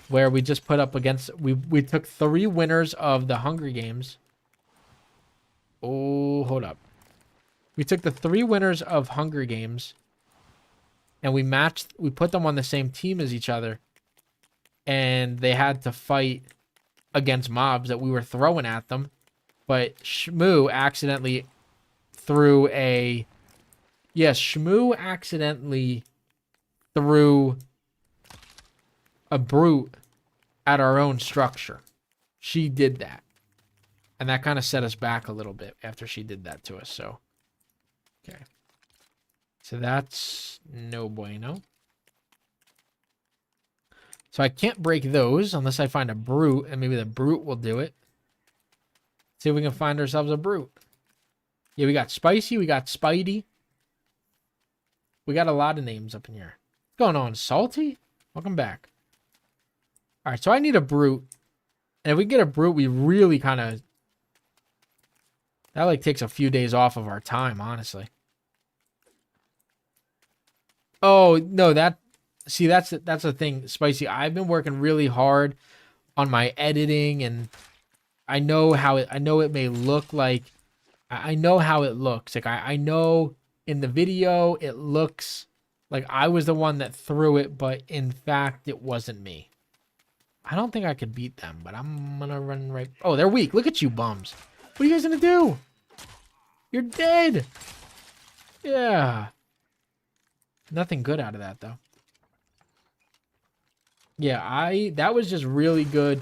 where we just put up against we took 3 winners of the Hunger Games. Oh, hold up. We took the 3 winners of Hunger Games and we put them on the same team as each other. And they had to fight against mobs that we were throwing at them. But Shmoo accidentally threw a brute at our own structure. She did that. And that kind of set us back a little bit after she did that to us. So, okay. So that's no bueno. So I can't break those unless I find a brute, and maybe the brute will do it. See if we can find ourselves a brute. Yeah, we got Spicy, we got Spidey. We got a lot of names up in here. What's going on, Salty? Welcome back. All right, so I need a brute. And if we get a brute, we really kind of... That like takes a few days off of our time, honestly. Oh, no, see, that's the thing, Spicy. I've been working really hard on my editing, and I know it may look like, I know how it looks. Like I know in the video it looks like I was the one that threw it, but in fact it wasn't me. I don't think I could beat them, but I'm gonna run right. Oh, they're weak. Look at you bums. What are you guys gonna do? You're dead. Yeah. Nothing good out of that though. Yeah, that was just really good.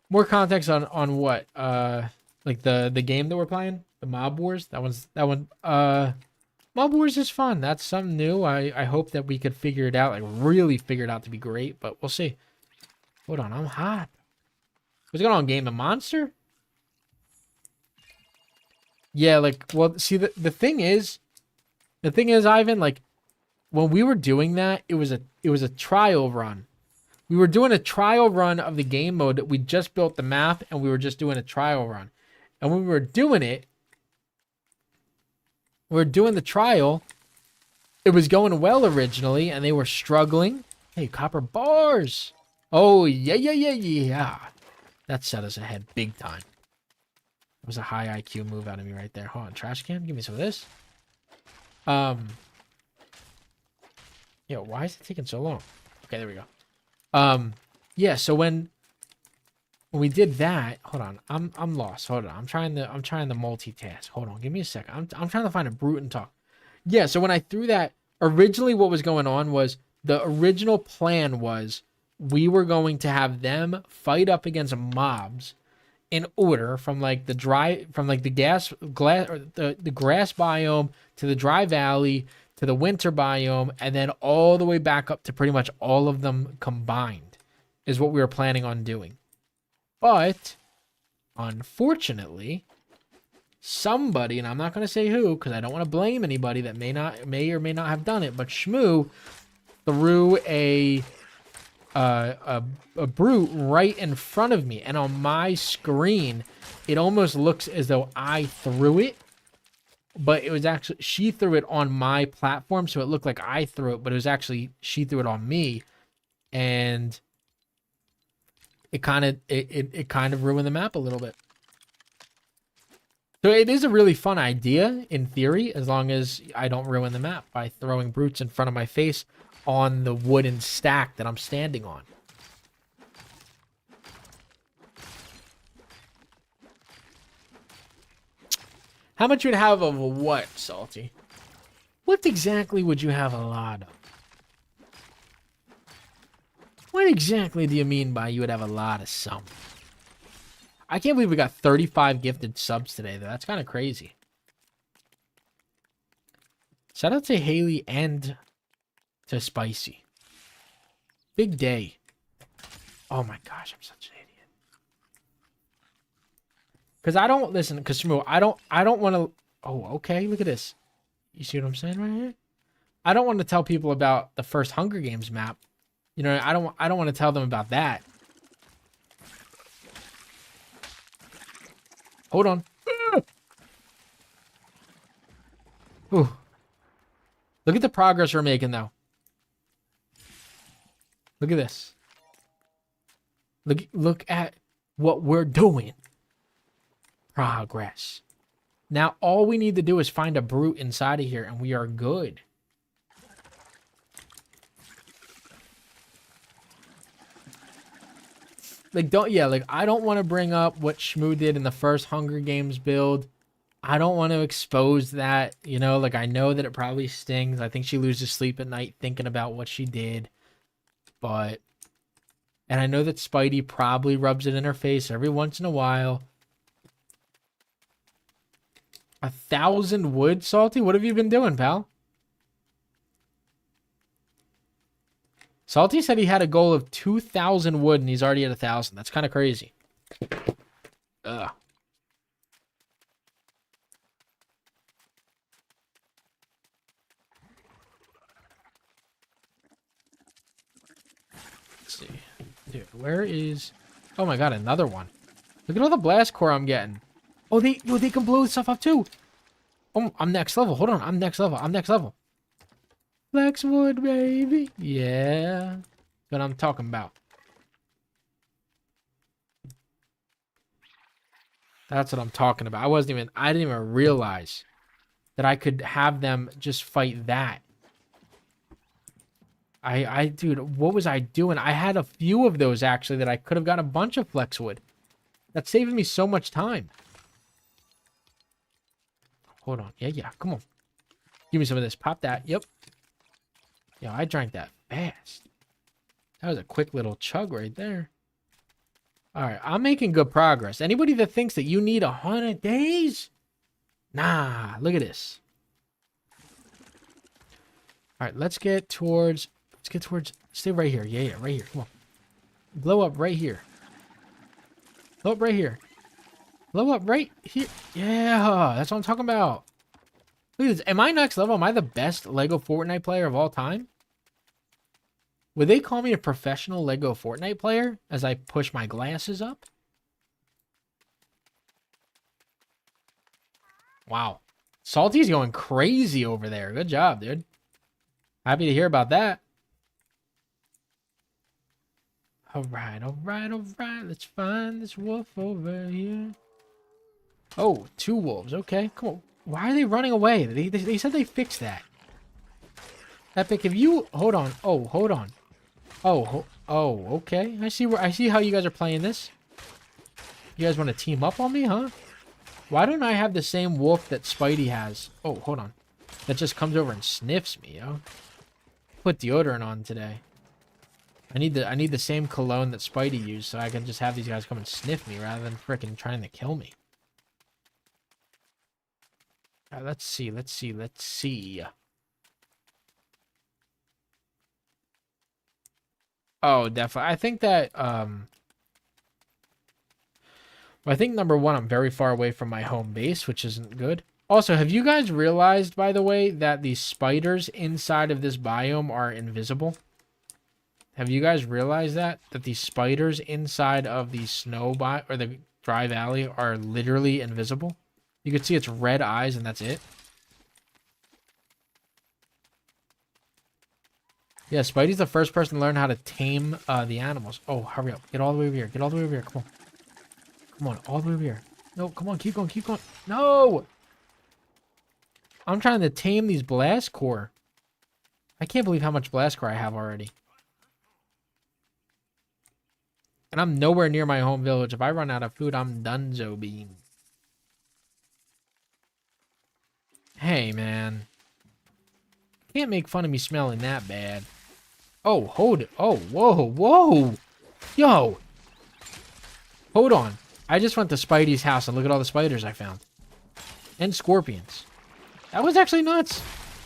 More context on what? Like the game that we're playing? The Mob Wars? Mob Wars is fun. That's something new. I hope that we could figure it out, like really figure it out to be great, but we'll see. Hold on, I'm hot. What's going on, game? A monster? Yeah, like, well, see, the thing is, Ivan, like, when we were doing that, it was a trial run. We were doing a trial run of the game mode. We just built the map, and we were just doing a trial run. And when we were doing it, we were doing the trial. It was going well originally, and they were struggling. Hey, copper bars. Oh, yeah. That set us ahead big time. It was a high IQ move out of me right there. Hold on, trash can. Give me some of this. Yo, why is it taking so long? Okay, there we go. Yeah, so when we did that, hold on, I'm lost. Hold on, I'm trying to multitask. Hold on, give me a second. I'm trying to find a brute and talk. Yeah, so when I threw that, originally what was going on was the original plan was we were going to have them fight up against mobs in order from like the grass biome to the dry valley to the winter biome, and then all the way back up to pretty much all of them combined is what we were planning on doing. But unfortunately, somebody, and I'm not going to say who because I don't want to blame anybody that may or may not have done it, but Shmoo threw a brute right in front of me, and on my screen it almost looks as though I threw it, but it was actually she threw it on my platform, so it looked like I threw it, but it was actually she threw it on me, and it kind of ruined the map a little bit. So it is a really fun idea in theory, as long as I don't ruin the map by throwing brutes in front of my face on the wooden stack that I'm standing on. How much would you have of what, Salty? What exactly would you have a lot of? What exactly do you mean by you would have a lot of something? I can't believe we got 35 gifted subs today, though. That's kind of crazy. Shout out to Haley and to Spicy. Big day. Oh my gosh, I'm such an idiot. Because I don't listen, because I don't want to. Oh, okay, look at this. You see what I'm saying right here? I don't want to tell people about the first Hunger Games map. You know, I don't want to tell them about that. Hold on. Ooh. Look at the progress we're making, though. Look at this. Look at what we're doing. Progress. Now, all we need to do is find a brute inside of here, and we are good. Like, I don't want to bring up what Shmoo did in the first Hunger Games build. I don't want to expose that, you know, like, I know that it probably stings. I think she loses sleep at night thinking about what she did. But, and I know that Spidey probably rubs it in her face every once in a while. 1,000 wood, Salty? What have you been doing, pal? Salty said he had a goal of 2,000 wood, and he's already at 1,000. That's kind of crazy. Ugh. Let's see. Dude, where is... Oh my god, another one. Look at all the blast core I'm getting. Oh, they can blow stuff up too. Oh, I'm next level. Hold on, I'm next level. Flexwood, baby. Yeah. That's what I'm talking about. That's what I'm talking about. I didn't even realize that I could have them just fight that. Dude, what was I doing? I had a few of those, actually, that I could have got a bunch of flexwood. That's saving me so much time. Hold on. Yeah. Come on. Give me some of this. Pop that. Yep. Yeah, I drank that fast. That was a quick little chug right there. All right, I'm making good progress. Anybody that thinks that you need 100 days? Nah, look at this. All right, let's get towards, stay right here. Yeah, right here. Come on. Blow up right here. Blow up right here. Blow up right here. Yeah, that's what I'm talking about. Look at this. Am I next level? Am I the best LEGO Fortnite player of all time? Would they call me a professional LEGO Fortnite player as I push my glasses up? Wow. Salty's going crazy over there. Good job, dude. Happy to hear about that. All right, all right, all right. Let's find this wolf over here. Oh, 2 wolves. Okay, come on. Why are they running away? They said they fixed that. Epic, if you... Hold on. Oh, hold on. Oh, okay. I see how you guys are playing this. You guys want to team up on me, huh? Why don't I have the same wolf that Spidey has? Oh, hold on. That just comes over and sniffs me, yo. Put deodorant on today. I need the same cologne that Spidey used so I can just have these guys come and sniff me rather than freaking trying to kill me. All right, let's see. Oh, definitely. I think that I think number one, I'm very far away from my home base, which isn't good. Also, have you guys realized, by the way, that the spiders inside of this biome are invisible? Have you guys realized that? That the spiders inside of the snow or the dry valley are literally invisible? You can see its red eyes and that's it. Yeah, Spidey's the first person to learn how to tame the animals. Oh, hurry up. Get all the way over here. Get all the way over here. Come on. Come on, all the way over here. No, come on. Keep going. Keep going. No! I'm trying to tame these blast core. I can't believe how much blast core I have already. And I'm nowhere near my home village. If I run out of food, I'm donezo bean. Hey, man. Can't make fun of me smelling that bad. Oh, hold it. Oh, whoa, whoa. Yo. Hold on. I just went to Spidey's house and look at all the spiders I found. And scorpions. That was actually nuts.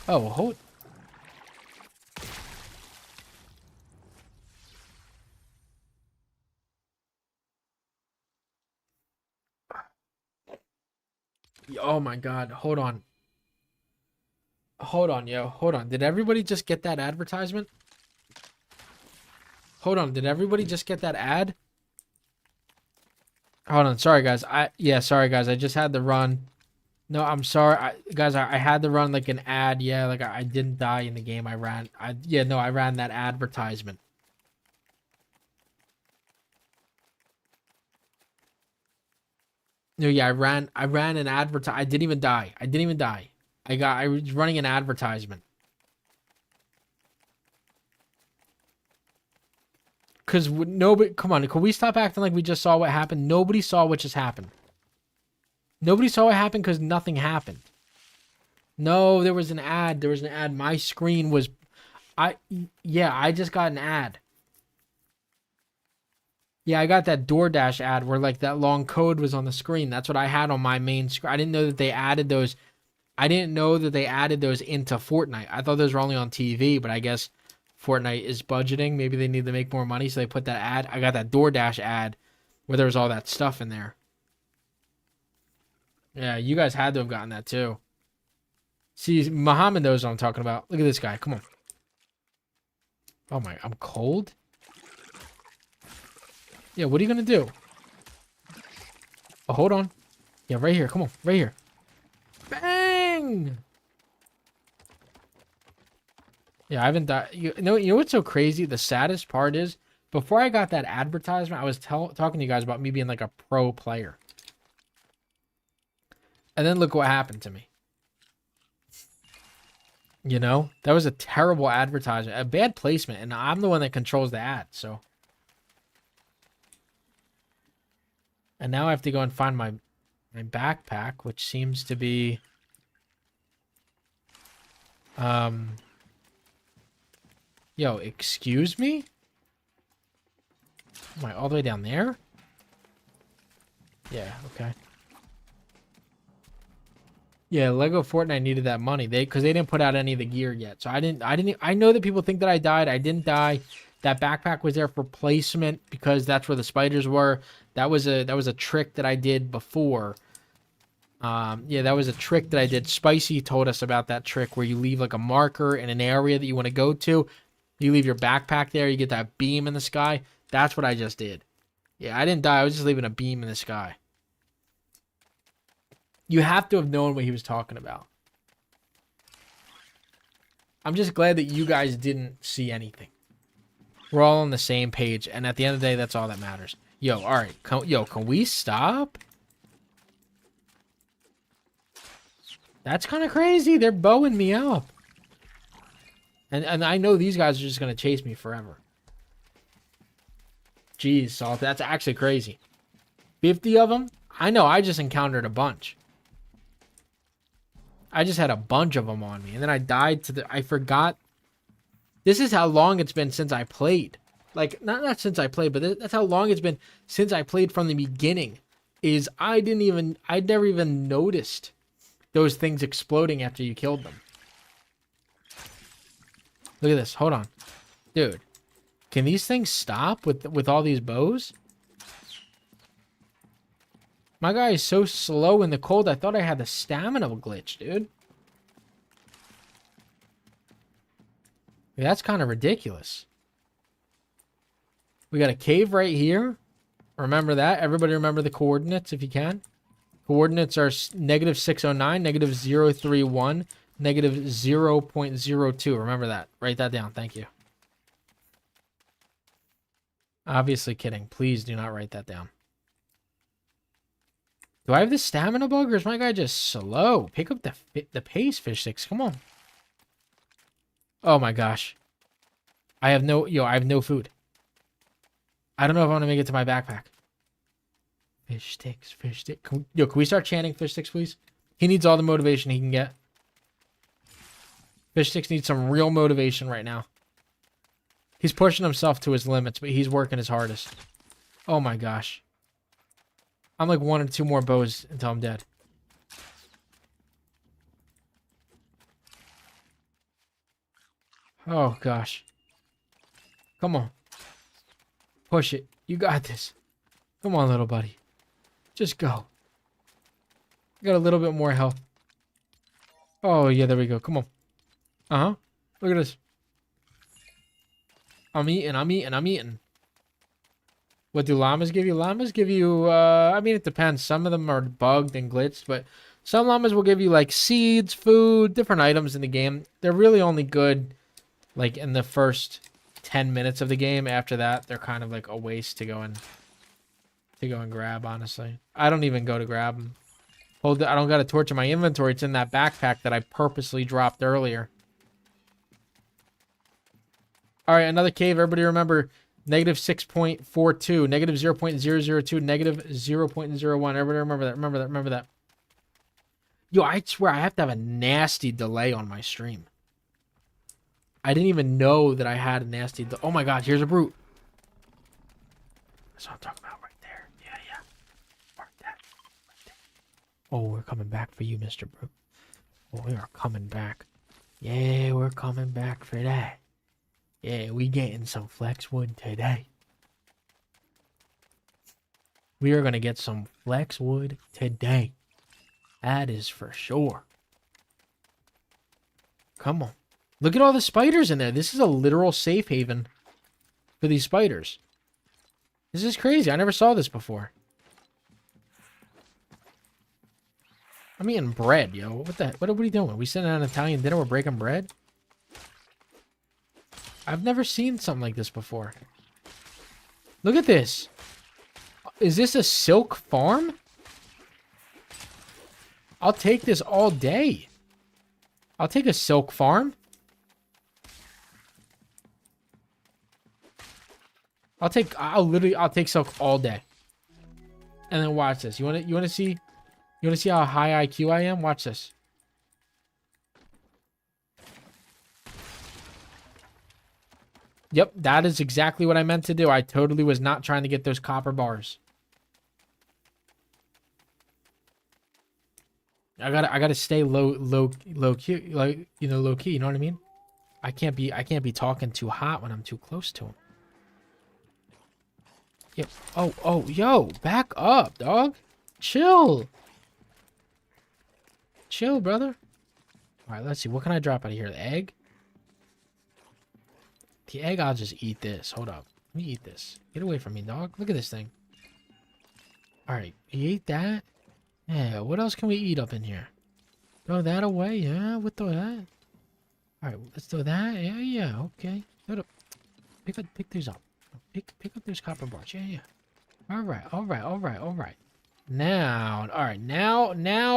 Oh, hold. Oh my god. Hold on. Hold on, yo. Hold on. Did everybody just get that advertisement? Hold on. Did everybody just get that ad? Hold on. Sorry, guys. Sorry, guys. I just had to run. No, I'm sorry. I had to run like an ad. Yeah, like I didn't die in the game. I ran that advertisement. No, yeah, I ran an I didn't even die. I didn't even die. I was running an advertisement. Because nobody, come on, can we stop acting like we just saw what happened? Nobody saw what just happened. Nobody saw what happened because nothing happened. No, there was an ad. There was an ad. My screen was, I just got an ad. Yeah, I got that DoorDash ad where like that long code was on the screen. That's what I had on my main screen. I didn't know that they added those. I didn't know that they added those into Fortnite. I thought those were only on TV, but I guess Fortnite is budgeting. Maybe they need to make more money, so they put that ad. I got that DoorDash ad where there was all that stuff in there. Yeah, you guys had to have gotten that too. See, Muhammad knows what I'm talking about. Look at this guy. Come on. Oh my, I'm cold? Yeah, what are you going to do? Oh, hold on. Yeah, right here. Come on, right here. Bang! Yeah, I haven't died. You know what's so crazy? The saddest part is, before I got that advertisement, I was talking to you guys about me being like a pro player. And then look what happened to me. You know? That was a terrible advertisement. A bad placement. And I'm the one that controls the ad, so. And now I have to go and find my backpack, which seems to be... Yo, excuse me? Am I all the way down there? Yeah, okay. Yeah, LEGO Fortnite needed that money. Because they didn't put out any of the gear yet. So I know that people think that I died. I didn't die. That backpack was there for placement because that's where the spiders were. That was a trick that I did before. Yeah, that was a trick that I did. Spicy told us about that trick where you leave like a marker in an area that you want to go to. You leave your backpack there. You get that beam in the sky. That's what I just did. Yeah, I didn't die. I was just leaving a beam in the sky. You have to have known what he was talking about. I'm just glad that you guys didn't see anything. We're all on the same page. And at the end of the day, that's all that matters. Yo, all right. Can we stop? That's kind of crazy. They're bowing me up. And I know these guys are just going to chase me forever. Jeez, Salt. That's actually crazy. 50 of them? I know. I just encountered a bunch. I just had a bunch of them on me. And then I died to the... I forgot. This is how long it's been since I played. Like, not since I played, but that's how long it's been since I played from the beginning. Is I never even noticed those things exploding after you killed them. Look at this. Hold on. Dude. Can these things stop with all these bows? My guy is so slow in the cold. I thought I had the stamina glitch, dude. That's kind of ridiculous. We got a cave right here. Remember that. Everybody remember the coordinates if you can. Coordinates are -609, -031, -0.02. Remember that. Write that down. Thank you. Obviously kidding. Please do not write that down. Do I have the stamina bug or is my guy just slow? Pick up the pace, fish sticks. Come on. Oh my gosh. I have no food. I don't know if I want to make it to my backpack. Fish sticks, fish stick. Can we start chanting fish sticks, please? He needs all the motivation he can get. Fish sticks needs some real motivation right now. He's pushing himself to his limits, but he's working his hardest. Oh my gosh. I'm like 1 or 2 more bows until I'm dead. Oh gosh. Come on. Push it. You got this. Come on, little buddy. Just go. You got a little bit more health. Oh, yeah, there we go. Come on. Uh-huh. Look at this. I'm eating. What do llamas give you? Llamas give you, I mean, it depends. Some of them are bugged and glitched, but some llamas will give you, like, seeds, food, different items in the game. They're really only good, like, in the first 10 minutes of the game. After that, they're kind of, like, a waste to go and grab, honestly. I don't even go to grab them. I don't got a torch in my inventory. It's in that backpack that I purposely dropped earlier. All right, another cave. Everybody remember... -6.42, -0.002, -0.01. Everybody remember that. Yo, I swear I have to have a nasty delay on my stream. I didn't even know that I had a nasty oh my god, here's a brute. That's what I'm talking about right there. Yeah. Mark that. Right there. Oh, we're coming back for you, Mr. Brute. Oh, we are coming back. Yeah, we're coming back for that. Yeah, we getting some flex wood today. We are going to get some flex wood today. That is for sure. Come on. Look at all the spiders in there. This is a literal safe haven for these spiders. This is crazy. I never saw this before. I'm eating bread, yo. What are we doing? Are we sitting at an Italian dinner? We're breaking bread? I've never seen something like this before. Look at this. Is this a silk farm? I'll take this all day. I'll take a silk farm. I'll take silk all day. And then watch this. You want to see how high IQ I am? Watch this. Yep, that is exactly what I meant to do. I totally was not trying to get those copper bars. I gotta stay low key, like, you know, low key. You know what I mean? I can't be talking too hot when I'm too close to him. Yep. Oh, yo, back up, dog. Chill, brother. All right, let's see. What can I drop out of here? The egg. The egg, I'll just eat this. Hold up. Let me eat this. Get away from me, dog. Look at this thing. Alright, you ate that? Yeah, what else can we eat up in here? Throw that away, yeah, we'll throw that. Alright, let's throw that. Yeah, yeah, okay. Hold up. Pick these up. Pick up those copper bars. Yeah, yeah. Alright. Now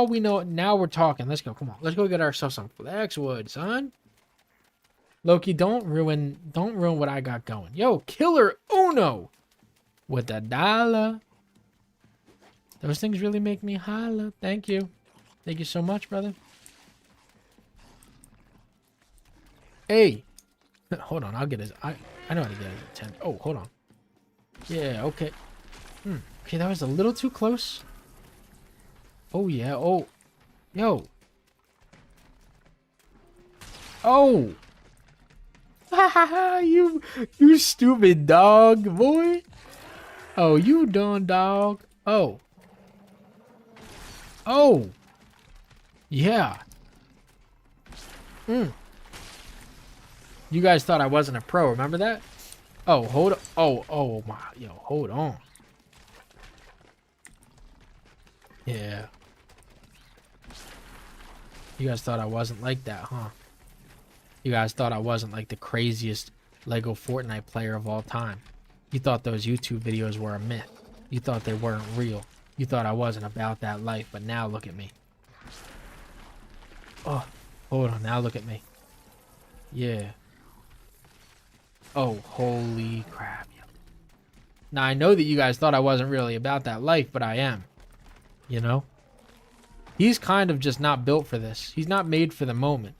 we know. Now we're talking. Let's go. Come on. Let's go get ourselves some flexwood, son. Loki, don't ruin what I got going. Yo, Killer Uno with the dollar. Those things really make me holla. Thank you. Thank you so much, brother. Hey. Hold on, I'll get his. I know how to get his 10. Oh, hold on. Yeah, okay. Okay, that was a little too close. Oh, yeah. Oh. Yo. Oh. You stupid dog, boy. Oh, you done, dog. Oh. Oh. Yeah. You guys thought I wasn't a pro, remember that? Oh, hold on. Oh my. Yo, hold on. Yeah. You guys thought I wasn't like that, huh? You guys thought I wasn't like the craziest LEGO Fortnite player of all time. You thought those YouTube videos were a myth. You thought they weren't real. You thought I wasn't about that life, but now look at me. Oh, hold on. Now look at me. Yeah. Oh, holy crap. Now, I know that you guys thought I wasn't really about that life, but I am. You know? He's kind of just not built for this. He's not made for the moment.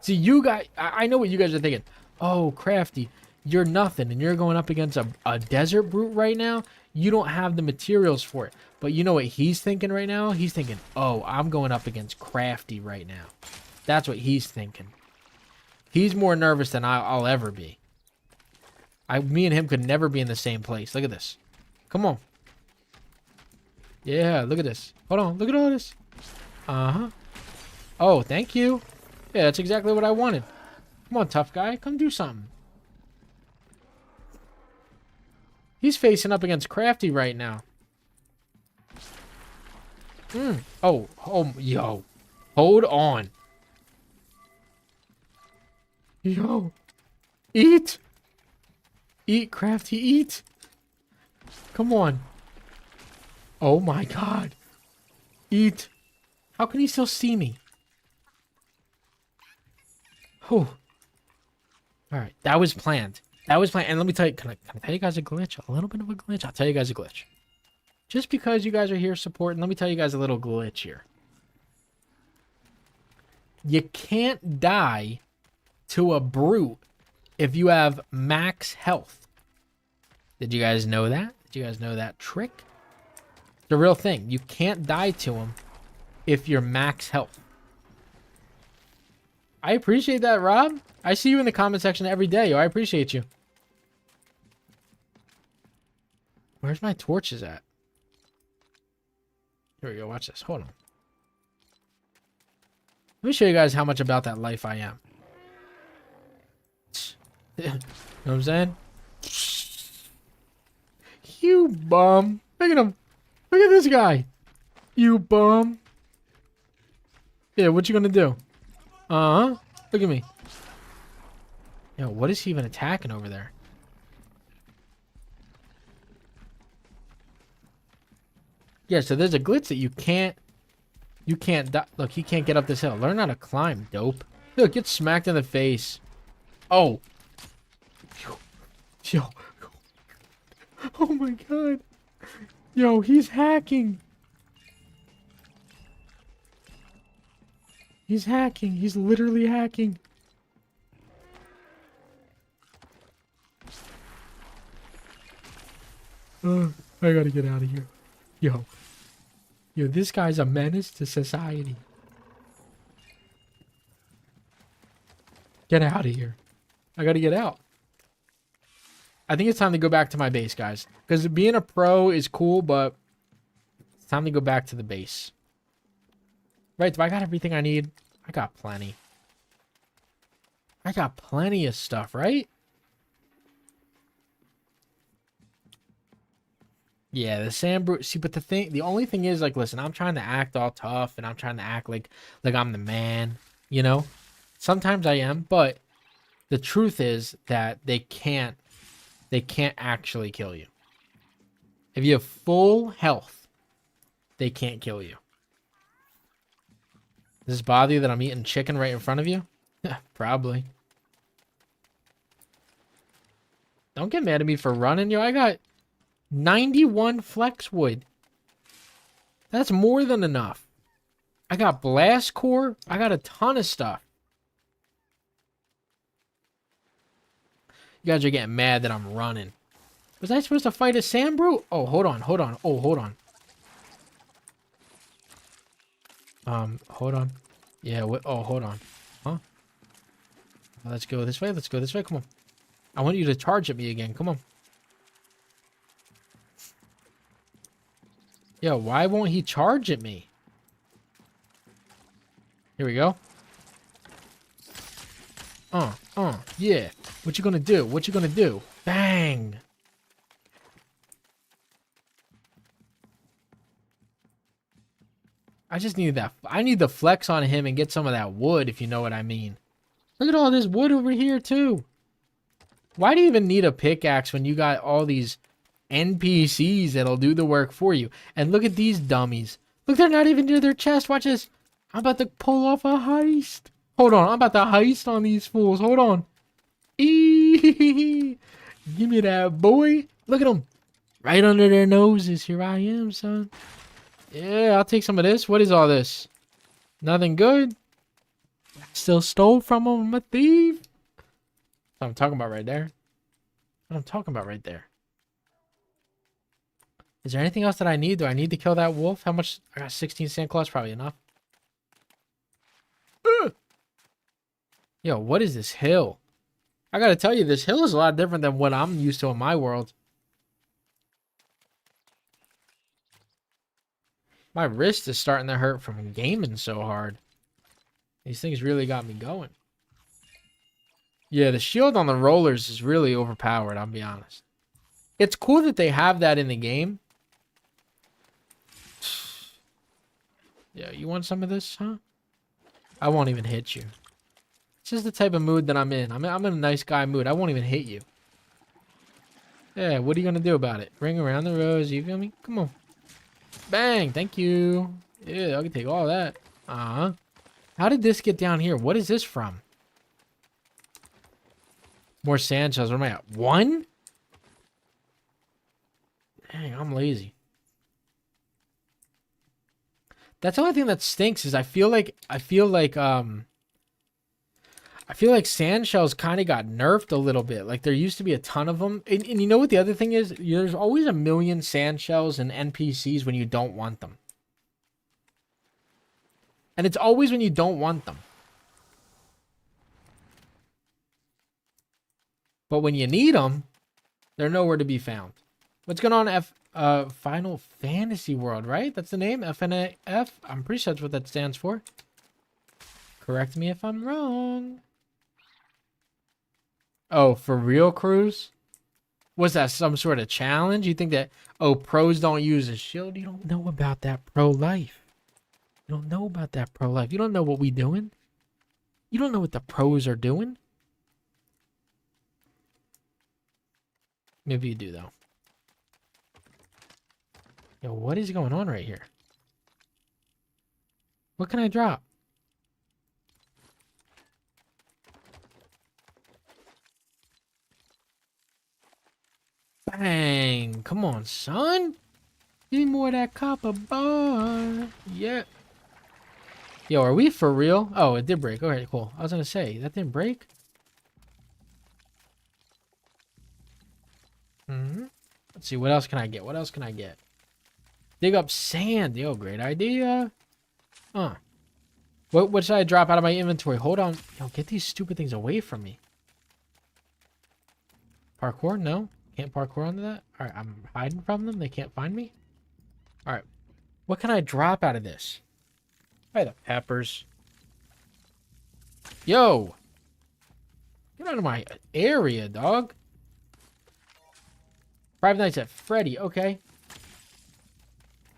See, you guys, I know what you guys are thinking. Oh, Crafty, you're nothing, and you're going up against a desert brute right now. You don't have the materials for it. But you know what he's thinking right now? He's thinking, oh, I'm going up against Crafty right now. That's what he's thinking. He's more nervous than I'll ever be. Me and him could never be in the same place. Look at this. Come on. Yeah, look at this. Hold on, look at all this. Uh-huh. Oh, thank you. Yeah, that's exactly what I wanted. Come on, tough guy. Come do something. He's facing up against Crafty right now. Oh, yo. Hold on. Yo. Eat. Eat, Crafty, eat. Come on. Oh my god. Eat. How can he still see me? Oh. Alright, that was planned. That was planned. And let me tell you, can I tell you guys a glitch? A little bit of a glitch? I'll tell you guys a glitch. Just because you guys are here supporting, let me tell you guys a little glitch here. You can't die to a brute if you have max health. Did you guys know that? Did you guys know that trick? The real thing. You can't die to him if you're max health. I appreciate that, Rob. I see you in the comment section every day. I appreciate you. Where's my torches at? Here we go. Watch this. Hold on. Let me show you guys how much about that life I am. You know what I'm saying? You bum. Look at him. Look at this guy. You bum. Yeah, what you gonna do? Uh-huh. Look at me. Yo, what is he even attacking over there? Yeah, so there's a glitch that you can't die. Look, he can't get up this hill. Learn how to climb, dope. Look, get smacked in the face. Oh. Yo. Oh my god. Yo, he's hacking. He's hacking. He's literally hacking. I gotta get out of here. Yo, this guy's a menace to society. Get out of here. I gotta get out. I think it's time to go back to my base, guys. Because being a pro is cool, but it's time to go back to the base. Right, do I got everything I need? I got plenty. I got plenty of stuff, right? Yeah, the sand brew. See, but the only thing is, like, listen, I'm trying to act all tough, and I'm trying to act like I'm the man. You know, sometimes I am, but the truth is that they can't actually kill you. If you have full health, they can't kill you. Does this bother you that I'm eating chicken right in front of you? Probably. Don't get mad at me for running, yo. I got 91 flex wood. That's more than enough. I got blast core. I got a ton of stuff. You guys are getting mad that I'm running. Was I supposed to fight a sand brew? Oh, hold on, hold on. Oh, hold on. Hold on. Yeah, oh, hold on. Huh? Let's go this way. Let's go this way. Come on. I want you to charge at me again. Come on. Yo, why won't he charge at me? Here we go. Yeah. What you gonna do? What you gonna do? Bang. I just need that. I need the flex on him and get some of that wood, if you know what I mean. Look at all this wood over here, too. Why do you even need a pickaxe when you got all these NPCs that'll do the work for you? And look at these dummies. Look, they're not even near their chest. Watch this. I'm about to pull off a heist. Hold on. I'm about to heist on these fools. Hold on. Eee. Give me that, boy. Look at them. Right under their noses. Here I am, son. Yeah, I'll take some of this. What is all this? Nothing good. Still stole from them. I'm a thief. That's what I'm talking about right there. What I'm talking about right there. Is there anything else that I need? Do I need to kill that wolf? How much? I got 16 sand claws. Probably enough. Yo, what is this hill? I gotta tell you, this hill is a lot different than what I'm used to in my world. My wrist is starting to hurt from gaming so hard. These things really got me going. Yeah, the shield on the rollers is really overpowered, I'll be honest. It's cool that they have that in the game. Yeah, you want some of this, huh? I won't even hit you. This is the type of mood that I'm in. I'm in a nice guy mood. I won't even hit you. Yeah, what are you going to do about it? Ring around the rosy, you feel me? Come on. Bang, thank you. Yeah, I can take all that. Uh-huh. How did this get down here? What is this from? More sand shells. Where am I at? 1? Dang, I'm lazy. That's the only thing that stinks is I feel like sand shells kind of got nerfed a little bit. Like there used to be a ton of them. And you know what the other thing is? There's always a million sand shells and NPCs when you don't want them. And it's always when you don't want them. But when you need them, they're nowhere to be found. What's going on, Final Fantasy World, right? That's the name, FNAF. I'm pretty sure that's what that stands for. Correct me if I'm wrong. Oh, for real, Cruz? Was that some sort of challenge? You think that, oh, pros don't use a shield? You don't know about that pro life. You don't know about that pro life. You don't know what we doing. You don't know what the pros are doing. Maybe you do, though. Yo, what is going on right here? What can I drop? Bang! Come on, son. Give me more of that copper bar. Yeah. Yo, are we for real? Oh, it did break. Okay, cool. I was gonna say, that didn't break? Let's see, what else can I get? What else can I get? Dig up sand. Yo, great idea. What should I drop out of my inventory? Hold on. Yo, get these stupid things away from me. Parkour? No. Can't parkour onto that? Alright, I'm hiding from them. They can't find me. Alright. What can I drop out of this? Probably the peppers. Yo! Get out of my area, dog. Five Nights at Freddy. Okay.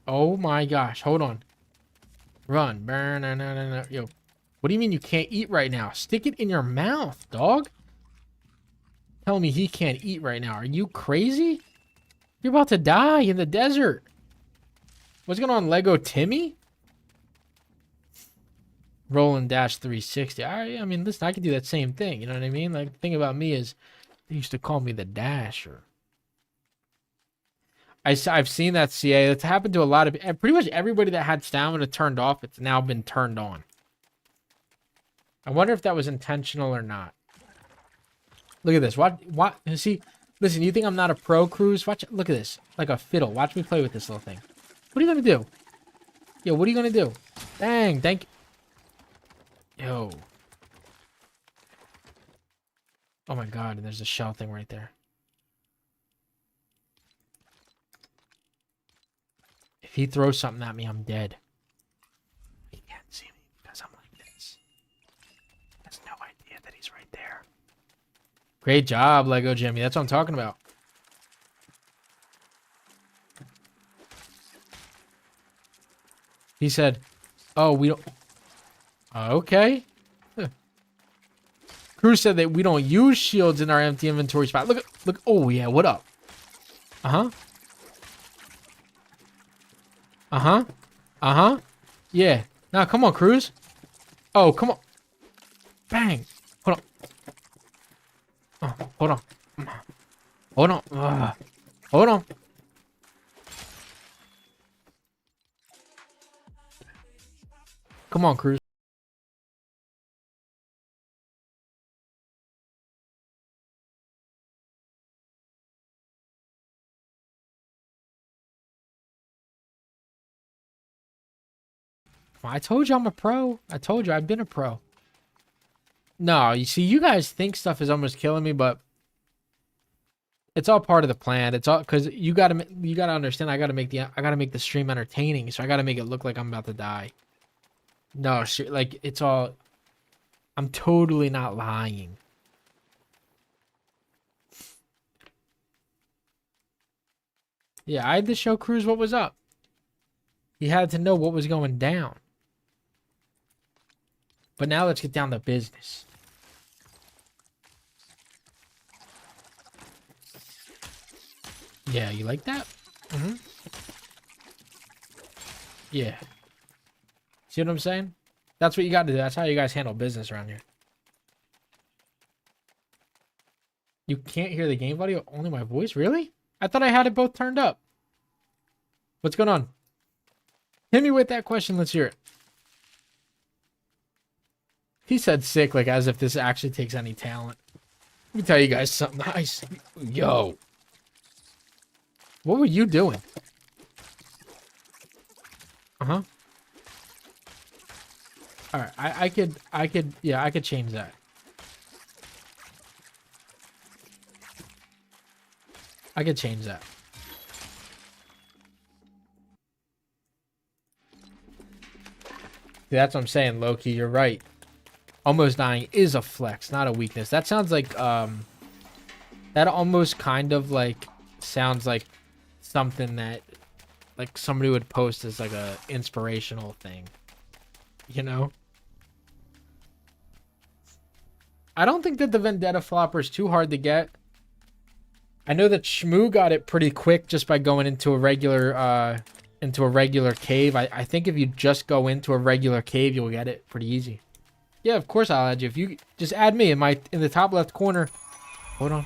Oh my gosh. Hold on. Run. Burn. Yo. What do you mean you can't eat right now? Stick it in your mouth, dog. Tell me he can't eat right now. Are you crazy? You're about to die in the desert. What's going on, Lego Timmy? Roll and dash 360. I mean, listen, I could do that same thing. You know what I mean? Like, the thing about me is they used to call me the Dasher. I've seen that, CA. It's happened to a lot of... Pretty much everybody that had stamina turned off, it's now been turned on. I wonder if that was intentional or not. Look at this. What? See? Listen, you think I'm not a pro, Cruz? Watch. Look at this. Like a fiddle. Watch me play with this little thing. What are you going to do? Yo, what are you going to do? Dang, thank you. Yo. Oh my god, and there's a shell thing right there. If he throws something at me, I'm dead. He can't see me because I'm like this. He has no idea that he's right there. Great job, Lego Jimmy. That's what I'm talking about. He said, oh, we don't... Okay. Cruz said that we don't use shields in our empty inventory spot. Look. Oh, yeah. What up? Uh-huh. Uh-huh. Uh-huh. Yeah. Now, come on, Cruz. Oh, come on. Bang. Hold on. Oh, hold on. Hold on. Hold on. Come on, Cruz. I told you I'm a pro. I told you I've been a pro. No, you see, you guys think stuff is almost killing me, but it's all part of the plan. It's all because you gotta understand. I gotta make the stream entertaining, so I gotta make it look like I'm about to die. No, like it's all. I'm totally not lying. Yeah, I had to show Cruz what was up. He had to know what was going down. But now let's get down to business. Yeah, you like that? Mm-hmm. Yeah. See what I'm saying? That's what you got to do. That's how you guys handle business around here. You can't hear the game audio, only my voice? Really? I thought I had it both turned up. What's going on? Hit me with that question. Let's hear it. He said sick, like as if this actually takes any talent. Let me tell you guys something nice. Yo. What were you doing? Uh-huh. Alright, I could change that. I could change that. That's what I'm saying, Loki. You're right. Almost dying is a flex, not a weakness. That sounds like, that almost kind of like sounds like something that like somebody would post as like a inspirational thing. You know? I don't think that the Vendetta flopper is too hard to get. I know that Shmoo got it pretty quick just by going into a regular cave. I think if you just go into a regular cave, you'll get it pretty easy. Yeah, of course I'll add you. If you just add me in the top left corner. Hold on.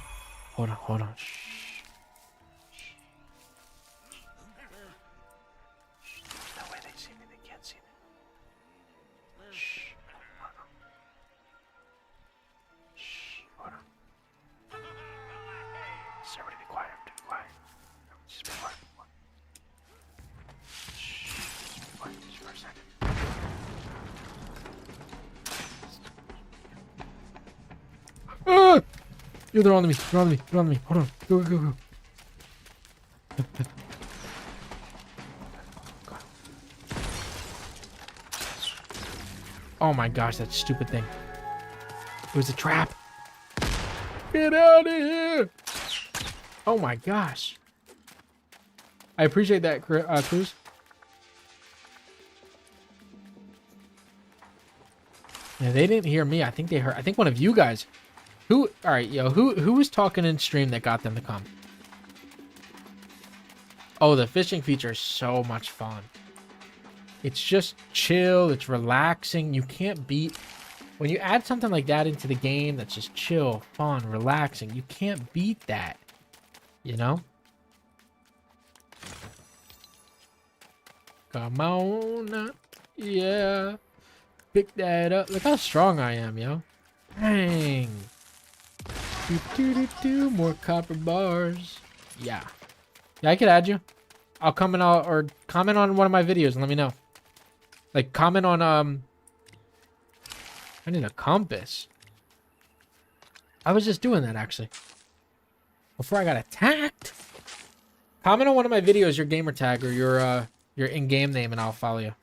Shh. No way they see me. They can't see me. Shh. Shh. Hold on. Everybody be quiet. Be quiet. Just be quiet. Shh. Just be quiet. Just for a second. Ah! Yo, they're on me. They're on me. Hold on. Go. Oh my gosh, that stupid thing. It was a trap. Get out of here. Oh my gosh. I appreciate that, Cruz. Yeah, they didn't hear me. I think they heard. I think one of you guys. Who? All right, yo. Who was talking in stream that got them to come? Oh, the fishing feature is so much fun. It's just chill. It's relaxing. You can't beat when you add something like that into the game. That's just chill, fun, relaxing. You can't beat that. You know. Come on, yeah. Pick that up. Look how strong I am, yo. Dang. More copper bars. Yeah. Yeah, I could add you. I'll come and or comment on one of my videos and let me know. Like, comment on, I need a compass. I was just doing that, actually. Before I got attacked. Comment on one of my videos, your gamer tag or your in-game name, and I'll follow you.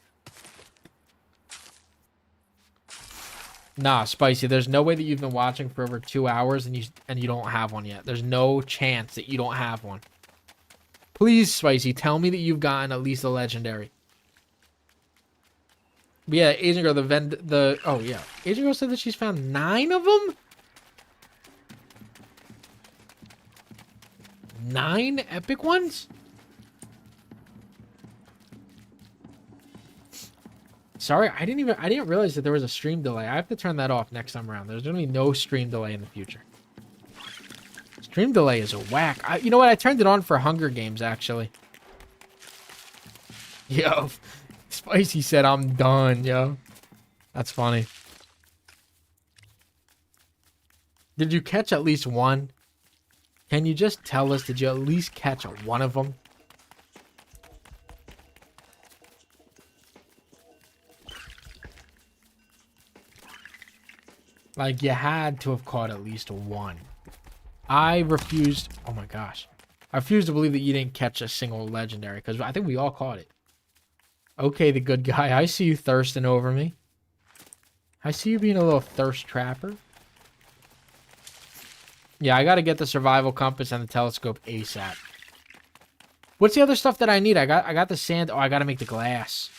Nah, Spicy, there's no way that you've been watching for over 2 hours and you don't have one yet. There's no chance that you don't have one. Please, Spicy, tell me that you've gotten at least a legendary. But yeah, Asian girl, oh yeah. Asian girl said that she's found 9 of them? 9 epic ones? Sorry, I didn't realize that there was a stream delay. I have to turn that off next time around. There's gonna be no stream delay in the future. Stream delay is a whack. You know what? I turned it on for Hunger Games, actually. Yo, Spicy said I'm done, yo. That's funny. Did you catch at least one? Can you just tell us, did you at least catch one of them? Like, you had to have caught at least one. I refused. Oh my gosh. I refuse to believe that you didn't catch a single legendary, because I think we all caught it. Okay, the good guy. I see you thirsting over me. I see you being a little thirst trapper. Yeah, I got to get the survival compass and the telescope ASAP. What's the other stuff that I need? I got the sand. Oh, I got to make the glass.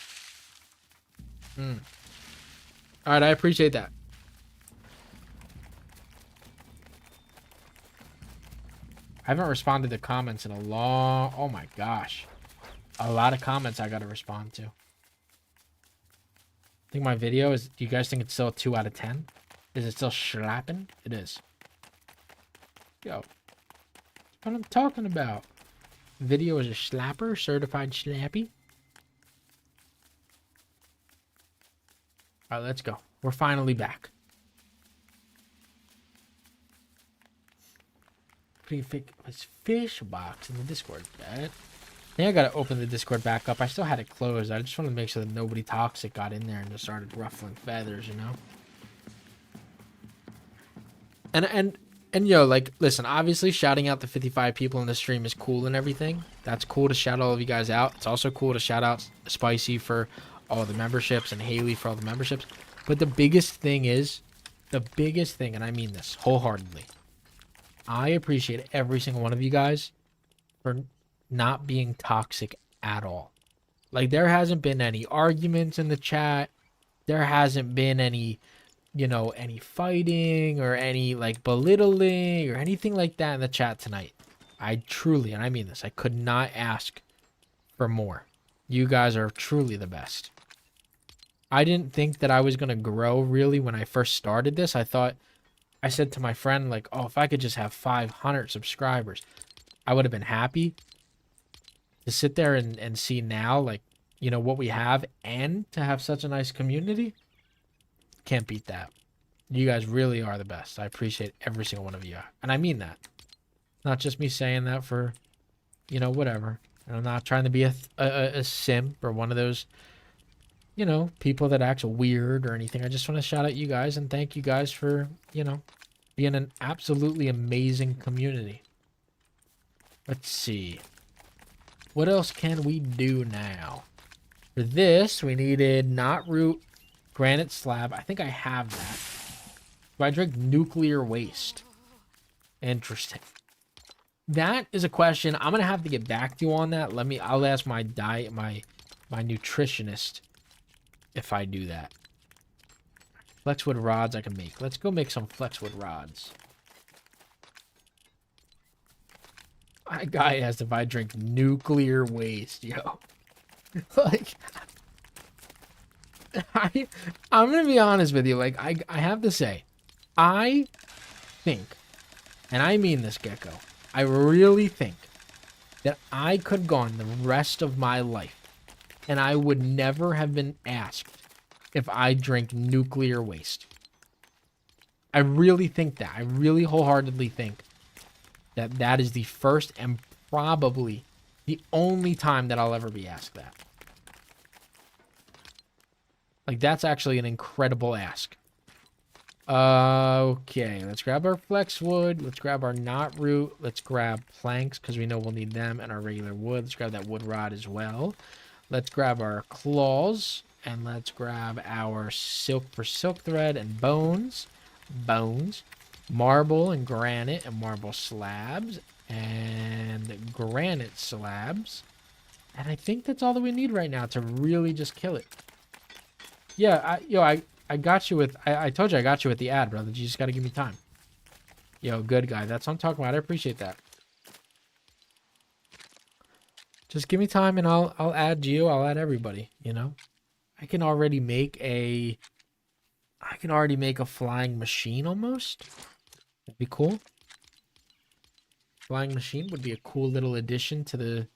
All right, I appreciate that. I haven't responded to comments in a long... Oh my gosh. A lot of comments I gotta respond to. I think my video is... Do you guys think it's still a 2 out of 10? Is it still slapping? It is. Yo. That's what I'm talking about. Video is a slapper. Certified slappy. Alright, let's go. We're finally back. Fish box in the Discord. I think I gotta open the Discord back up. I still had it closed. I just wanted to make sure that nobody toxic got in there and just started ruffling feathers, you know. And yo, like, listen. Obviously, shouting out the 55 people in the stream is cool and everything. That's cool to shout all of you guys out. It's also cool to shout out Spicy for all the memberships and Haley for all the memberships. But the biggest thing is, and I mean this wholeheartedly. I appreciate every single one of you guys for not being toxic at all. Like, there hasn't been any arguments in the chat. There hasn't been any, you know, any fighting or any, like, belittling or anything like that in the chat tonight. I truly, and I mean this, I could not ask for more. You guys are truly the best. I didn't think that I was going to grow, really, when I first started this. I said to my friend, like, oh, if I could just have 500 subscribers, I would have been happy. To sit there and see now, like, you know, what we have and to have such a nice community, can't beat that. You guys really are the best. I appreciate every single one of you. And I mean that. Not just me saying that for, you know, whatever. And I'm not trying to be a simp or one of those, you know, people that act weird or anything. I just want to shout out you guys and thank you guys for, you know, being an absolutely amazing community. Let's see. What else can we do now? For this, we needed knot root, granite slab. I think I have that. Do I drink nuclear waste? Interesting. That is a question. I'm going to have to get back to you on that. I'll ask my diet, my nutritionist if I do that. Flexwood rods I can make. Let's go make some flexwood rods. My guy asked if I drink nuclear waste, yo. Like, I'm gonna be honest with you. Like, I have to say, I think, and I mean this, Gecko, I really think that I could have gone the rest of my life and I would never have been asked if I drink nuclear waste. I really think that. I really wholeheartedly think that that is the first and probably the only time that I'll ever be asked that. Like, that's actually an incredible ask. Okay, let's grab our flex wood. Let's grab our knot root. Let's grab planks because we know we'll need them and our regular wood. Let's grab that wood rod as well. Let's grab our claws and let's grab our silk for silk thread and bones. Marble and marble slabs and granite slabs. And I think that's all that we need right now to really just kill it. Yeah, I got you with, I told you I got you with the ad, brother. You just got to give me time. Yo, good guy. That's what I'm talking about. I appreciate that. Just give me time and I'll add you. I'll add everybody, you know. I can already make a flying machine almost. That'd be cool. Flying machine would be a cool little addition to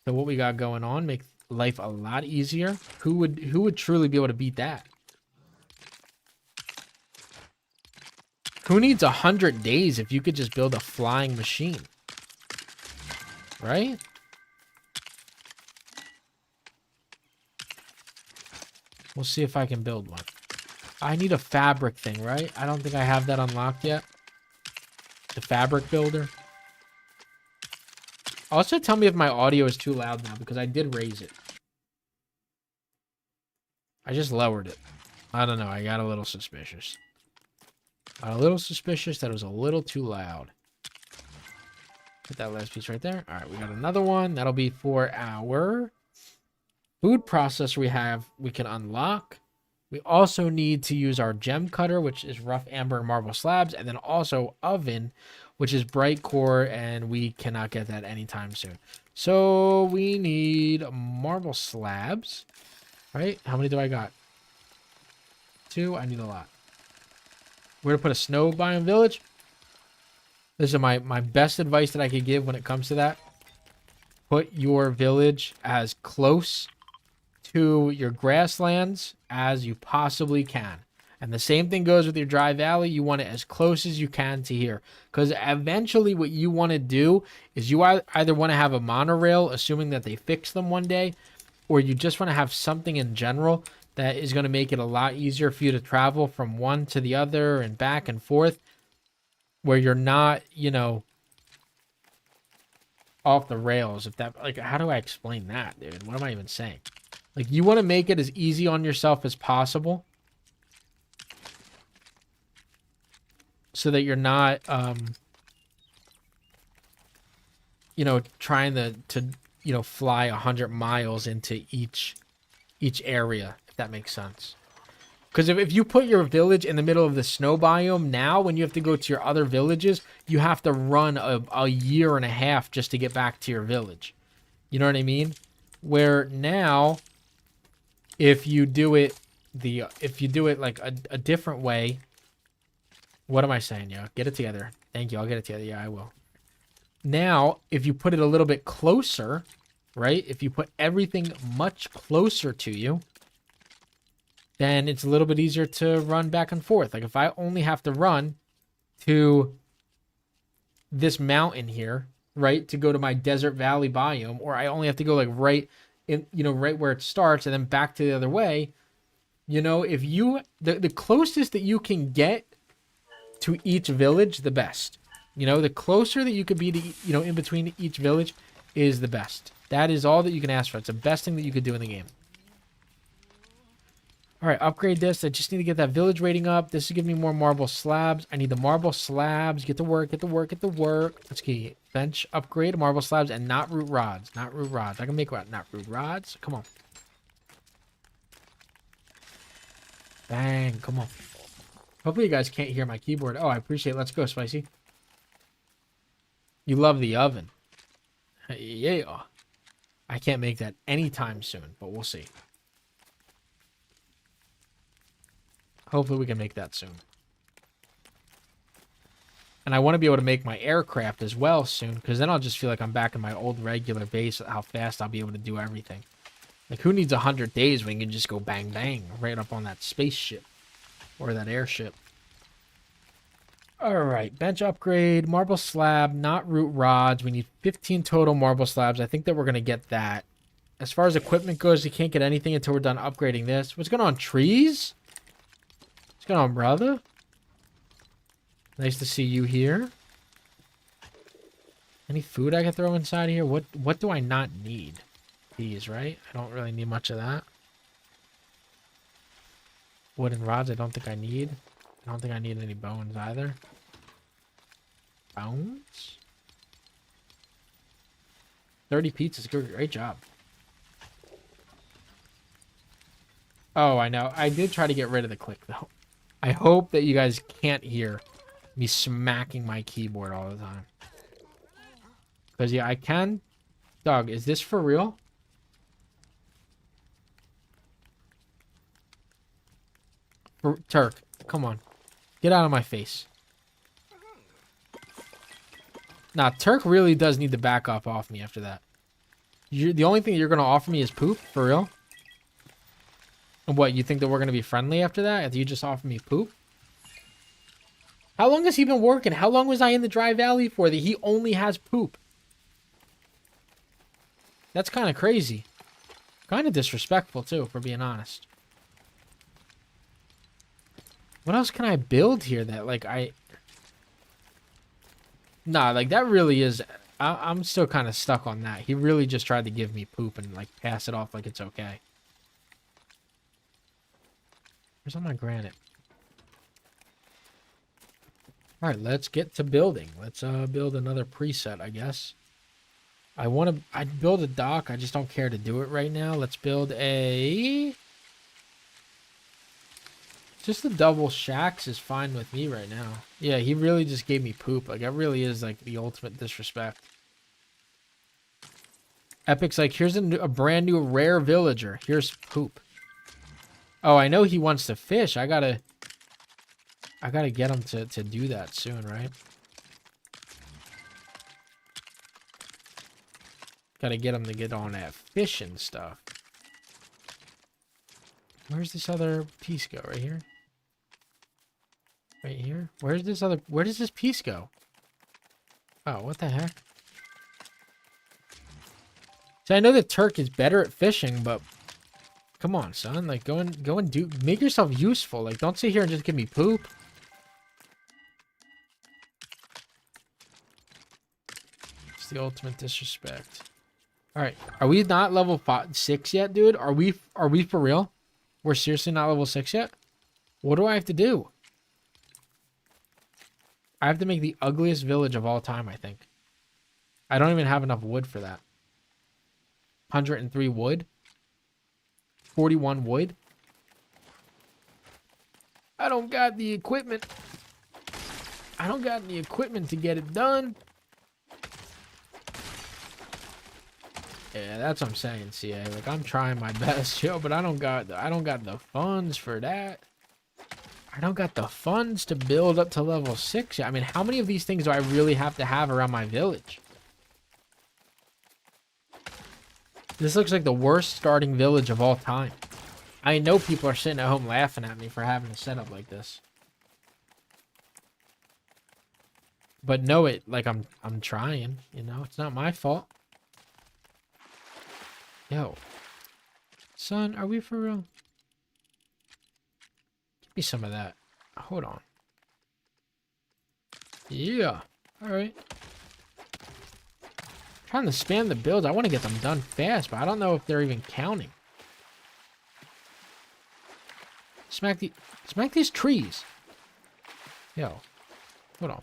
what we got going on. Make life a lot easier. Who would truly be able to beat that? Who needs 100 days if you could just build a flying machine? Right? We'll see if I can build one. I need a fabric thing, right? I don't think I have that unlocked yet. The fabric builder. Also, tell me if my audio is too loud now, because I did raise it. I just lowered it. I don't know. I got a little suspicious. That it was a little too loud. Put that last piece right there. All right, we got another one. That'll be for our food processor we can unlock. We also need to use our gem cutter, which is rough amber and marble slabs, and then also oven, which is bright core, and we cannot get that anytime soon. So we need marble slabs, right? How many do I got? 2. I need a lot. We're gonna put a snow biome village. This is my best advice that I could give when it comes to that. Put your village as close to your grasslands as you possibly can. And the same thing goes with your dry valley. You want it as close as you can to here. Because eventually what you want to do is you either want to have a monorail, assuming that they fix them one day, or you just want to have something in general that is going to make it a lot easier for you to travel from one to the other and back and forth, where you're not, you know, off the rails. If that, like, how do I explain that, dude? What am I even saying? Like, you want to make it as easy on yourself as possible so that you're not, you know, trying to you know, fly 100 miles into each area, if that makes sense. Because if you put your village in the middle of the snow biome now, when you have to go to your other villages, you have to run a year and a half just to get back to your village. You know what I mean? Where now, if you do it like a different way, what am I saying, yo? Get it together. Thank you. I'll get it together. Yeah, I will. Now, if you put it a little bit closer, right? If you put everything much closer to you, then it's a little bit easier to run back and forth. Like if I only have to run to this mountain here, right, to go to my desert valley biome, or I only have to go like right in, you know, right where it starts and then back to the other way, you know, if you, the closest that you can get to each village, the best. You know, the closer that you could be to, you know, in between each village is the best. That is all that you can ask for. It's the best thing that you could do in the game. All right, upgrade this. I just need to get that village rating up. This is giving me more marble slabs. I need the marble slabs. Get to work, get to work, get to work. Let's key. Bench upgrade, marble slabs, and not root rods. Not root rods. I can make what? Not root rods. Come on. Bang. Come on. Hopefully you guys can't hear my keyboard. Oh, I appreciate it. Let's go, Spicy. You love the oven. Yeah. I can't make that anytime soon, but we'll see. Hopefully we can make that soon. And I want to be able to make my aircraft as well soon, because then I'll just feel like I'm back in my old regular base with how fast I'll be able to do everything. Like, who needs 100 days when you can just go bang, bang right up on that spaceship or that airship? All right, bench upgrade, marble slab, not root rods. We need 15 total marble slabs. I think that we're going to get that. As far as equipment goes, you can't get anything until we're done upgrading this. What's going on, trees? What's going on, brother? Nice to see you here. Any food I can throw inside here? What do I not need? These, right? I don't really need much of that. Wooden rods, I don't think I need. I don't think I need any bones either. Bones? 30 pizzas. Great job. Oh, I know. I did try to get rid of the click, though. I hope that you guys can't hear me smacking my keyboard all the time. Because, yeah, I can. Doug, is this for real? Turk, come on. Get out of my face. Nah, Turk really does need to back off me after that. The only thing you're going to offer me is poop? For real? And what, you think that we're going to be friendly after that? After you just offer me poop? How long has he been working? How long was I in the Dry Valley for that he only has poop? That's kind of crazy. Kind of disrespectful, too, for being honest. What else can I build here that, like, Nah, like, that really is... I'm still kind of stuck on that. He really just tried to give me poop and, like, pass it off like it's okay. Where's all my granite? Alright, let's get to building. Let's build another preset, I guess. I'd build a dock. I just don't care to do it right now. Let's build a... Just the double shacks is fine with me right now. Yeah, he really just gave me poop. Like, that really is, like, the ultimate disrespect. Epic's like, here's a brand new rare villager. Here's poop. Oh, I know he wants to fish. I gotta get him to do that soon, right? Gotta get him to get on that fishing stuff. Where's this other piece go? Right here? Right here? Where does this piece go? Oh, what the heck? See, I know that Turk is better at fishing, but come on, son. Like, go and do, make yourself useful. Like, don't sit here and just give me poop. It's the ultimate disrespect. All right, are we not level 6 yet, dude? Are we for real? We're seriously not level 6 yet? What do I have to do? I have to make the ugliest village of all time, I think. I don't even have enough wood for that. 103 wood. 41 wood. I don't got the equipment. I don't got the equipment to get it done. Yeah, that's what I'm saying, CA. Like, I'm trying my best, yo, but I don't got the funds for that. I don't got the funds to build up to level 6 yet. I mean, how many of these things do I really have to have around my village? This looks like the worst starting village of all time. I know people are sitting at home laughing at me for having a setup like this. But know it, like, I'm trying, you know? It's not my fault. Yo. Son, are we for real? Give me some of that. Hold on. Yeah. Alright. Trying to spam the builds. I want to get them done fast, but I don't know if they're even counting. Smack these trees. Yo. Hold on.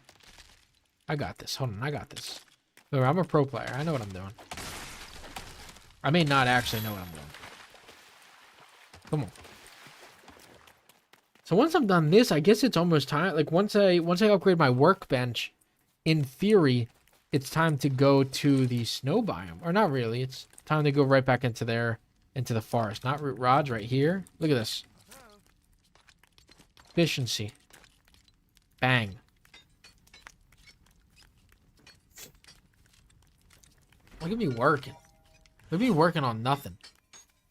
I got this. Hold on. I got this. Look, I'm a pro player. I know what I'm doing. I may not actually know what I'm doing. Come on. So once I'm done this, I guess it's almost time. Like once I upgrade my workbench, in theory, it's time to go to the snow biome. Or not really. It's time to go right back into the forest. Not root rods right here. Look at this. Efficiency. Bang. Look at me working. Look at me working on nothing.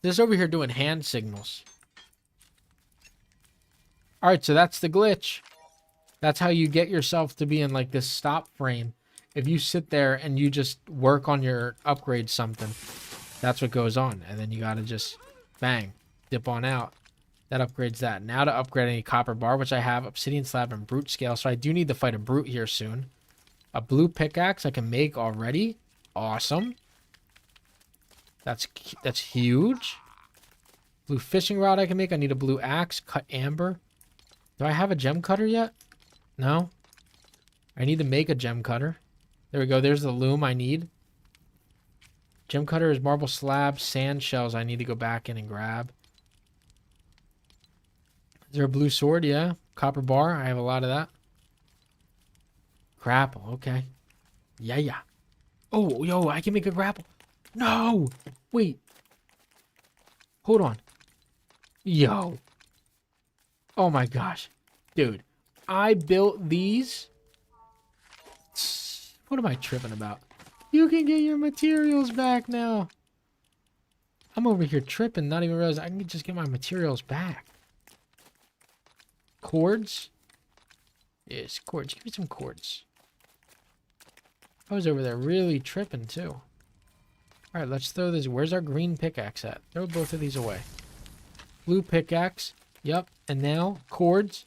Just over here doing hand signals. Alright, so that's the glitch. That's how you get yourself to be in like this stop frame. If you sit there and you just work on your upgrade something, that's what goes on. And then you gotta just bang, dip on out. That upgrades that. Now to upgrade any copper bar, which I have, obsidian slab and brute scale. So I do need to fight a brute here soon. A blue pickaxe I can make already. Awesome. That's huge. Blue fishing rod I can make. I need a blue axe. Cut amber. Do I have a gem cutter yet? No. I need to make a gem cutter. There we go. There's the loom I need. Gem cutter is marble slab. Sand shells I need to go back in and grab. Is there a blue sword? Yeah. Copper bar. I have a lot of that. Grapple. Okay. Yeah. Oh, yo, I can make a grapple. No. Wait. Hold on. Yo. Oh my gosh. Dude. I built these. What am I tripping about? You can get your materials back now. I'm over here tripping, not even realizing I can just get my materials back. Cords? Yes, cords. Give me some cords. I was over there really tripping too. Alright, let's throw this. Where's our green pickaxe at? Throw both of these away. Blue pickaxe. Yep. And now, cords.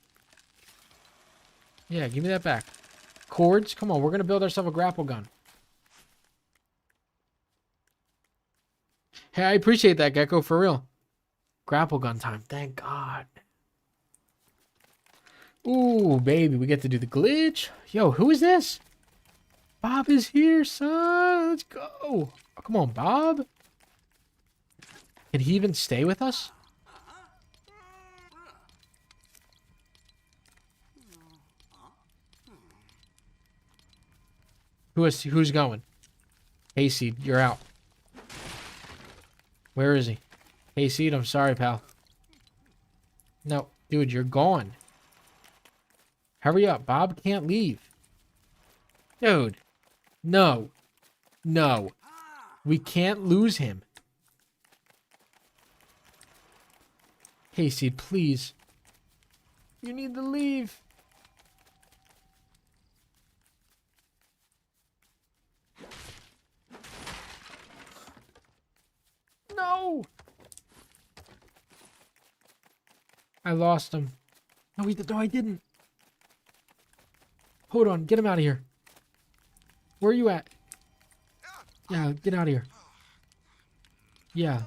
Yeah, give me that back. Cords. Come on, we're going to build ourselves a grapple gun. Hey, I appreciate that, Gecko, for real. Grapple gun time. Thank God. Ooh, baby, we get to do the glitch. Yo, who is this? Bob is here, son. Let's go. Oh, come on, Bob. Can he even stay with us? Who's going? Hayseed, you're out. Where is he? Hayseed, I'm sorry, pal. No, dude, you're gone. Hurry up. Bob can't leave. Dude. No. No. We can't lose him. Hayseed, please. You need to leave. No. I lost him. No, I didn't. Hold on. Get him out of here. Where are you at? Yeah, get out of here. Yeah.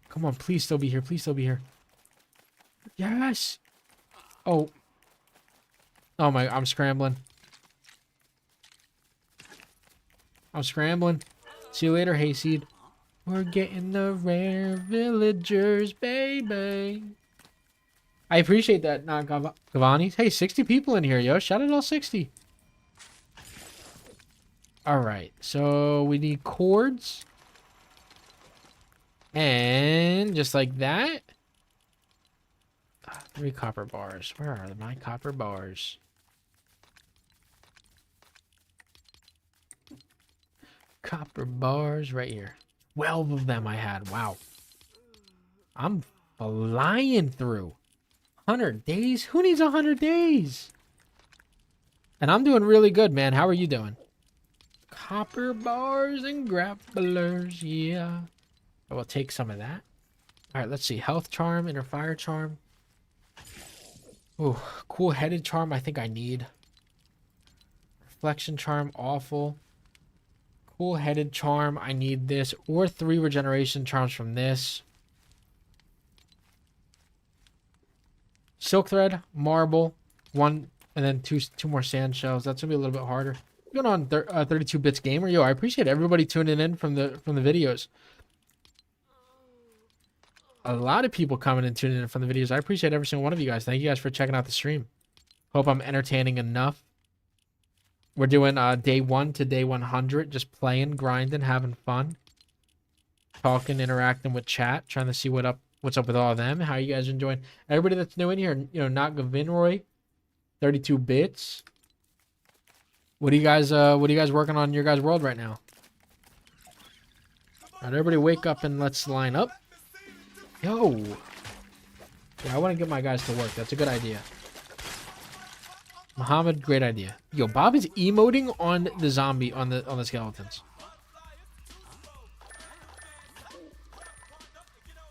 Come on, please still be here. Please still be here. Yes. Oh. Oh my, I'm scrambling. I'm scrambling. See you later, Hayseed. We're getting the rare villagers, baby. I appreciate that, not Gavani. Hey, 60 people in here, yo. Shout out all 60. Alright, so we need cords. And just like that. 3 copper bars. Where are my copper bars? Copper bars right here. 12 of them I had. Wow. I'm flying through. 100 days? Who needs 100 days? And I'm doing really good, man. How are you doing? Copper bars and grapplers. Yeah. I will take some of that. All right, let's see. Health charm, inner fire charm. Ooh, cool headed charm I think I need. Reflection charm, awful. Cool headed charm, I need this. Or 3 regeneration charms from this. Silk thread, marble, 1, and then two more sand shells. That's gonna be a little bit harder. What's going on, 32 Bits Gamer? Yo, I appreciate everybody tuning in from the videos. a lot of people coming and tuning in from the videos. I appreciate every single one of you guys. Thank you guys for checking out the stream. Hope I'm entertaining enough. We're doing day 1 to day 100. Just playing, grinding, having fun. Talking, interacting with chat. Trying to see what's up with all of them. How you guys enjoying? Everybody that's new in here, you know, not Gavinroy, 32 bits. What are you guys working on in your guys' world right now? Alright, everybody wake up and let's line up. Yo. Yeah, I want to get my guys to work. That's a good idea. Muhammad, great idea. Yo, Bob is emoting on the zombie, on the skeletons.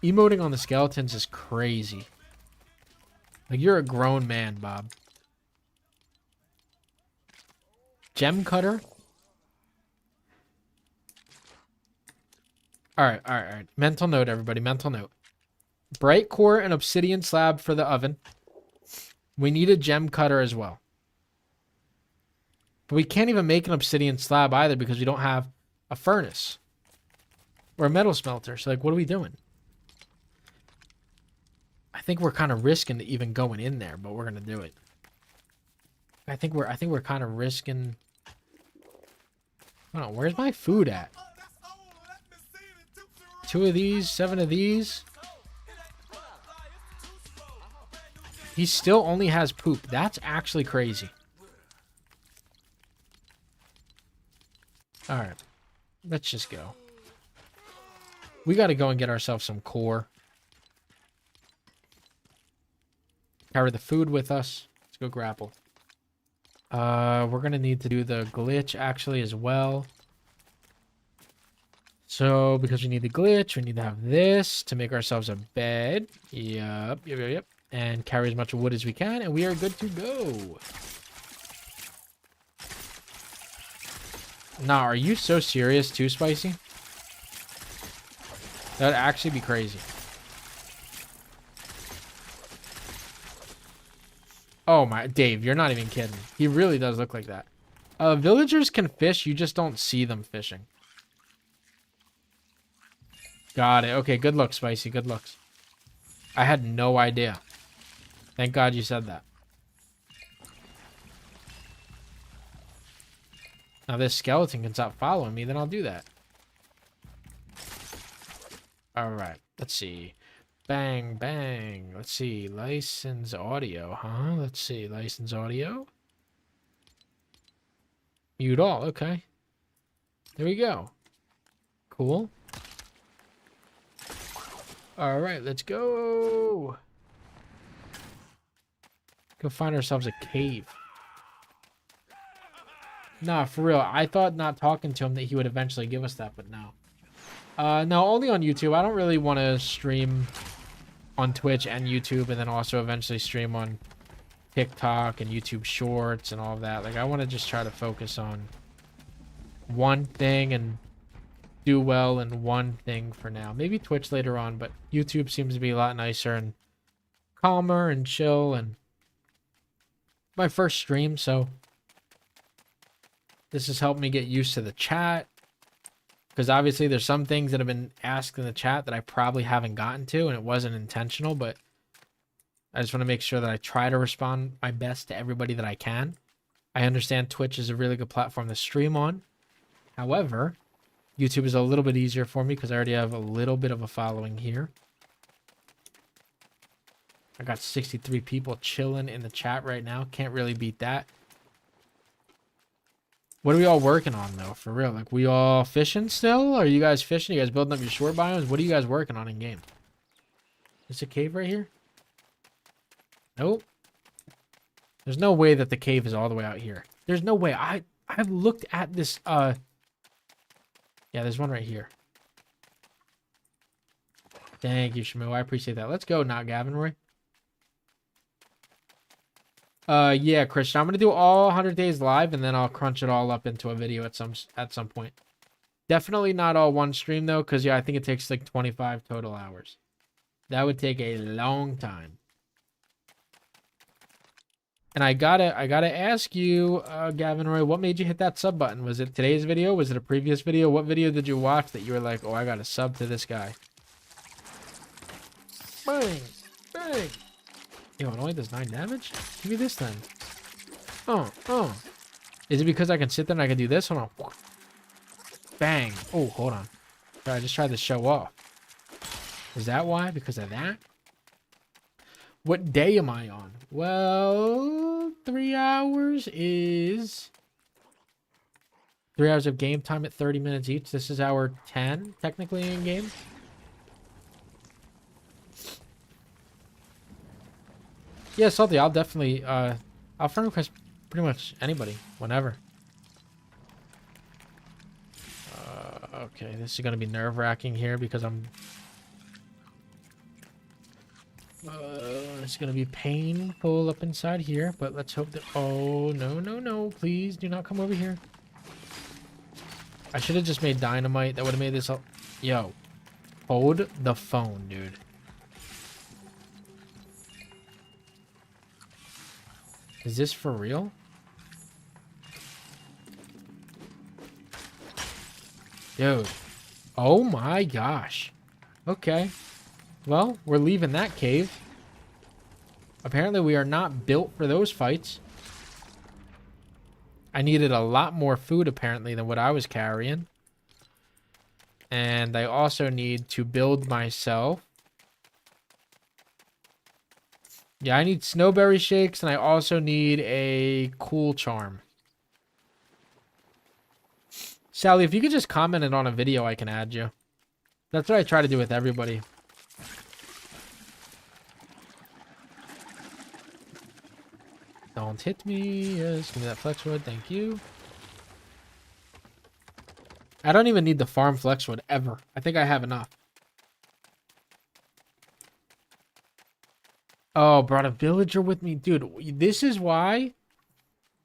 Emoting on the skeletons is crazy. Like, you're a grown man, Bob. Gem cutter. Alright. Mental note, everybody. Mental note. Bright core and obsidian slab for the oven. We need a gem cutter as well. But we can't even make an obsidian slab either because we don't have a furnace. Or a metal smelter. So, like, what are we doing? I think we're kind of risking even going in there, but we're going to do it. I think we're kind of risking... Hold on, where's my food at? 2 of these, 7 of these. He still only has poop. That's actually crazy. Alright. Let's just go. We got to go and get ourselves some core. Carry the food with us. Let's go grapple. We're going to need to do the glitch actually as well. So, because we need the glitch, we need to have this to make ourselves a bed. Yep. And carry as much wood as we can, and we are good to go. Nah, are you so serious too, Spicy? That'd actually be crazy. Oh my, Dave, you're not even kidding. He really does look like that. Villagers can fish, you just don't see them fishing. Got it. Okay, good looks, Spicy. Good looks. I had no idea. Thank God you said that. Now this skeleton can stop following me, then I'll do that. Alright, let's see. Bang, bang. Let's see. License audio, huh? Let's see. License audio. Mute all. Okay. There we go. Cool. Alright, let's go. Go find ourselves a cave. Nah, for real. I thought not talking to him that he would eventually give us that, but no. No, only on YouTube. I don't really want to stream on Twitch and YouTube and then also eventually stream on TikTok and YouTube Shorts and all of that. Like, I want to just try to focus on one thing and do well in one thing for now. Maybe Twitch later on, but YouTube seems to be a lot nicer and calmer and chill, and my first stream, so this has helped me get used to the chat, because obviously there's some things that have been asked in the chat that I probably haven't gotten to, and it wasn't intentional, but I just want to make sure that I try to respond my best to everybody that I can. I understand Twitch is a really good platform to stream on. However, YouTube is a little bit easier for me because I already have a little bit of a following here. I got 63 people chilling in the chat right now. Can't really beat that. What are we all working on, though? For real. Like, we all fishing still? Are you guys fishing? You guys building up your short biomes? What are you guys working on in game? Is a cave right here? Nope. There's no way that the cave is all the way out here. There's no way. I've looked at this, yeah, there's one right here. Thank you, Shmoo. I appreciate that. Let's go, not Gavin Roy. Yeah, Christian. I'm gonna do all 100 days live, and then I'll crunch it all up into a video at some point. Definitely not all one stream though, because yeah, I think it takes like 25 total hours. That would take a long time. And I gotta ask you, Gavin Roy, what made you hit that sub button? Was it today's video? Was it a previous video? What video did you watch that you were like, oh, I gotta sub to this guy? Bang! Bang! Yo, it only does 9 damage? Give me this then. Oh. Is it because I can sit there and I can do this? Hold on. Bang! Oh, hold on. I just tried to show off. Is that why? Because of that? What day am I on? Well, 3 hours is... 3 hours of game time at 30 minutes each. This is hour 10, technically, in game. Yeah, Salty, I'll definitely, I'll friend request pretty much anybody, whenever. Okay, this is going to be nerve-wracking here because I'm... it's going to be painful up inside here, but let's hope that... Oh, no. Please do not come over here. I should have just made dynamite. That would have made this... Yo. Hold the phone, dude. Is this for real? Dude. Oh my gosh. Okay. Well, we're leaving that cave. Apparently we are not built for those fights. I needed a lot more food apparently than what I was carrying. And I also need to build myself. Yeah, I need snowberry shakes and I also need a cool charm. Sally, if you could just comment it on a video, I can add you. That's what I try to do with everybody. Don't hit me. Yes, give me that flexwood. Thank you. I don't even need the farm flexwood ever. I think I have enough. Oh, brought a villager with me. Dude, this is why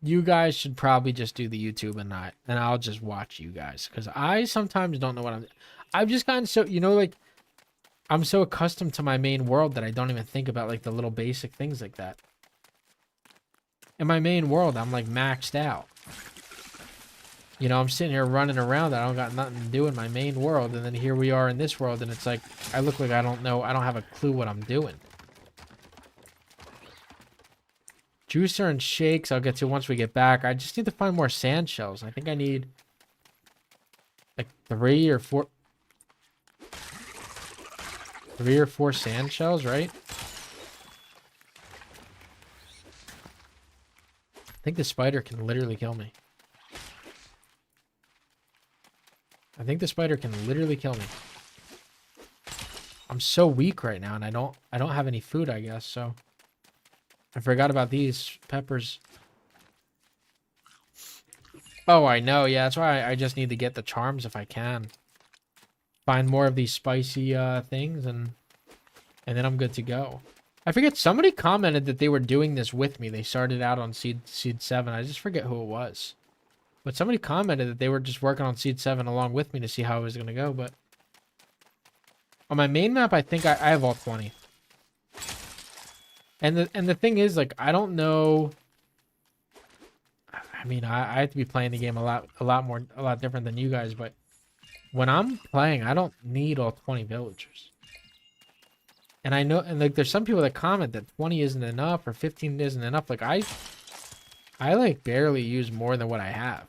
you guys should probably just do the YouTube and not. And I'll just watch you guys. Because I sometimes don't know what I've just gotten so, you know, like, I'm so accustomed to my main world that I don't even think about, like, the little basic things like that. In my main world, I'm, like, maxed out. You know, I'm sitting here running around. I don't got nothing to do in my main world. And then here we are in this world. And it's like, I look like I don't know. I don't have a clue what I'm doing. Juicer and shakes I'll get to once we get back. I just need to find more sand shells. I think I need like 3 or 4 sand shells, right? I think the spider can literally kill me. I think the spider can literally kill me. I'm so weak right now and I don't have any food, I guess, so I forgot about these peppers. Oh, I know. Yeah, that's why I just need to get the charms if I can. Find more of these spicy things, and then I'm good to go. I forget. Somebody commented that they were doing this with me. They started out on Seed 7. I just forget who it was. But somebody commented that they were just working on Seed 7 along with me to see how it was going to go. But on my main map, I think I have all 20. And the thing is, like, I don't know. I mean, I have to be playing the game a lot different than you guys. But when I'm playing, I don't need all 20 villagers. And I know, and like, there's some people that comment that 20 isn't enough or 15 isn't enough. Like, I like barely use more than what I have.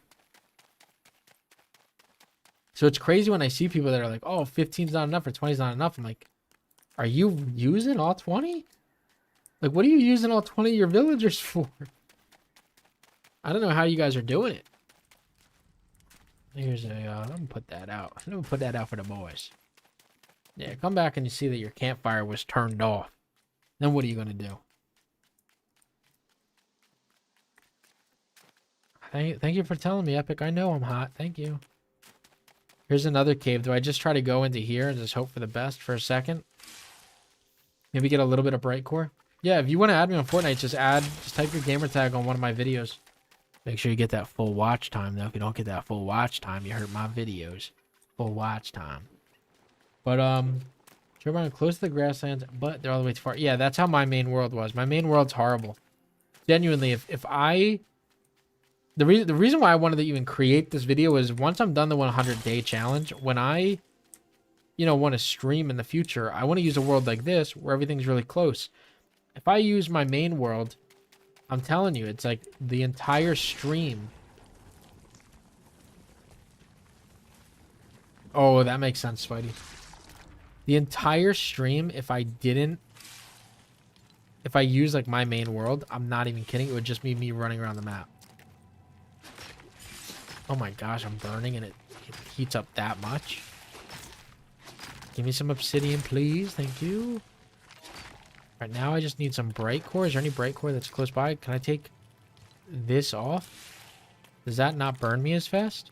So it's crazy when I see people that are like, oh, 15's not enough or 20's not enough. I'm like, are you using all 20? Like, what are you using all 20 of your villagers for? I don't know how you guys are doing it. Here's a, I'm gonna put that out. I'm gonna put that out for the boys. Yeah, come back and you see that your campfire was turned off. Then what are you gonna do? Thank you for telling me, Epic. I know I'm hot. Thank you. Here's another cave. Do I just try to go into here and just hope for the best for a second? Maybe get a little bit of bright core? Yeah, if you want to add me on Fortnite, just type your gamer tag on one of my videos. Make sure you get that full watch time, though. If you don't get that full watch time, you hurt my videos. Full watch time. But, sure, I'm close to the grasslands, but they're all the way too far. Yeah, that's how my main world was. My main world's horrible. Genuinely, if I... The reason why I wanted to even create this video is once I'm done the 100-day challenge, when I... want to stream in the future, I want to use a world like this where everything's really close. If I use my main world, I'm telling you, it's like the entire stream. Oh, that makes sense, Spidey. The entire stream, if I use like my main world, I'm not even kidding, it would just be me running around the map. Oh my gosh, I'm burning and it heats up that much. Give me some obsidian, please. Thank you. Right now, I just need some bright core. Is there any bright core that's close by? Can I take this off? Does that not burn me as fast?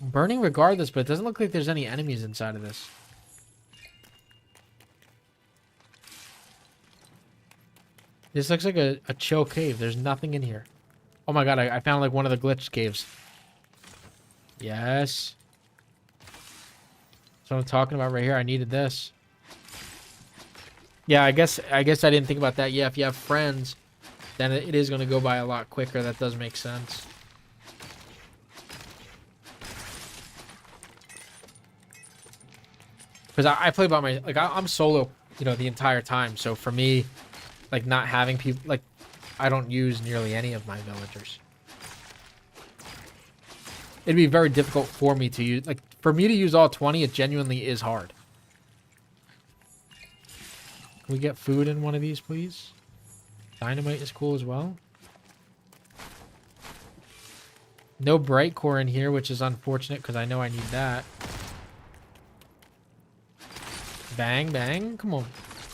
I'm burning regardless, but it doesn't look like there's any enemies inside of this. This looks like a chill cave. There's nothing in here. Oh my god, I found like one of the glitched caves. Yes. That's what I'm talking about right here. I needed this. Yeah, I guess I didn't think about that. Yeah, if you have friends, then it is going to go by a lot quicker. That does make sense. Because I play by my... Like, I'm solo, the entire time. So for me, like, not having people... Like, I don't use nearly any of my villagers. It'd be very difficult for me to use... Like, for me to use all 20, it genuinely is hard. Can we get food in one of these, please? Dynamite is cool as well. No bright core in here, which is unfortunate because I know I need that. Bang, bang. Come on.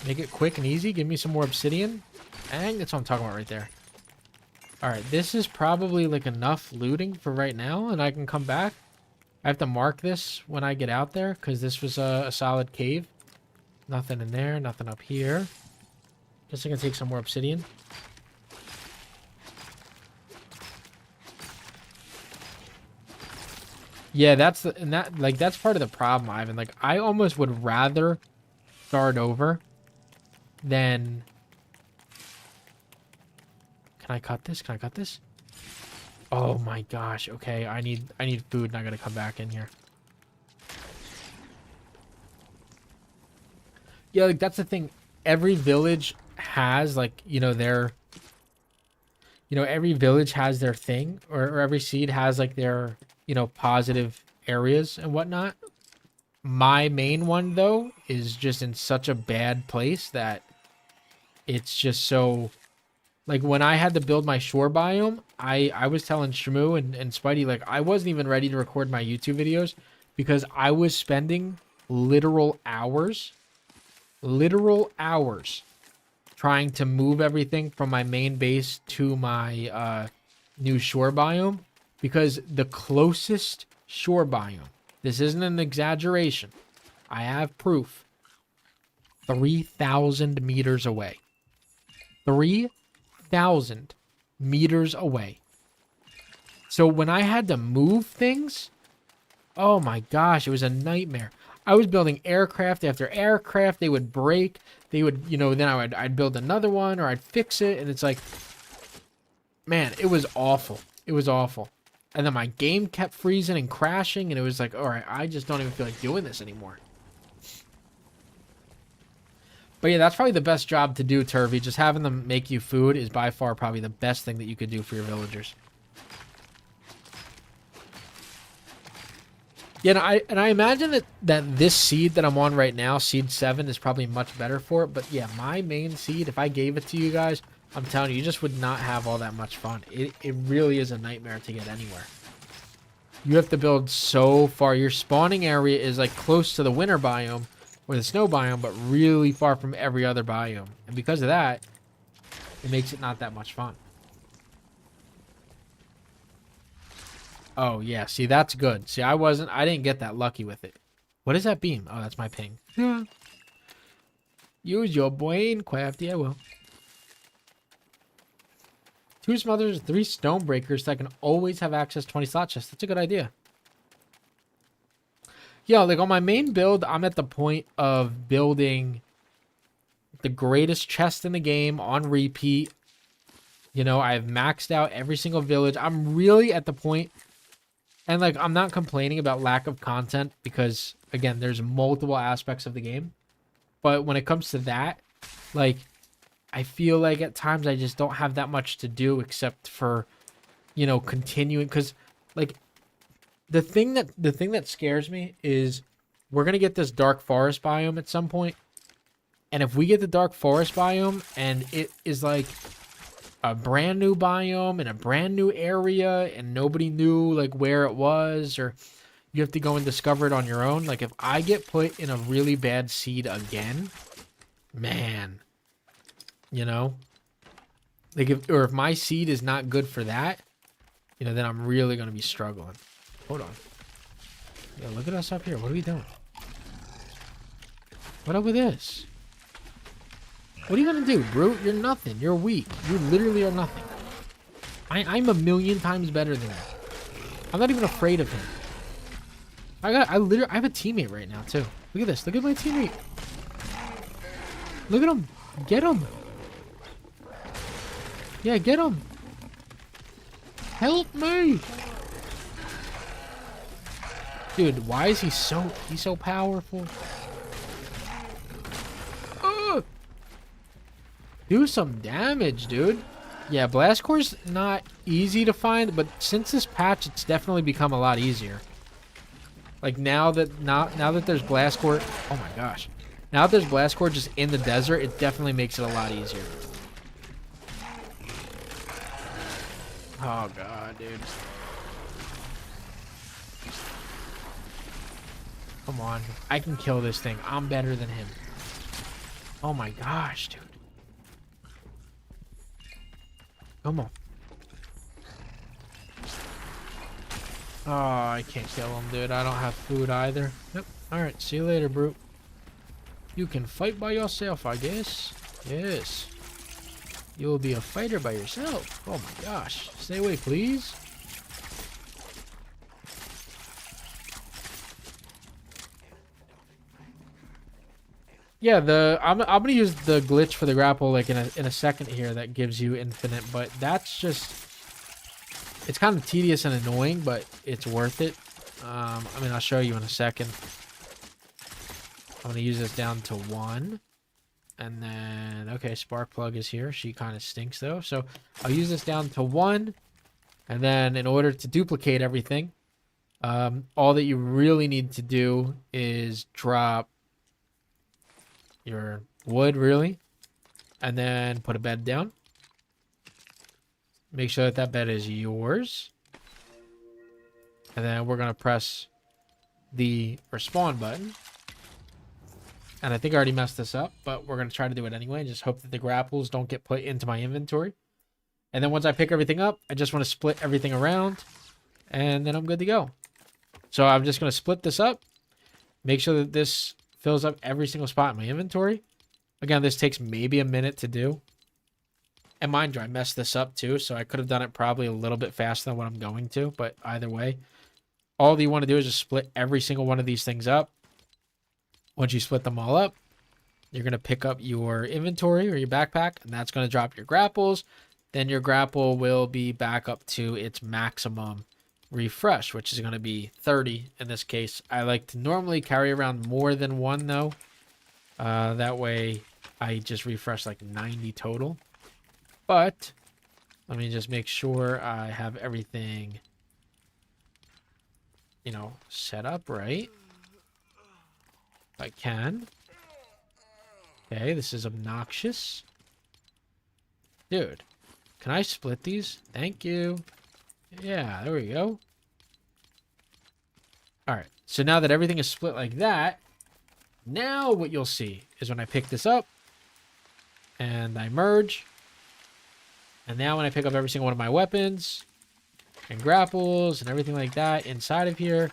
Make it quick and easy. Give me some more obsidian. Bang. That's what I'm talking about right there. Alright, this is probably like enough looting for right now, and I can come back. I have to mark this when I get out there because this was a solid cave. Nothing in there. Nothing up here. Just gonna take some more obsidian. Yeah, that's part of the problem, Ivan. Like, I almost would rather start over than... Can I cut this? Can I cut this? Oh my gosh. Okay, I need food and I gotta come back in here. Yeah, like that's the thing. Every village has like, their every village has their thing, or every seed has like their, positive areas and whatnot. My main one though is just in such a bad place that it's just so... Like, when I had to build my shore biome, I was telling Shmoo and Spidey, like, I wasn't even ready to record my YouTube videos because I was spending literal hours trying to move everything from my main base to my new shore biome, because the closest shore biome, this isn't an exaggeration, I have proof, 3,000 meters away. 3,000 meters away. So when I had to move things, oh my gosh, it was a nightmare. I was building aircraft after aircraft. They would break. They would, then I'd build another one or I'd fix it. And it's like, man, it was awful. It was awful. And then my game kept freezing and crashing. And it was like, all right, I just don't even feel like doing this anymore. But yeah, that's probably the best job to do, Turvy. Just having them make you food is by far probably the best thing that you could do for your villagers. Yeah, and I imagine that this seed that I'm on right now, seed 7, is probably much better for it. But yeah, my main seed, if I gave it to you guys, I'm telling you, you just would not have all that much fun. It really is a nightmare to get anywhere. You have to build so far. Your spawning area is like close to the winter biome or the snow biome, but really far from every other biome. And because of that, it makes it not that much fun. Oh, yeah. See, that's good. See, I didn't get that lucky with it. What is that beam? Oh, that's my ping. Yeah. Use your brain, Crafty. I will. 2 smothers, 3 stone breakers that can always have access to 20 slot chests. That's a good idea. Yeah, like on my main build, I'm at the point of building the greatest chest in the game on repeat. I've maxed out every single village. I'm really at the point And like, I'm not complaining about lack of content because, again, there's multiple aspects of the game. But when it comes to that, like, I feel like at times I just don't have that much to do except for, you know, continuing. Because, like, the thing that scares me is we're gonna get this dark forest biome at some point, and if we get the dark forest biome and it is like a brand new biome in a brand new area and nobody knew like where it was, or you have to go and discover it on your own. Like if I get put in a really bad seed again, man, you know, like if my seed is not good for that, you know, then I'm really gonna be struggling. Hold on. Yo, look at us up here. What are we doing? What up with this? What are you gonna do, Brute? You're nothing. You're weak. You literally are nothing. I'm a million times better than you. I'm not even afraid of him. I have a teammate right now too. Look at this. Look at my teammate. Look at him. Get him. Yeah, get him. Help me. Dude, why is he's so powerful? Do some damage, dude. Yeah, blast core's not easy to find, but since this patch, it's definitely become a lot easier. Like now that there's blast core, oh my gosh, now that there's blast core just in the desert, it definitely makes it a lot easier. Oh god, dude. Come on, I can kill this thing. I'm better than him. Oh my gosh, dude. Come on. Oh, I can't kill him, dude. I don't have food either. Yep. Alright, see you later, Brute. You can fight by yourself, I guess. Yes. You will be a fighter by yourself. Oh my gosh. Stay away, please. Yeah, I'm gonna use the glitch for the grapple like in a second here that gives you infinite, but that's just, it's kind of tedious and annoying, but it's worth it. I mean, I'll show you in a second. I'm gonna use this down to 1, and then okay, Sparkplug is here. She kind of stinks though, so I'll use this down to 1, and then in order to duplicate everything, all that you really need to do is drop your wood, really, and then put a bed down. Make sure that bed is yours, and then we're gonna press the respawn button. And I think I already messed this up, but we're gonna try to do it anyway. Just hope that the grapples don't get put into my inventory. And then once I pick everything up, I just want to split everything around, and then I'm good to go. So I'm just gonna split this up, make sure that this fills up every single spot in my inventory. Again, this takes maybe a minute to do. And mind you, I messed this up too, so I could have done it probably a little bit faster than what I'm going to, but either way, all you want to do is just split every single one of these things up. Once you split them all up, you're going to pick up your inventory or your backpack, and that's going to drop your grapples. Then your grapple will be back up to its maximum refresh, which is going to be 30 in this case. I like to normally carry around more than 1 though. That way I just refresh like 90 total. But let me just make sure I have everything, you know, set up right. If I can. Okay, this is obnoxious. Dude, can I split these? Thank you. Yeah, there we go. Alright, so now that everything is split like that, now what you'll see is when I pick this up, and I merge, and now when I pick up every single one of my weapons, and grapples, and everything like that inside of here,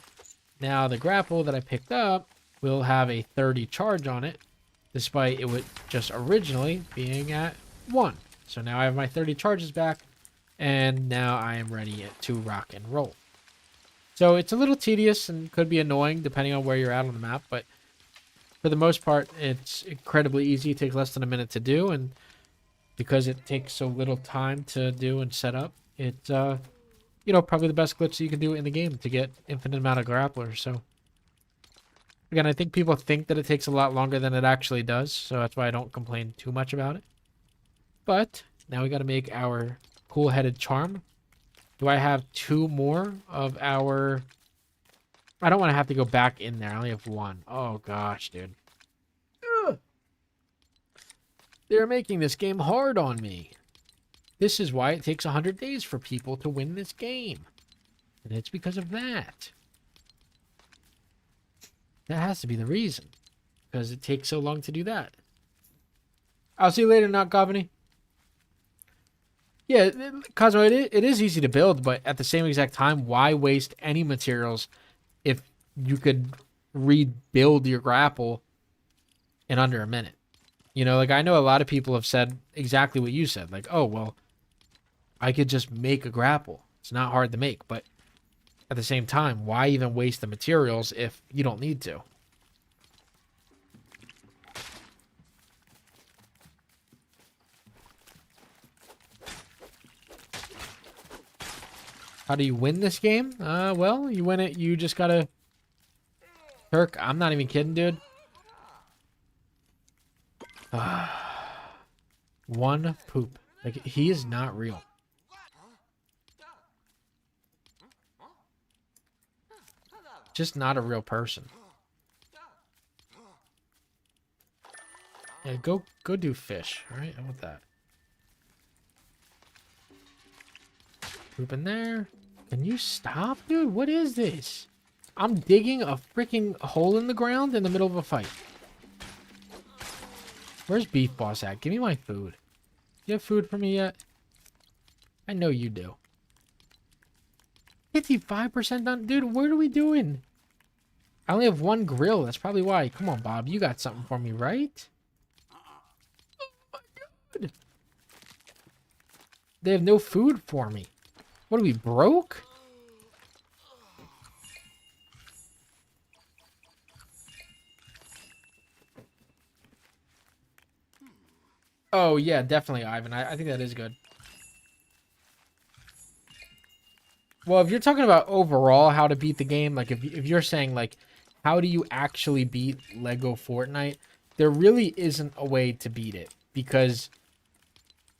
now the grapple that I picked up will have a 30 charge on it, despite it would just originally being at 1. So now I have my 30 charges back, and now I am ready to rock and roll. So it's a little tedious and could be annoying depending on where you're at on the map, but for the most part, it's incredibly easy. It takes less than a minute to do, and because it takes so little time to do and set up, it you know, probably the best glitch that you can do in the game to get infinite amount of grapplers. So again, I think people think that it takes a lot longer than it actually does, so that's why I don't complain too much about it. But now we got to make our cool-headed charm. Do I have 2 more of our... I don't want to have to go back in there. I only have 1. Oh, gosh, dude. Ugh. They're making this game hard on me. This is why it takes 100 days for people to win this game. And it's because of that. That has to be the reason. Because it takes so long to do that. I'll see you later, Not Govany. Yeah, Cosmo, it is easy to build, but at the same exact time, why waste any materials if you could rebuild your grapple in under a minute? You know, like, I know a lot of people have said exactly what you said. Like, oh, well, I could just make a grapple. It's not hard to make, but at the same time, why even waste the materials if you don't need to? How do you win this game? Well, you win it. You just gotta... Turk, I'm not even kidding, dude. One poop. Like, he is not real. Just not a real person. Yeah, go do fish. All right, how about that? Poop in there. Can you stop, dude? What is this? I'm digging a freaking hole in the ground in the middle of a fight. Where's Beef Boss at? Give me my food. You have food for me yet? I know you do. 55% done? Dude, what are we doing? I only have 1 grill. That's probably why. Come on, Bob. You got something for me, right? Oh my god. They have no food for me. What are we, broke? Oh, yeah, definitely, Ivan. I think that is good. Well, if you're talking about overall how to beat the game, like if you're saying, like, how do you actually beat LEGO Fortnite, there really isn't a way to beat it. Because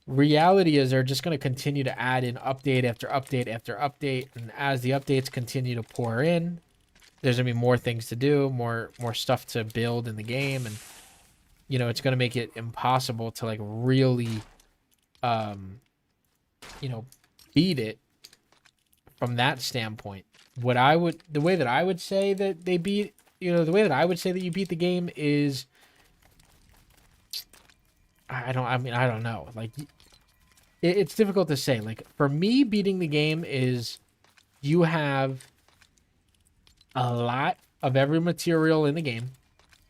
reality is they're just going to continue to add in update after update after update. And as the updates continue to pour in, there's going to be more things to do, more stuff to build in the game. And, you know, it's going to make it impossible to, like, really, you know, beat it from that standpoint. The way that I would say that they beat, you know, the way that I would say that you beat the game is, I don't know. Like, it's difficult to say. Like, for me, beating the game is you have a lot of every material in the game.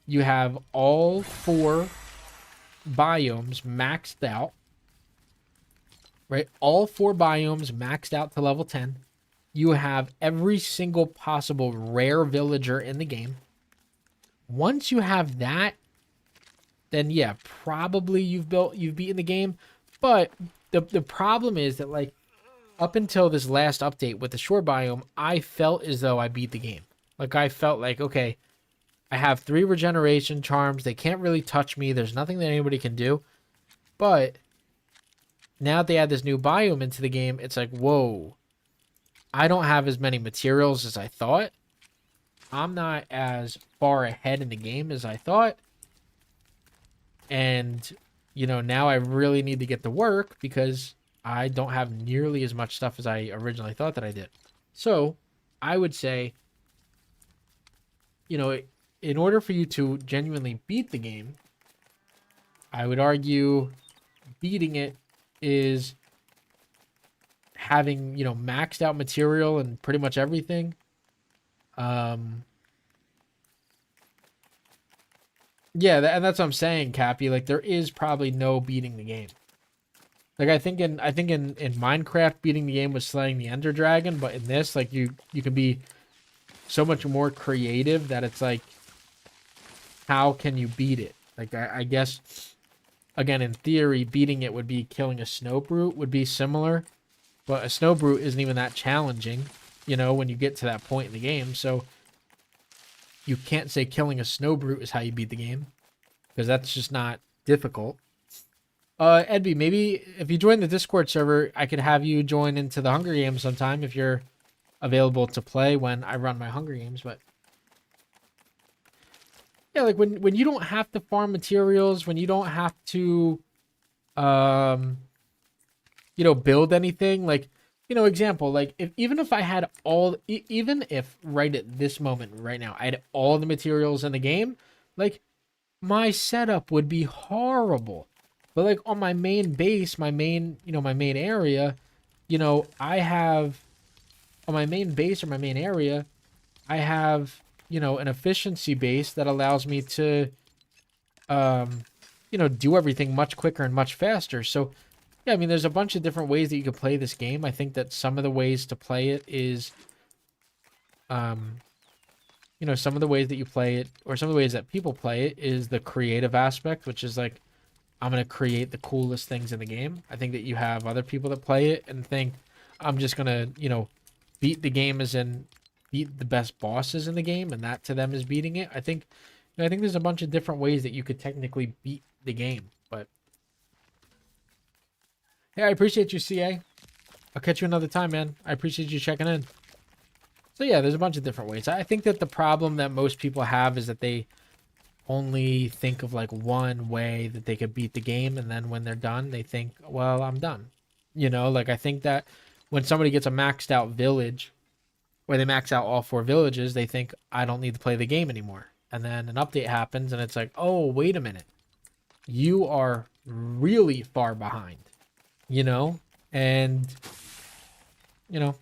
You have all 4 biomes maxed out. Right? All 4 biomes maxed out to level 10. You have every single possible rare villager in the game. Once you have that, then yeah, probably you've beaten the game. But the problem is that, like, up until this last update with the shore biome, I felt as though I beat the game. Like, I felt like, okay, I have 3 regeneration charms. They can't really touch me. There's nothing that anybody can do. But now that they add this new biome into the game, it's like, whoa. I don't have as many materials as I thought. I'm not as far ahead in the game as I thought. And, you know, now I really need to get to work because I don't have nearly as much stuff as I originally thought that I did. So, I would say, you know, in order for you to genuinely beat the game, I would argue beating it is having, you know, maxed out material and pretty much everything. Yeah, and that's what I'm saying, Cappy. Like, there is probably no beating the game. Like, I think in Minecraft, beating the game was slaying the Ender Dragon, but in this, like, you can be so much more creative that it's like, how can you beat it? Like, I guess, again, in theory, beating it would be killing a snow brute would be similar. But a snow brute isn't even that challenging, you know, when you get to that point in the game. So you can't say killing a snow brute is how you beat the game, because that's just not difficult. Edby, maybe if you join the Discord server, I could have you join into the Hunger Games sometime if you're available to play when I run my Hunger Games. But yeah, like when you don't have to farm materials, when you don't have to, you know, build anything, like, you know, example, like even if I had all, even if right at this moment, right now, I had all the materials in the game, like my setup would be horrible. But like on my main base, my main, you know, my main area, you know, I have on my main base or my main area, I have, you know, an efficiency base that allows me to, you know, do everything much quicker and much faster. So, yeah, I mean, there's a bunch of different ways that you can play this game. I think that some of the ways to play it is, you know, some of the ways that you play it, or some of the ways that people play it, is the creative aspect, which is like, I'm going to create the coolest things in the game. I think that you have other people that play it and think, I'm just going to, you know, beat the game as in beat the best bosses in the game, and that to them is beating it. I think, you know, I think there's a bunch of different ways that you could technically beat the game. But hey, I appreciate you, CA. I'll catch you another time, man. I appreciate you checking in. So yeah, there's a bunch of different ways. I think that the problem that most people have is that they only think of like one way that they could beat the game, and then when they're done, they think, well, I'm done. You know, like I think that when somebody gets a maxed out village, where they max out all 4 villages, they think, I don't need to play the game anymore. And then an update happens and it's like, oh, wait a minute. You are really far behind, you know? And, you know,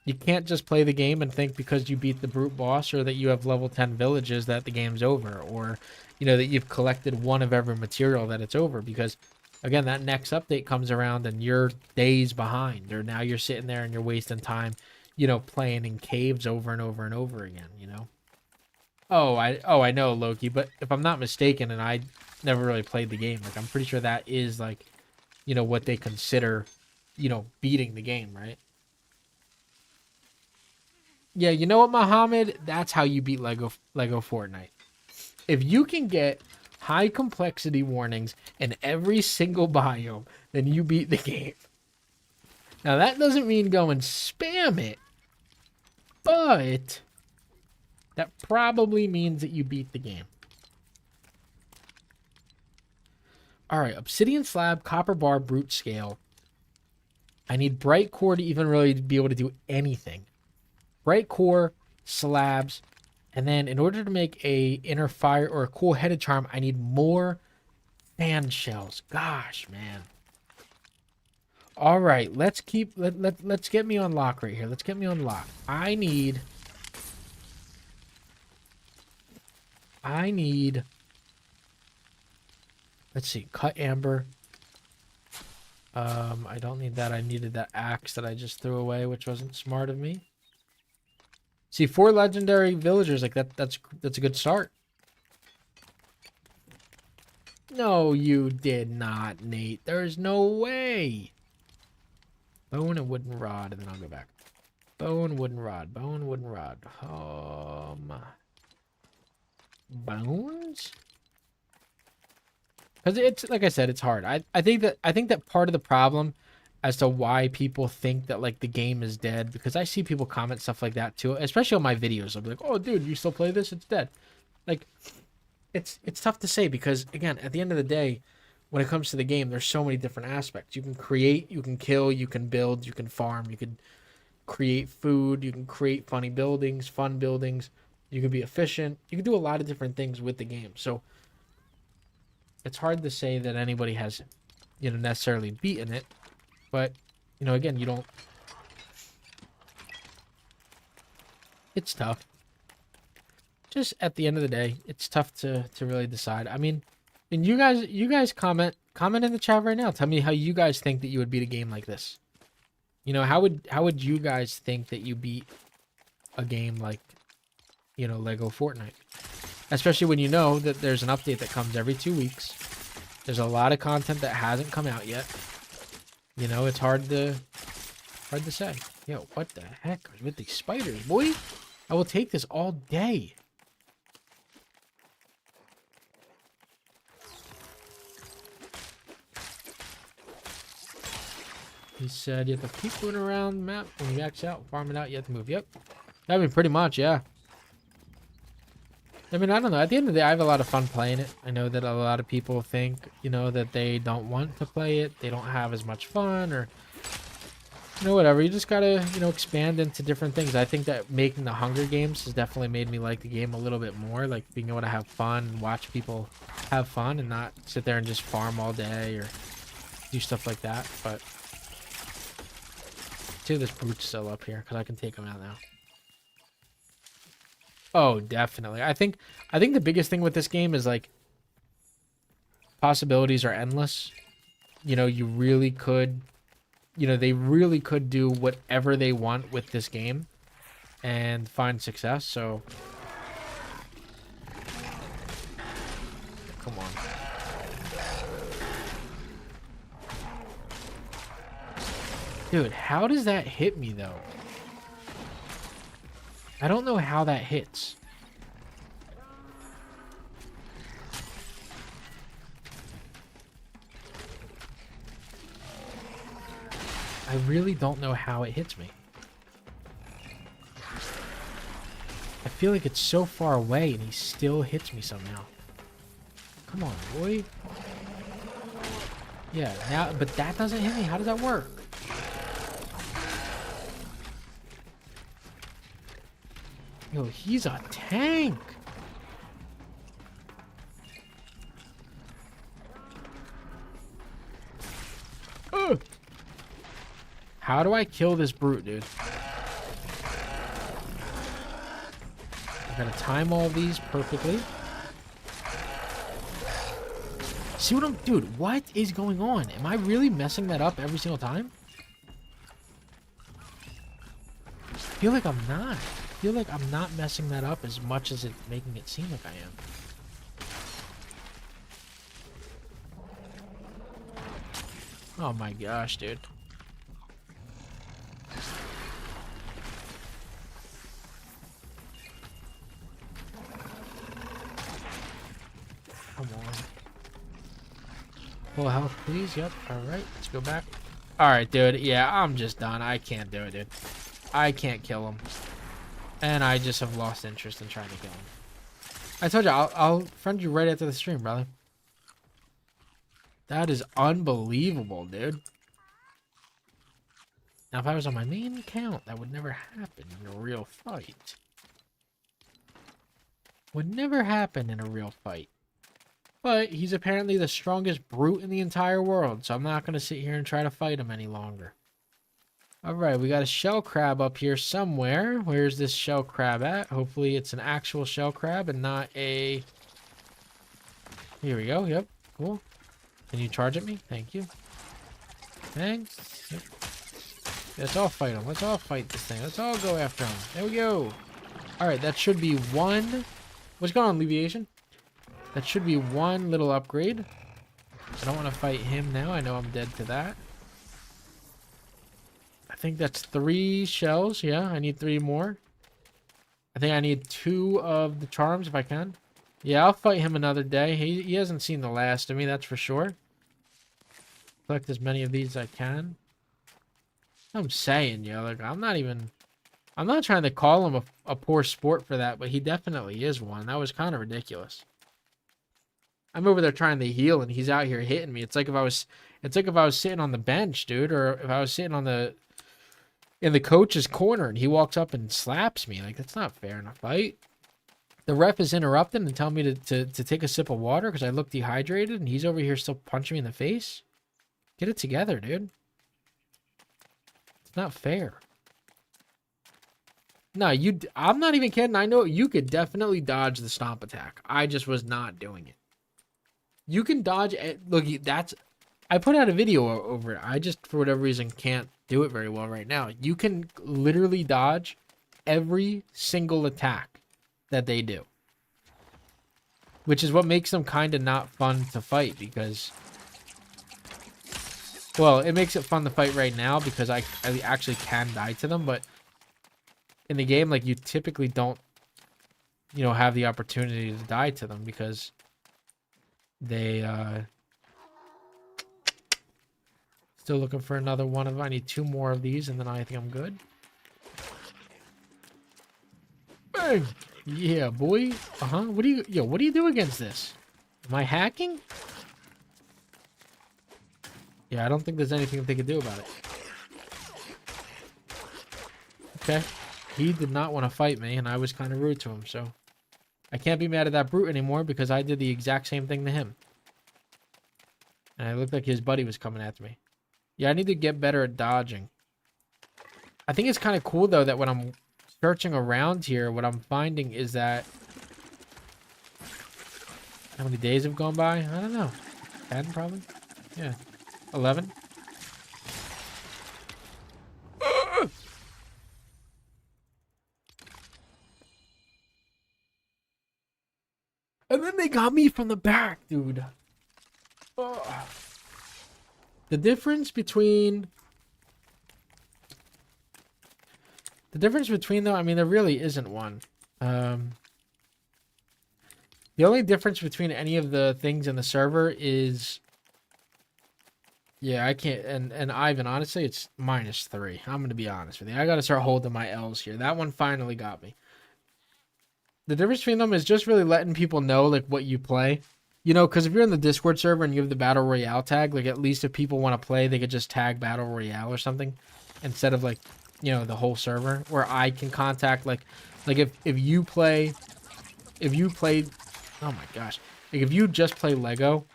you can't just play the game and think because you beat the brute boss or that you have level 10 villages that the game's over, or, you know, that you've collected one of every material that it's over, because again, that next update comes around and you're days behind, or now you're sitting there and you're wasting time, you know, playing in caves over and over and over again, you know? I know, Loki, but if I'm not mistaken, and I never really played the game, like I'm pretty sure that is like, you know, what they consider, you know, beating the game, right? Yeah, you know what, Muhammad? That's how you beat Lego Fortnite. If you can get high complexity warnings in every single biome, then you beat the game. Now, that doesn't mean go and spam it, but that probably means that you beat the game. All right, obsidian slab, copper bar, brute scale. I need bright core to even really be able to do anything. Bright core, slabs, and then in order to make a inner fire or a cool headed charm, I need more fan shells. Gosh, man. All right, let's get me on lock right here. Let's get me on lock. I need, let's see, cut amber. I don't need that. I needed that axe that I just threw away, which wasn't smart of me. See, 4 legendary villagers, like that's a good start. No, you did not, Nate. There's no way. Bone and wooden rod, and then I'll go back. Bone, wooden rod. Bone, wooden rod. Bones? Because it's, like I said, it's hard. I think that part of the problem as to why people think that like the game is dead, because I see people comment stuff like that too, especially on my videos. I'll be like, oh dude, you still play this? It's dead. Like, it's tough to say, because again, at the end of the day, when it comes to the game, there's so many different aspects. You can create, you can kill, you can build, you can farm, you can create food, you can create funny buildings, fun buildings, you can be efficient, you can do a lot of different things with the game. So it's hard to say that anybody has, you know, necessarily beaten it. But, you know, again, you don't... It's tough. Just at the end of the day, it's tough to really decide. I mean, and you guys comment in the chat right now. Tell me how you guys think that you would beat a game like this. You know, how would you guys think that you beat a game like, you know, LEGO Fortnite? Especially when you know that there's an update that comes every 2 weeks. There's a lot of content that hasn't come out yet. You know, it's hard to Hard to say. Yo, what the heck is with these spiders, boy? I will take this all day. He said you have to keep moving around the map. When you max out, farm it out, you have to move. Yep. I mean, pretty much, yeah. I mean, I don't know. At the end of the day, I have a lot of fun playing it. I know that a lot of people think, you know, that they don't want to play it. They don't have as much fun or, you know, whatever. You just gotta, you know, expand into different things. I think that making the Hunger Games has definitely made me like the game a little bit more. Like being able to have fun, watch people have fun and not sit there and just farm all day or do stuff like that. But see, this brute's still up here because I can take him out now. Oh, definitely. I think the biggest thing with this game is like possibilities are endless. You know, you really could, you know, they really could do whatever they want with this game and find success. So come on. Dude, how does that hit me though? I don't know how that hits. I really don't know how it hits me. I feel like it's so far away and he still hits me somehow. Come on, boy. Yeah, now, but that doesn't hit me. How does that work? Yo, he's a tank. Ugh. How do I kill this brute, dude? I gotta time all of these perfectly. See what I'm... Dude, what is going on? Am I really messing that up every single time? I feel like I'm not. I feel like I'm not messing that up as much as it's making it seem like I am. Oh my gosh, dude. Come on. Full health, please. Yep. Alright, let's go back. Alright, dude. Yeah, I'm just done. I can't do it, dude. I can't kill him. And I just have lost interest in trying to kill him. I told you, I'll friend you right after the stream, brother. That is unbelievable, dude. Now, if I was on my main account, that would never happen in a real fight. Would never happen in a real fight. But he's apparently the strongest brute in the entire world, so I'm not going to sit here and try to fight him any longer. Alright, we got a shell crab up here somewhere. Where's this shell crab at? Hopefully it's an actual shell crab and not a... Here we go, yep, cool. Can you charge at me? Thank you. Thanks. Yep. Let's all fight him. Let's all fight this thing. Let's all go after him. There we go. Alright, that should be one... What's going on, Alleviation? That should be one little upgrade. I don't want to fight him now. I know I'm dead to that. I think that's 3 shells. Yeah, I need 3 more. I think I need 2 of the charms if I can. Yeah, I'll fight him another day. He hasn't seen the last of me, that's for sure. Collect as many of these as I can. I'm saying, yo, like, I'm not trying to call him a poor sport for that, but he definitely is one. That was kind of ridiculous. I'm over there trying to heal, and he's out here hitting me. It's like if I was sitting on the bench, dude, or if I was sitting in the coach's corner, and he walks up and slaps me. Like, that's not fair in a fight. The ref is interrupting and telling me to take a sip of water because I look dehydrated, and he's over here still punching me in the face. Get it together, dude. It's not fair. No, I'm not even kidding. I know you could definitely dodge the stomp attack. I just was not doing it. You can dodge it. Look, I put out a video over it. I just, for whatever reason, can't do it very well right now. You can literally dodge every single attack that they do. Which is what makes them kind of not fun to fight, because Well, it makes it fun to fight right now because I actually can die to them, but in the game, like, you typically don't, you know, have the opportunity to die to them because they, still looking for another one of them. I need 2 more of these, and then I think I'm good. Bang! Yeah, boy. What do you do against this? Am I hacking? Yeah, I don't think there's anything that they could do about it. Okay. He did not want to fight me, and I was kind of rude to him, so I can't be mad at that brute anymore because I did the exact same thing to him. And it looked like his buddy was coming after me. Yeah, I need to get better at dodging. I think it's kind of cool, though, that when I'm searching around here, what I'm finding is that... How many days have gone by? I don't know. 10, probably? Yeah. 11? And then they got me from the back, dude. The difference between... though, I mean, there really isn't one. The only difference between any of the things in the server is... Yeah, I can't... And Ivan, honestly, it's -3. I'm going to be honest with you. I got to start holding my L's here. That one finally got me. The difference between them is just really letting people know, like, what you play. You know, because if you're in the Discord server and you have the Battle Royale tag, like, at least if people want to play, they could just tag Battle Royale or something. Instead of, like, you know, the whole server. Where I can contact, like if you play... If you played... Oh, my gosh. Like, if you just play Lego...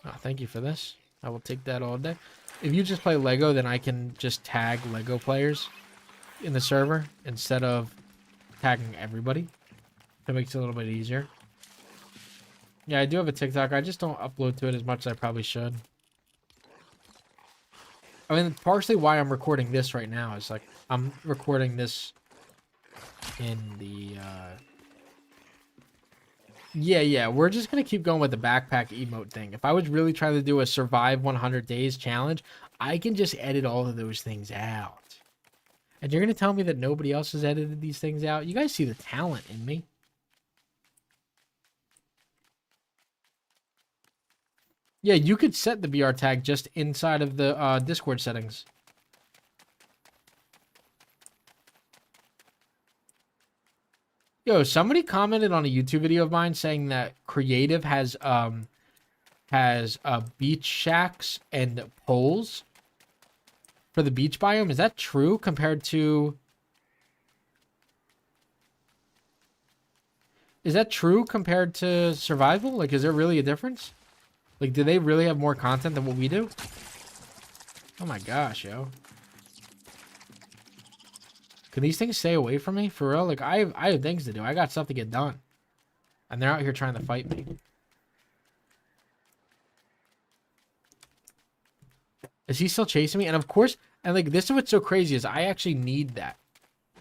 Oh, thank you for this. I will take that all day. If you just play Lego, then I can just tag Lego players in the server instead of tagging everybody. That makes it a little bit easier. Yeah, I do have a TikTok. I just don't upload to it as much as I probably should. I mean, partially why I'm recording this right now is, like, I'm recording this in the, Yeah, we're just gonna keep going with the backpack emote thing. If I was really trying to do a survive 100 days challenge, I can just edit all of those things out. And you're gonna tell me that nobody else has edited these things out? You guys see the talent in me. Yeah, you could set the BR tag just inside of the Discord settings. Yo, somebody commented on a YouTube video of mine saying that Creative has beach shacks and poles for the beach biome. Is that true compared to... Is that true compared to survival? Like, is there really a difference? Like, do they really have more content than what we do? Oh my gosh, yo. Can these things stay away from me? For real? Like, I have things to do. I got stuff to get done. And they're out here trying to fight me. Is he still chasing me? And of course, and like, this is what's so crazy is I actually need that.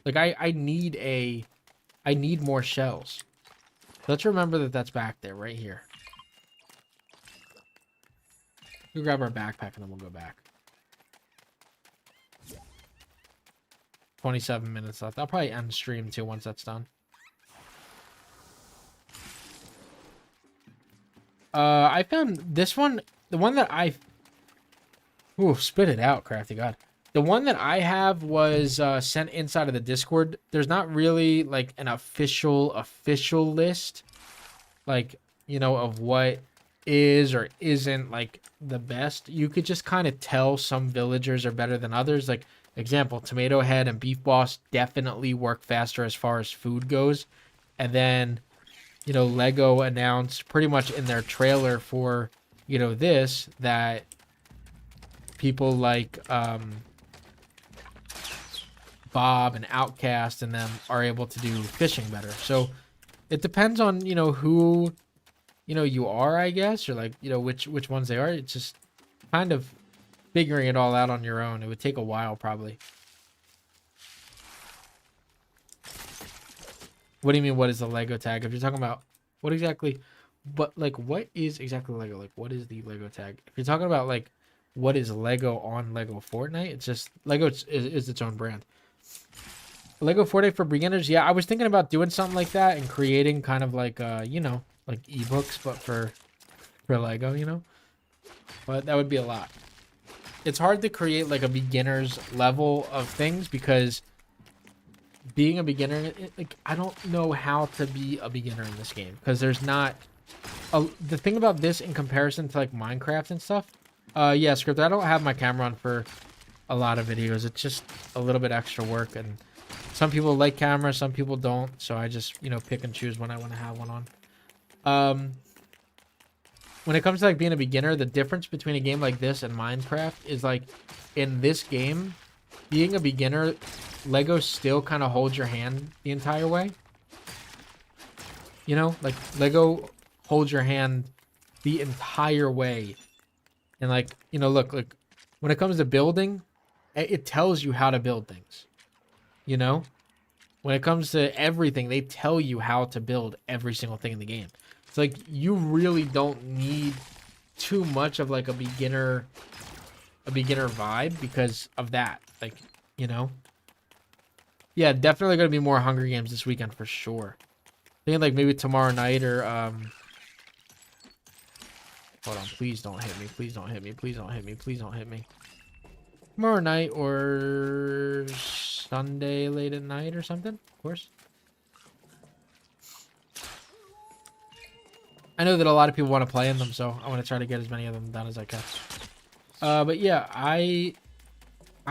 Like, I need more shells. Let's remember that that's back there, right here. We'll grab our backpack and then we'll go back. 27 minutes left. I'll probably end stream too once that's done. I found this one, the one that I... Ooh, spit it out, Crafty God. The one that I have was sent inside of the Discord. There's not really, like, an official list, like, you know, of what is or isn't, like, the best. You could just kind of tell some villagers are better than others. Like, example, Tomato Head and Beef Boss definitely work faster as far as food goes. And then, you know, LEGO announced pretty much in their trailer for, you know, this, that people like Bob and Outcast and them are able to do fishing better. So it depends on, you know, who, you know, you are, I guess, or like, you know, which ones they are. It's just kind of figuring it all out on your own. It would take a while, probably. What do you mean, what is the Lego tag? If you're talking about what exactly, but like, what is exactly Lego? Like, what is the Lego tag? If you're talking about like what is Lego on Lego Fortnite. It's just Lego is its own brand. Lego Fortnite for beginners. Yeah, I was thinking about doing something like that and creating kind of like you know, like ebooks, but for Lego, you know. But that would be a lot. It's hard to create like a beginner's level of things because being a beginner, like I don't know how to be a beginner in this game because there's not the thing about this in comparison to like Minecraft and stuff. Yeah, script. I don't have my camera on for a lot of videos. It's just a little bit extra work, and some people like cameras, some people don't. So I just, you know, pick and choose when I want to have one on. When it comes to like being a beginner, the difference between a game like this and Minecraft is like in this game, being a beginner, Lego still kind of holds your hand the entire way. You know, like Lego holds your hand the entire way. And like, you know, look, like when it comes to building, it tells you how to build things. You know, when it comes to everything, they tell you how to build every single thing in the game. It's like you really don't need too much of like a beginner vibe because of that. Like, you know. Yeah, definitely gonna be more Hunger Games this weekend for sure. I think like maybe tomorrow night or hold on, please don't hit me. Please don't hit me. Please don't hit me. Please don't hit me. Tomorrow night or Sunday late at night or something, of course. I know that a lot of people want to play in them, so I want to try to get as many of them done as I can. But yeah, I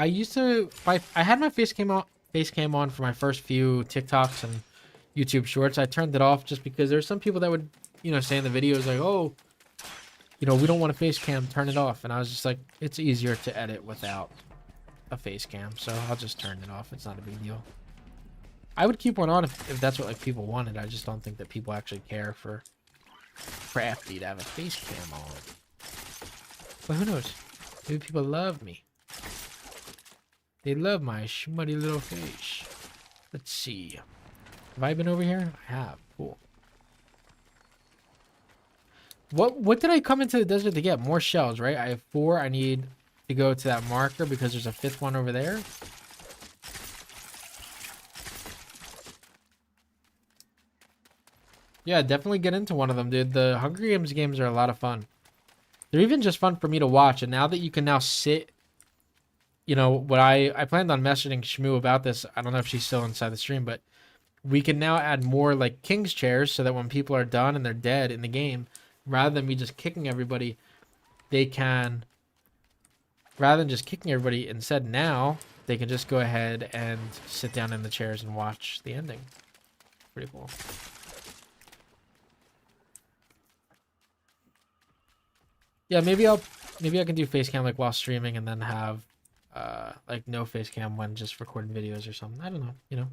used to I had my face cam on for my first few TikToks and YouTube shorts. I turned it off just because there's some people that would, you know, say in the videos like, "Oh, you know, we don't want a face cam, turn it off." And I was just like, it's easier to edit without a face cam, so I'll just turn it off. It's not a big deal. I would keep one on if that's what like people wanted. I just don't think that people actually care for Crafty to have a face cam on. But who knows? Maybe people love me. They love my schmutty little face. Let's see. Have I been over here? I have. Cool. What did I come into the desert to get? More shells, right? I have 4. I need to go to that marker because there's a 5th one over there. Yeah, definitely get into one of them, dude. The Hunger games are a lot of fun. They're even just fun for me to watch. And now that you can now sit, you know, what I planned on messaging Shmoo about this. I don't know if she's still inside the stream, but we can now add more like king's chairs so that when people are done and they're dead in the game, rather than me just kicking everybody, they can, rather than just kicking everybody, instead now they can just go ahead and sit down in the chairs and watch the ending. Pretty cool. Yeah, maybe I can do face cam like while streaming and then have like no face cam when just recording videos or something. I don't know, you know.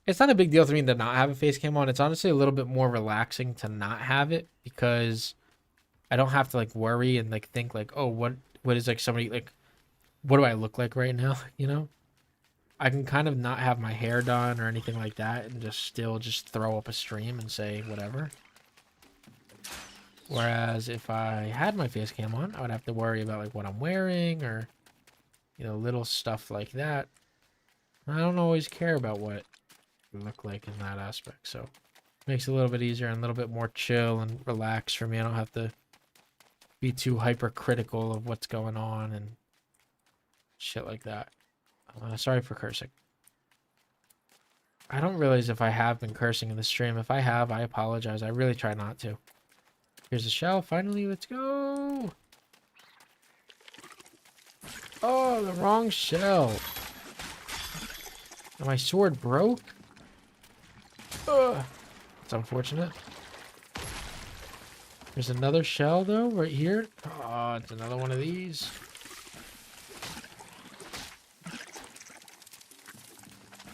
It's not a big deal to me to not have a face cam on. It's honestly a little bit more relaxing to not have it because I don't have to like worry and like think like, oh, what is like somebody like, what do I look like right now? You know, I can kind of not have my hair done or anything like that and just still just throw up a stream and say whatever. Whereas if I had my face cam on, I would have to worry about like what I'm wearing or, you know, little stuff like that. I don't always care about what I look like in that aspect. So it makes it a little bit easier and a little bit more chill and relaxed for me. I don't have to be too hypercritical of what's going on and shit like that. Sorry for cursing. I don't realize if I have been cursing in the stream. If I have, I apologize. I really try not to. Here's a shell. Finally, let's go. Oh, the wrong shell. And my sword broke. Ugh. It's unfortunate. There's another shell, though, right here. Oh, it's another one of these.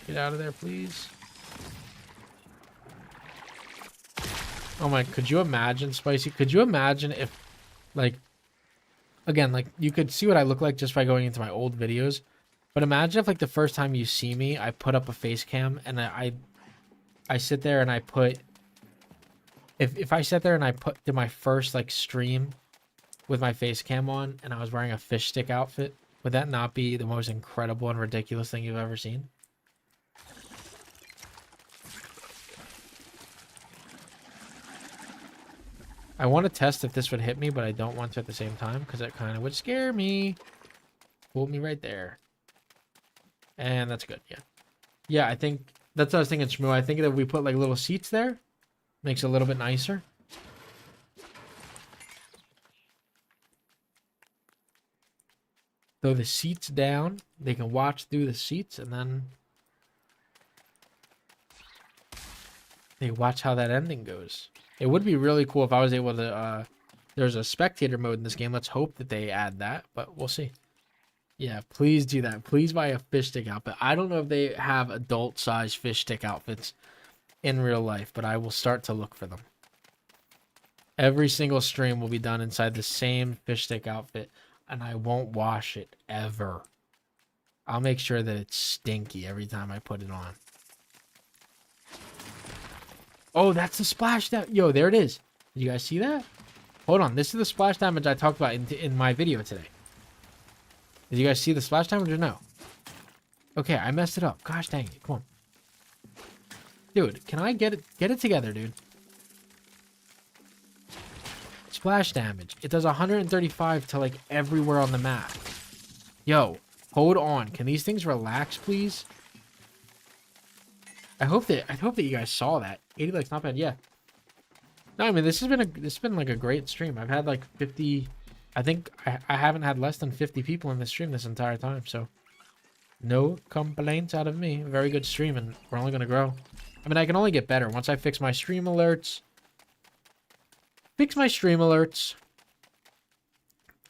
Get out of there, please. Oh my, could you imagine, Spicy? Could you imagine if, like, again, like, you could see what I look like just by going into my old videos. But imagine if, like, the first time you see me, I put up a face cam and I sit there and I put, if I sit there and I did my first, like, stream with my face cam on and I was wearing a fish stick outfit, would that not be the most incredible and ridiculous thing you've ever seen? I want to test if this would hit me, but I don't want to at the same time because it kind of would scare me. Hold me right there. And that's good, yeah. Yeah, I think that's what I was thinking, Shmoo. I think that if we put like little seats there, makes it a little bit nicer. Throw the seats down. They can watch through the seats and then they watch how that ending goes. It would be really cool if I was able to, there's a spectator mode in this game. Let's hope that they add that, but we'll see. Yeah, please do that. Please buy a fish stick outfit. I don't know if they have adult-sized fish stick outfits in real life, but I will start to look for them. Every single stream will be done inside the same fish stick outfit, and I won't wash it ever. I'll make sure that it's stinky every time I put it on. Oh, that's the splash damage. Yo, there it is. Did you guys see that? Hold on. This is the splash damage I talked about in my video today. Did you guys see the splash damage or no? Okay, I messed it up. Gosh dang it. Come on. Dude, can I get it together, dude? Splash damage. It does 135 to like everywhere on the map. Yo, hold on. Can these things relax, please? I hope that you guys saw that. 80 likes, not bad. Yeah. No, I mean this has been like a great stream. I've had like 50. I think I haven't had less than 50 people in the stream this entire time. So no complaints out of me. Very good stream, and we're only gonna grow. I mean, I can only get better once I fix my stream alerts.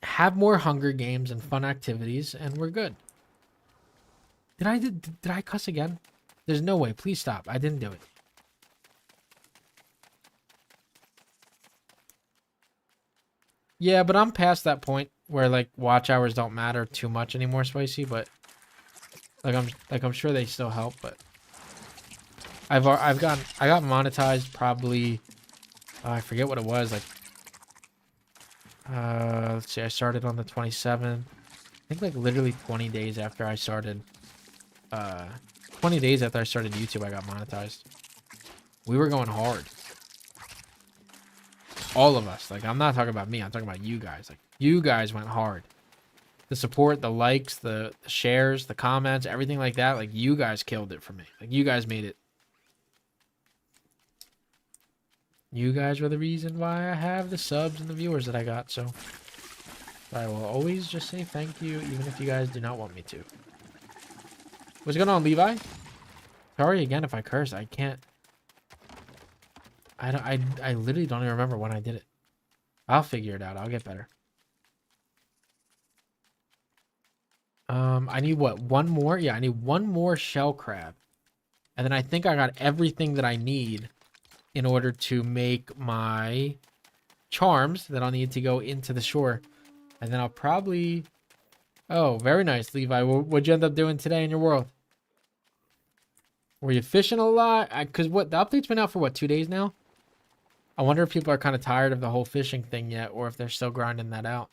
Have more Hunger Games and fun activities, and we're good. Did I cuss again? There's no way. Please stop. I didn't do it. Yeah, but I'm past that point where like watch hours don't matter too much anymore, Spicy. But I'm sure they still help. But I got monetized probably. I forget what it was. Like, let's see. I started on the 27th. I think like literally 20 days after I started. 20 days after I started YouTube, I got monetized. We were going hard. All of us. Like, I'm not talking about me. I'm talking about you guys. Like, you guys went hard. The support, the likes, the shares, the comments, everything like that. Like, you guys killed it for me. Like, you guys made it. You guys were the reason why I have the subs and the viewers that I got. So, I will always just say thank you, even if you guys do not want me to. What's going on, Levi? Sorry again if I curse. I can't. I literally don't even remember when I did it. I'll figure it out. I'll get better. I need what? One more? Yeah, I need one more shell crab. And then I think I got everything that I need in order to make my charms that I'll need to go into the shore. And then I'll probably... Oh, very nice, Levi. What'd you end up doing today in your world? Were you fishing a lot? Because what, the update's been out for what, 2 days now? I wonder if people are kind of tired of the whole fishing thing yet, or if they're still grinding that out.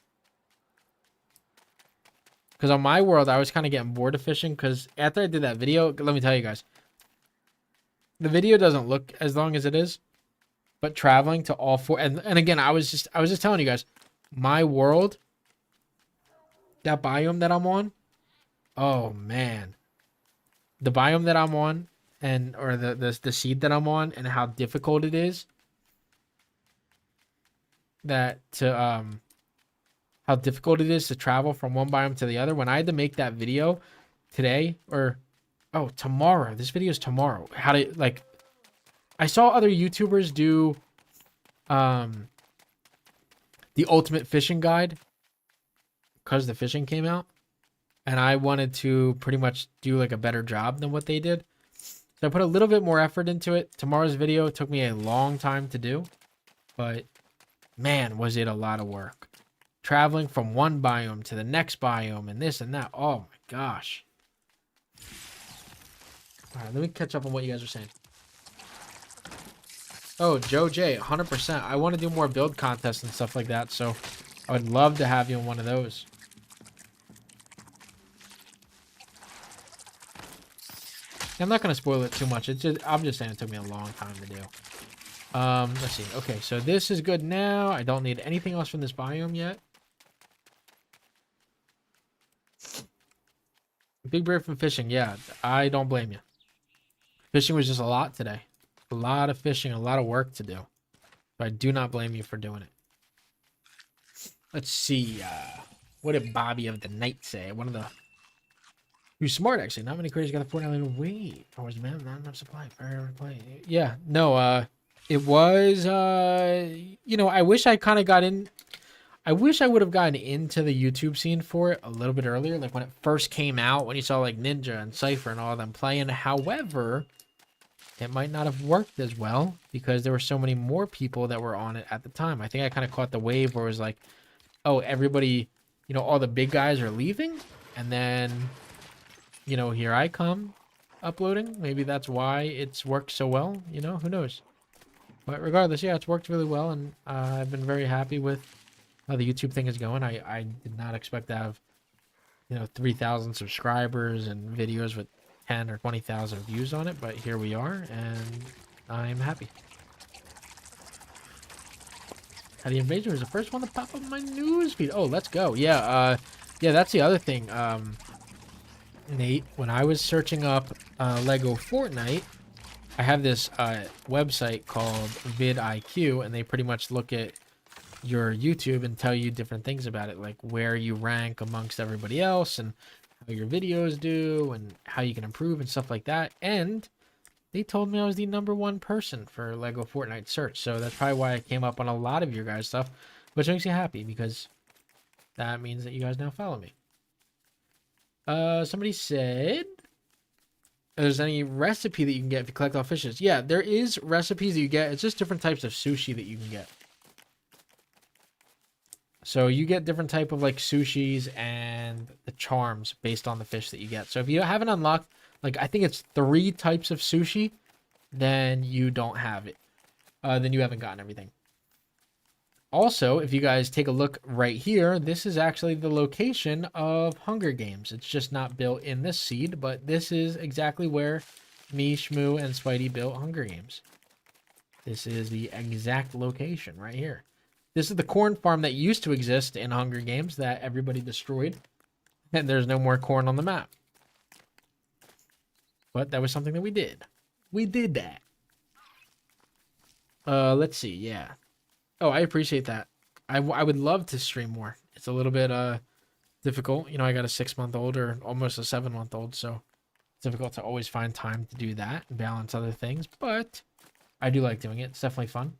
Because on my world, I was kind of getting bored of fishing, because after I did that video, let me tell you guys, the video doesn't look as long as it is, but traveling to all four, and again, I was just telling you guys, my world, that biome that I'm on, oh man, the biome that I'm on, or the seed that I'm on, and how difficult it is. How difficult it is to travel from one biome to the other. When I had to make that video today, or tomorrow, this video is tomorrow. How to, like, I saw other YouTubers do the ultimate fishing guide because the fishing came out, and I wanted to pretty much do like a better job than what they did. So I put a little bit more effort into it. Tomorrow's video took me a long time to do, but man, was it a lot of work. Traveling from one biome to the next biome and this and that. Oh my gosh. All right, let me catch up on what you guys are saying. Oh, Joe J, 100%. I want to do more build contests and stuff like that, so I would love to have you in one of those. I'm not gonna spoil it too much. I'm just saying it took me a long time to do. Let's see. Okay, so this is good now. I don't need anything else from this biome yet. Big break from fishing. Yeah, I don't blame you. Fishing was just a lot today. A lot of fishing, a lot of work to do. But I do not blame you for doing it. Let's see. What did Bobby of the Night say? One of the... You're smart, actually. Not many creators got a Fortnite. Wait. Or was man not enough supply? Fire play. Yeah. No, it was, you know, I wish I kind of got in... I wish I would have gotten into the YouTube scene for it a little bit earlier. Like when it first came out, when you saw like Ninja and Cypher and all of them playing. However... it might not have worked as well because there were so many more people that were on it at the time. I think I kind of caught the wave where it was like, oh, everybody, you know, all the big guys are leaving. And then, you know, here I come uploading. Maybe that's why it's worked so well. You know, who knows? But regardless, yeah, it's worked really well. And I've been very happy with how the YouTube thing is going. I did not expect to have, you know, 3,000 subscribers and videos with 10 or 20,000 views on it, but here we are, and I'm happy. The Invasion was the first one to pop up my news feed. Oh, let's go. Yeah, yeah, that's the other thing. Nate, when I was searching up LEGO Fortnite, I have this website called vidIQ, and they pretty much look at your YouTube and tell you different things about it, like where you rank amongst everybody else, and how your videos do and how you can improve and stuff like that. And they told me I was the #1 person for LEGO Fortnite search. So that's probably why I came up on a lot of your guys' stuff, which makes me happy because that means that you guys now follow me. Somebody said if there's any recipe that you can get if you collect all fishes. Yeah, there is recipes that you get. It's just different types of sushi that you can get. So you get different type of like sushis and the charms based on the fish that you get. So if you haven't unlocked, like I think it's 3 types of sushi, then you don't have it. Then you haven't gotten everything. Also, if you guys take a look right here, this is actually the location of Hunger Games. It's just not built in this seed, but this is exactly where me, Shmoo, and Spidey built Hunger Games. This is the exact location right here. This is the corn farm that used to exist in Hunger Games that everybody destroyed. And there's no more corn on the map. But that was something that we did. We did that. Let's see. Yeah. Oh, I appreciate that. I would love to stream more. It's a little bit difficult. You know, I got a 6-month-old or almost a 7-month-old. So it's difficult to always find time to do that and balance other things. But I do like doing it. It's definitely fun.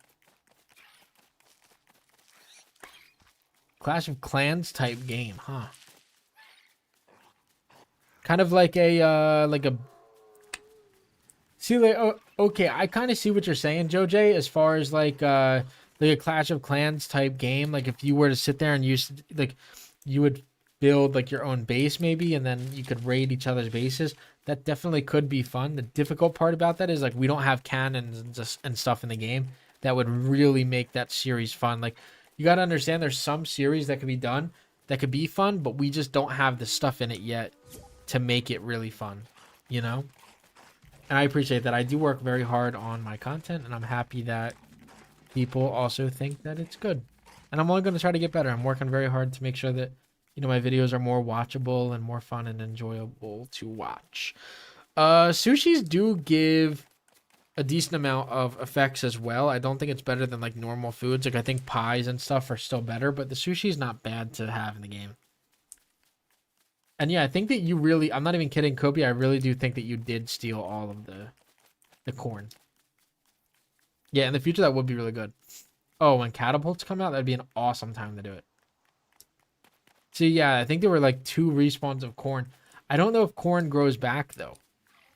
Clash of Clans type game, huh? Kind of like a see, like, oh, okay, I kind of see what you're saying, Joe J, as far as like a Clash of Clans type game. Like if you were to sit there and use, like, you would build like your own base maybe, and then you could raid each other's bases. That definitely could be fun. The difficult part about that is like we don't have cannons and stuff in the game that would really make that series fun. Like, you got to understand there's some series that could be done that could be fun, but we just don't have the stuff in it yet to make it really fun, you know? And I appreciate that. I do work very hard on my content, and I'm happy that people also think that it's good. And I'm only going to try to get better. I'm working very hard to make sure that, you know, my videos are more watchable and more fun and enjoyable to watch. Sushis do give a decent amount of effects as well. I don't think it's better than like normal foods. Like I think pies and stuff are still better, but the sushi is not bad to have in the game. And yeah, I think that you really, I'm not even kidding, Kobe, I really do think that you did steal all of the corn. Yeah, in the future that would be really good. Oh, when catapults come out, that'd be an awesome time to do it. See, yeah, I think there were like 2 respawns of corn. I don't know if corn grows back though.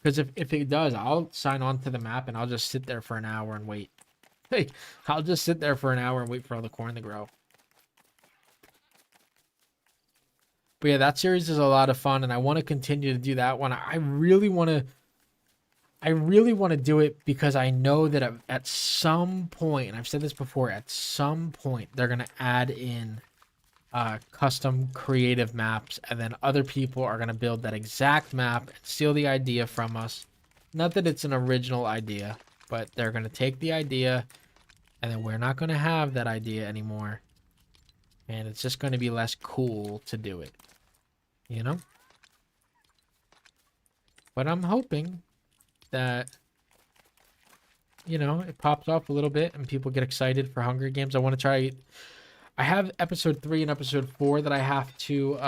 Because if it does, I'll sign on to the map and I'll just sit there for an hour and wait. Hey, I'll just sit there for an hour and wait for all the corn to grow. But yeah, that series is a lot of fun, and I want to continue to do that one. I really want to do it because I know that at some point, and I've said this before, at some point they're gonna add in custom creative maps, and then other people are going to build that exact map and steal the idea from us. Not that it's an original idea, but they're going to take the idea, and then we're not going to have that idea anymore. And it's just going to be less cool to do it, you know? But I'm hoping that, you know, it pops up a little bit and people get excited for Hunger Games. I want to try. I have episode 3 and episode 4 that I have to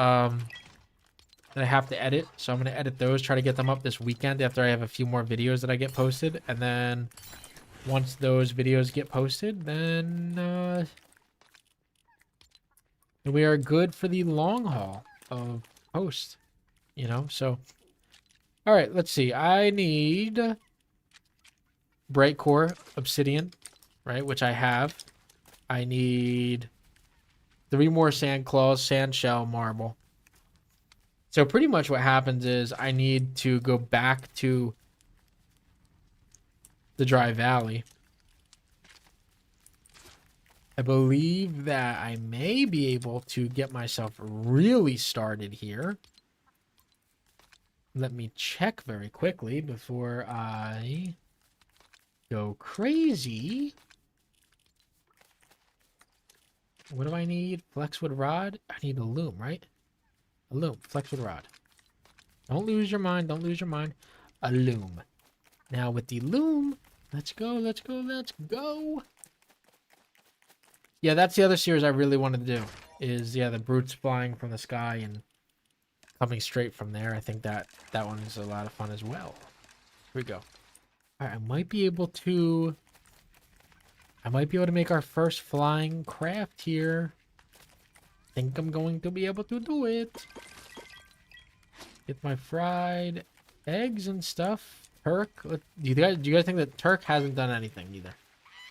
edit. So I'm going to edit those, try to get them up this weekend after I have a few more videos that I get posted. And then once those videos get posted, then we are good for the long haul of post, you know? So, all right, let's see. I need bright core obsidian, right? Which I have. I need 3 more sand claws, sand shell, marble. So pretty much what happens is I need to go back to the dry valley. I believe that I may be able to get myself really started here. Let me check very quickly before I go crazy. What do I need? Flexwood rod? I need a loom, right? A loom. Flexwood rod. Don't lose your mind. Don't lose your mind. A loom. Now with the loom, let's go, let's go, let's go. Yeah, that's the other series I really wanted to do. Is, yeah, the brutes flying from the sky and coming straight from there. I think that one is a lot of fun as well. Here we go. All right, I might be able to make our first flying craft here. I think I'm going to be able to do it. Get my fried eggs and stuff. Turk, do you guys think that Turk hasn't done anything either?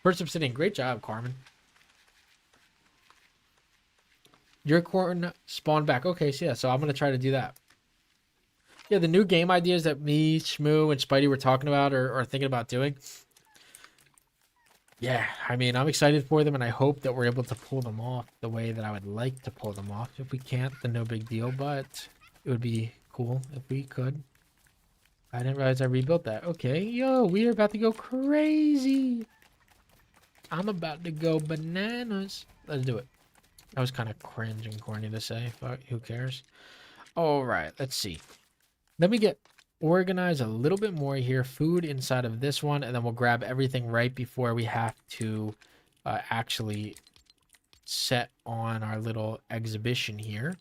First obsidian, great job, Carmen. Your corn spawned back. Okay, so yeah, so I'm gonna try to do that. Yeah, the new game ideas that me, Shmoo, and Spidey were talking about or thinking about doing. Yeah, I mean, I'm excited for them, and I hope that we're able to pull them off the way that I would like to pull them off. If we can't, then no big deal, but it would be cool if we could. I didn't realize I rebuilt that. Okay, yo, we are about to go crazy. I'm about to go bananas. Let's do it. That was kind of cringe and corny to say, but who cares? All right, let's see. Let me get organized a little bit more here. Food inside of this one, and then we'll grab everything right before we have to actually set on our little exhibition here.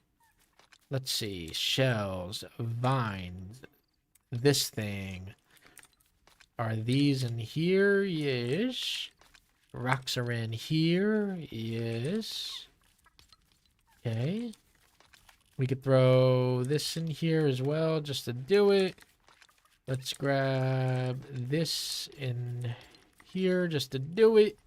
Let's see. Shells, vines, this thing. Are these in here? Yes. Rocks are in here. Yes. Okay. We could throw this in here as well just to do it. Let's grab this in here just to do it.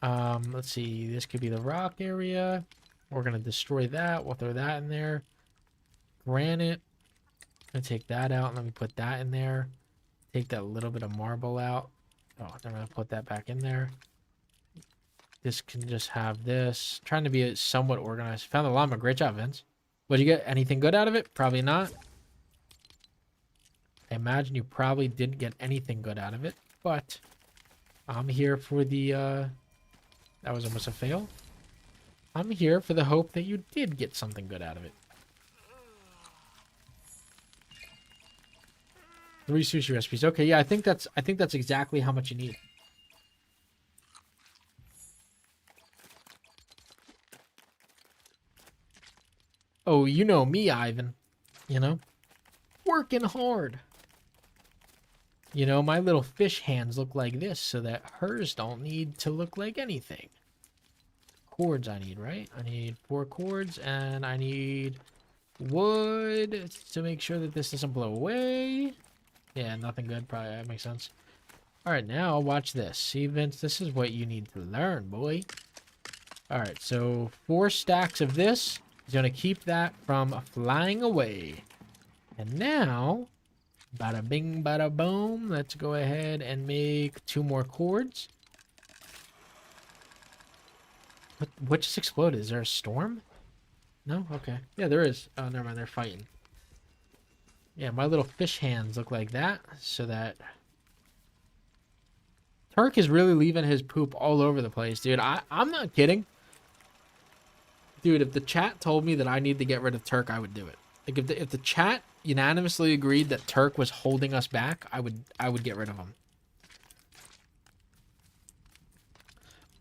Let's see. This could be the rock area. We're going to destroy that. We'll throw that in there. Granite. I'm going to take that out. Let me put that in there. Take that little bit of marble out. Oh, I'm going to put that back in there. This can just have this. Trying to be somewhat organized. Found the llama. Great job, Vince. Did you get anything good out of it? Probably not. I imagine you probably didn't get anything good out of it. But I'm here for the... that was almost a fail. I'm here for the hope that you did get something good out of it. 3 sushi recipes. Okay, yeah, I think that's exactly how much you need. Oh, you know me, Ivan. You know? Working hard. You know, my little fish hands look like this so that hers don't need to look like anything. Cords I need, right? I need 4 cords, and I need wood to make sure that this doesn't blow away. Yeah, nothing good. Probably that makes sense. All right, now watch this. See, Vince, this is what you need to learn, boy. All right, so 4 stacks of this is going to keep that from flying away. And now, bada bing, bada boom. Let's go ahead and make 2 more cords. What just exploded? Is there a storm? No? Okay. Yeah, there is. Oh, never mind. They're fighting. Yeah, my little fish hands look like that. So that... Turk is really leaving his poop all over the place, dude. I'm not kidding. Dude, if the chat told me that I need to get rid of Turk, I would do it. Like, if the chat unanimously agreed that Turk was holding us back, I would get rid of him.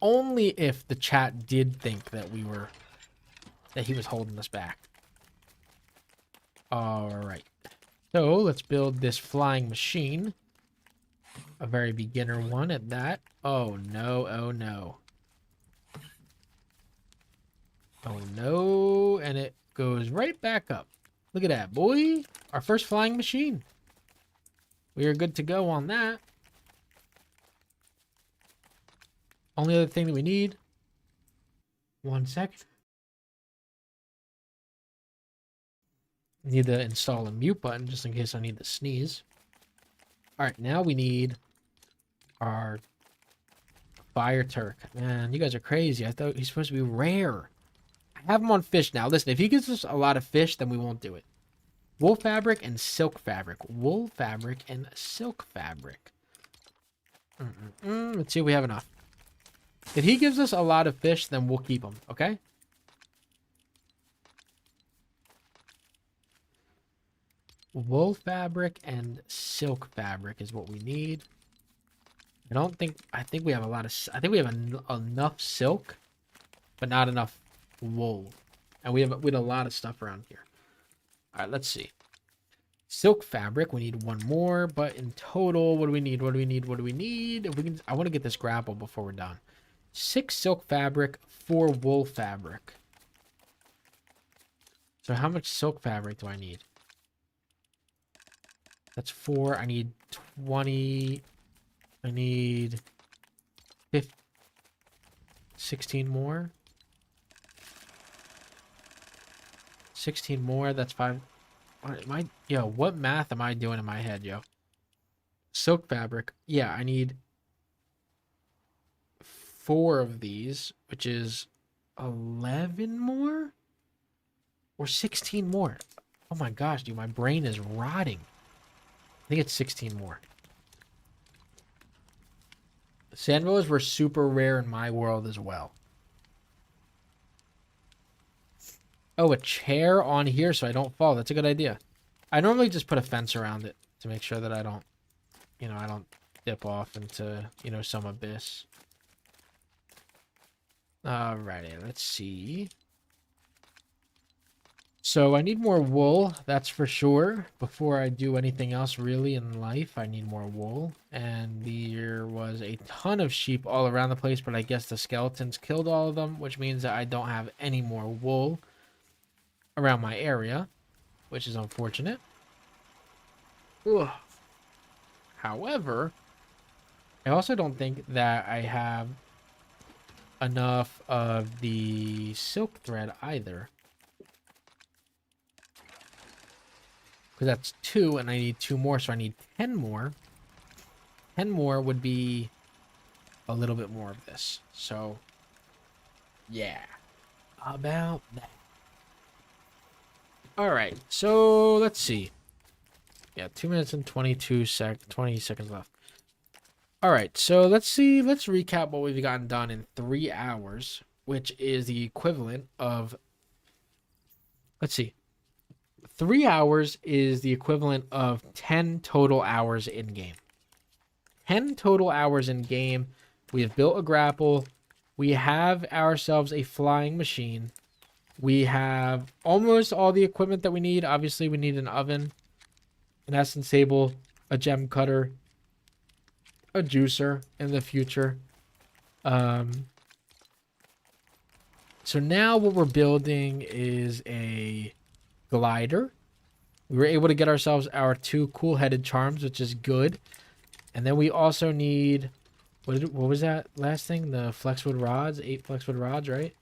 Only if the chat did think that he was holding us back. All right. So let's build this flying machine. A very beginner one at that. Oh no, oh no. Oh no, and it goes right back up. Look at that, boy. Our first flying machine. We are good to go on that. Only other thing that we need. 1 second. Need to install a mute button just in case I need to sneeze. All right, now we need our fire Turk. Man, you guys are crazy. I thought he's supposed to be rare. I have him on fish now. Listen, if he gives us a lot of fish, then we won't do it. Wool fabric and silk fabric. Wool fabric and silk fabric. Let's see if we have enough. If he gives us a lot of fish, then we'll keep him, okay? Wool fabric and silk fabric is what we need. I think we have a lot of, I think we have enough silk, but not enough wool. And we have a lot of stuff around here. All right, let's see. Silk fabric, we need one more, but in total, what do we need? What do we need? What do we need? If we can, I want to get this grapple before we're done. 6 silk fabric, 4 wool fabric. So how much silk fabric do I need? That's 4. I need 20. I need 15, 16 more. 16 more. That's 5. What math am I doing in my head, yo? Silk fabric. Yeah, I need 4 of these, which is 11 more? Or 16 more? Oh my gosh, dude, my brain is rotting. I think it's 16 more. Sandboas were super rare in my world as well. Oh, a chair on here so I don't fall. That's a good idea. I normally just put a fence around it to make sure that I don't, I don't dip off into, some abyss. Alrighty, let's see. So I need more wool, that's for sure. Before I do anything else really in life, I need more wool. And there was a ton of sheep all around the place, but I guess the skeletons killed all of them, which means that I don't have any more wool around my area, which is unfortunate. Ugh. However, I also don't think that I have enough of the silk thread either. Because that's 2, and I need 2 more, so I need 10 more. 10 more would be a little bit more of this. So, yeah. About that. Alright, so let's see. Yeah, 2 minutes and 20 seconds left. Alright, so let's see. Let's recap what we've gotten done in 3 hours, which is the equivalent of... Let's see. 3 hours is the equivalent of 10 total hours in game. 10 total hours in game. We have built a grapple. We have ourselves a flying machine. We have almost all the equipment that we need. Obviously, we need an oven, an essence table, a gem cutter, a juicer in the future. So now what we're building is a glider. We were able to get ourselves our 2 cool-headed charms, which is good. And then we also need... What was that last thing? The flexwood rods? 8 flexwood rods, right?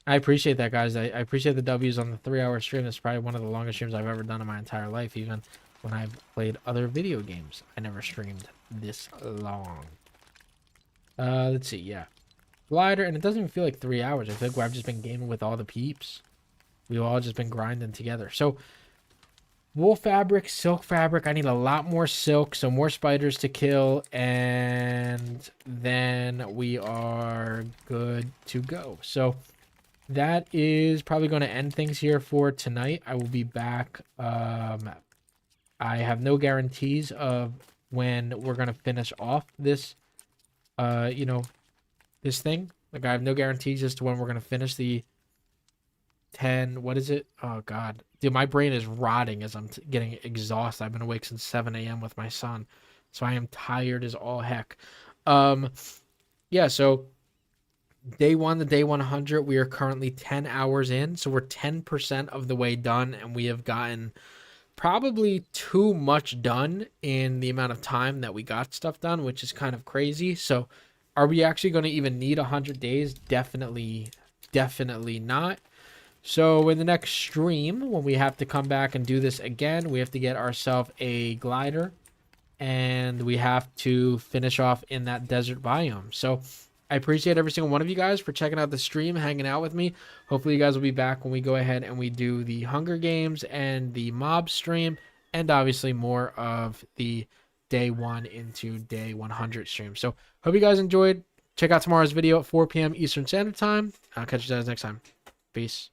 I appreciate that, guys. I appreciate the W's on the 3-hour stream. It's probably one of the longest streams I've ever done in my entire life, even when I've played other video games. I never streamed this long. Let's see, yeah. glider, and it doesn't even feel like 3 hours. I feel like I've just been gaming with all the peeps. We've all just been grinding together. So wool fabric, silk fabric. I need a lot more silk, so more spiders to kill, and then we are good to go. So that is probably going to end things here for tonight. I will be back. I have no guarantees of when we're going to finish off this, this thing. Like, I have no guarantees as to when we're going to finish the 10, what is it? Oh god, dude, my brain is rotting as I'm getting exhausted. I've been awake since 7 a.m. with my son, so I am tired as all heck. um yeah, so day 1 to day 100, we are currently 10 hours in, so we're 10% of the way done, and we have gotten probably too much done in the amount of time that we got stuff done, which is kind of crazy. So are we actually going to even need 100 days? Definitely not. So in the next stream, when we have to come back and do this again, we have to get ourselves a glider, and we have to finish off in that desert biome. So I appreciate every single one of you guys for checking out the stream, hanging out with me. Hopefully you guys will be back when we go ahead and we do the Hunger Games and the mob stream, and obviously more of the day 1 into day 100 stream. So hope you guys enjoyed. Check out tomorrow's video at 4 p.m. Eastern Standard Time. I'll catch you guys next time. Peace.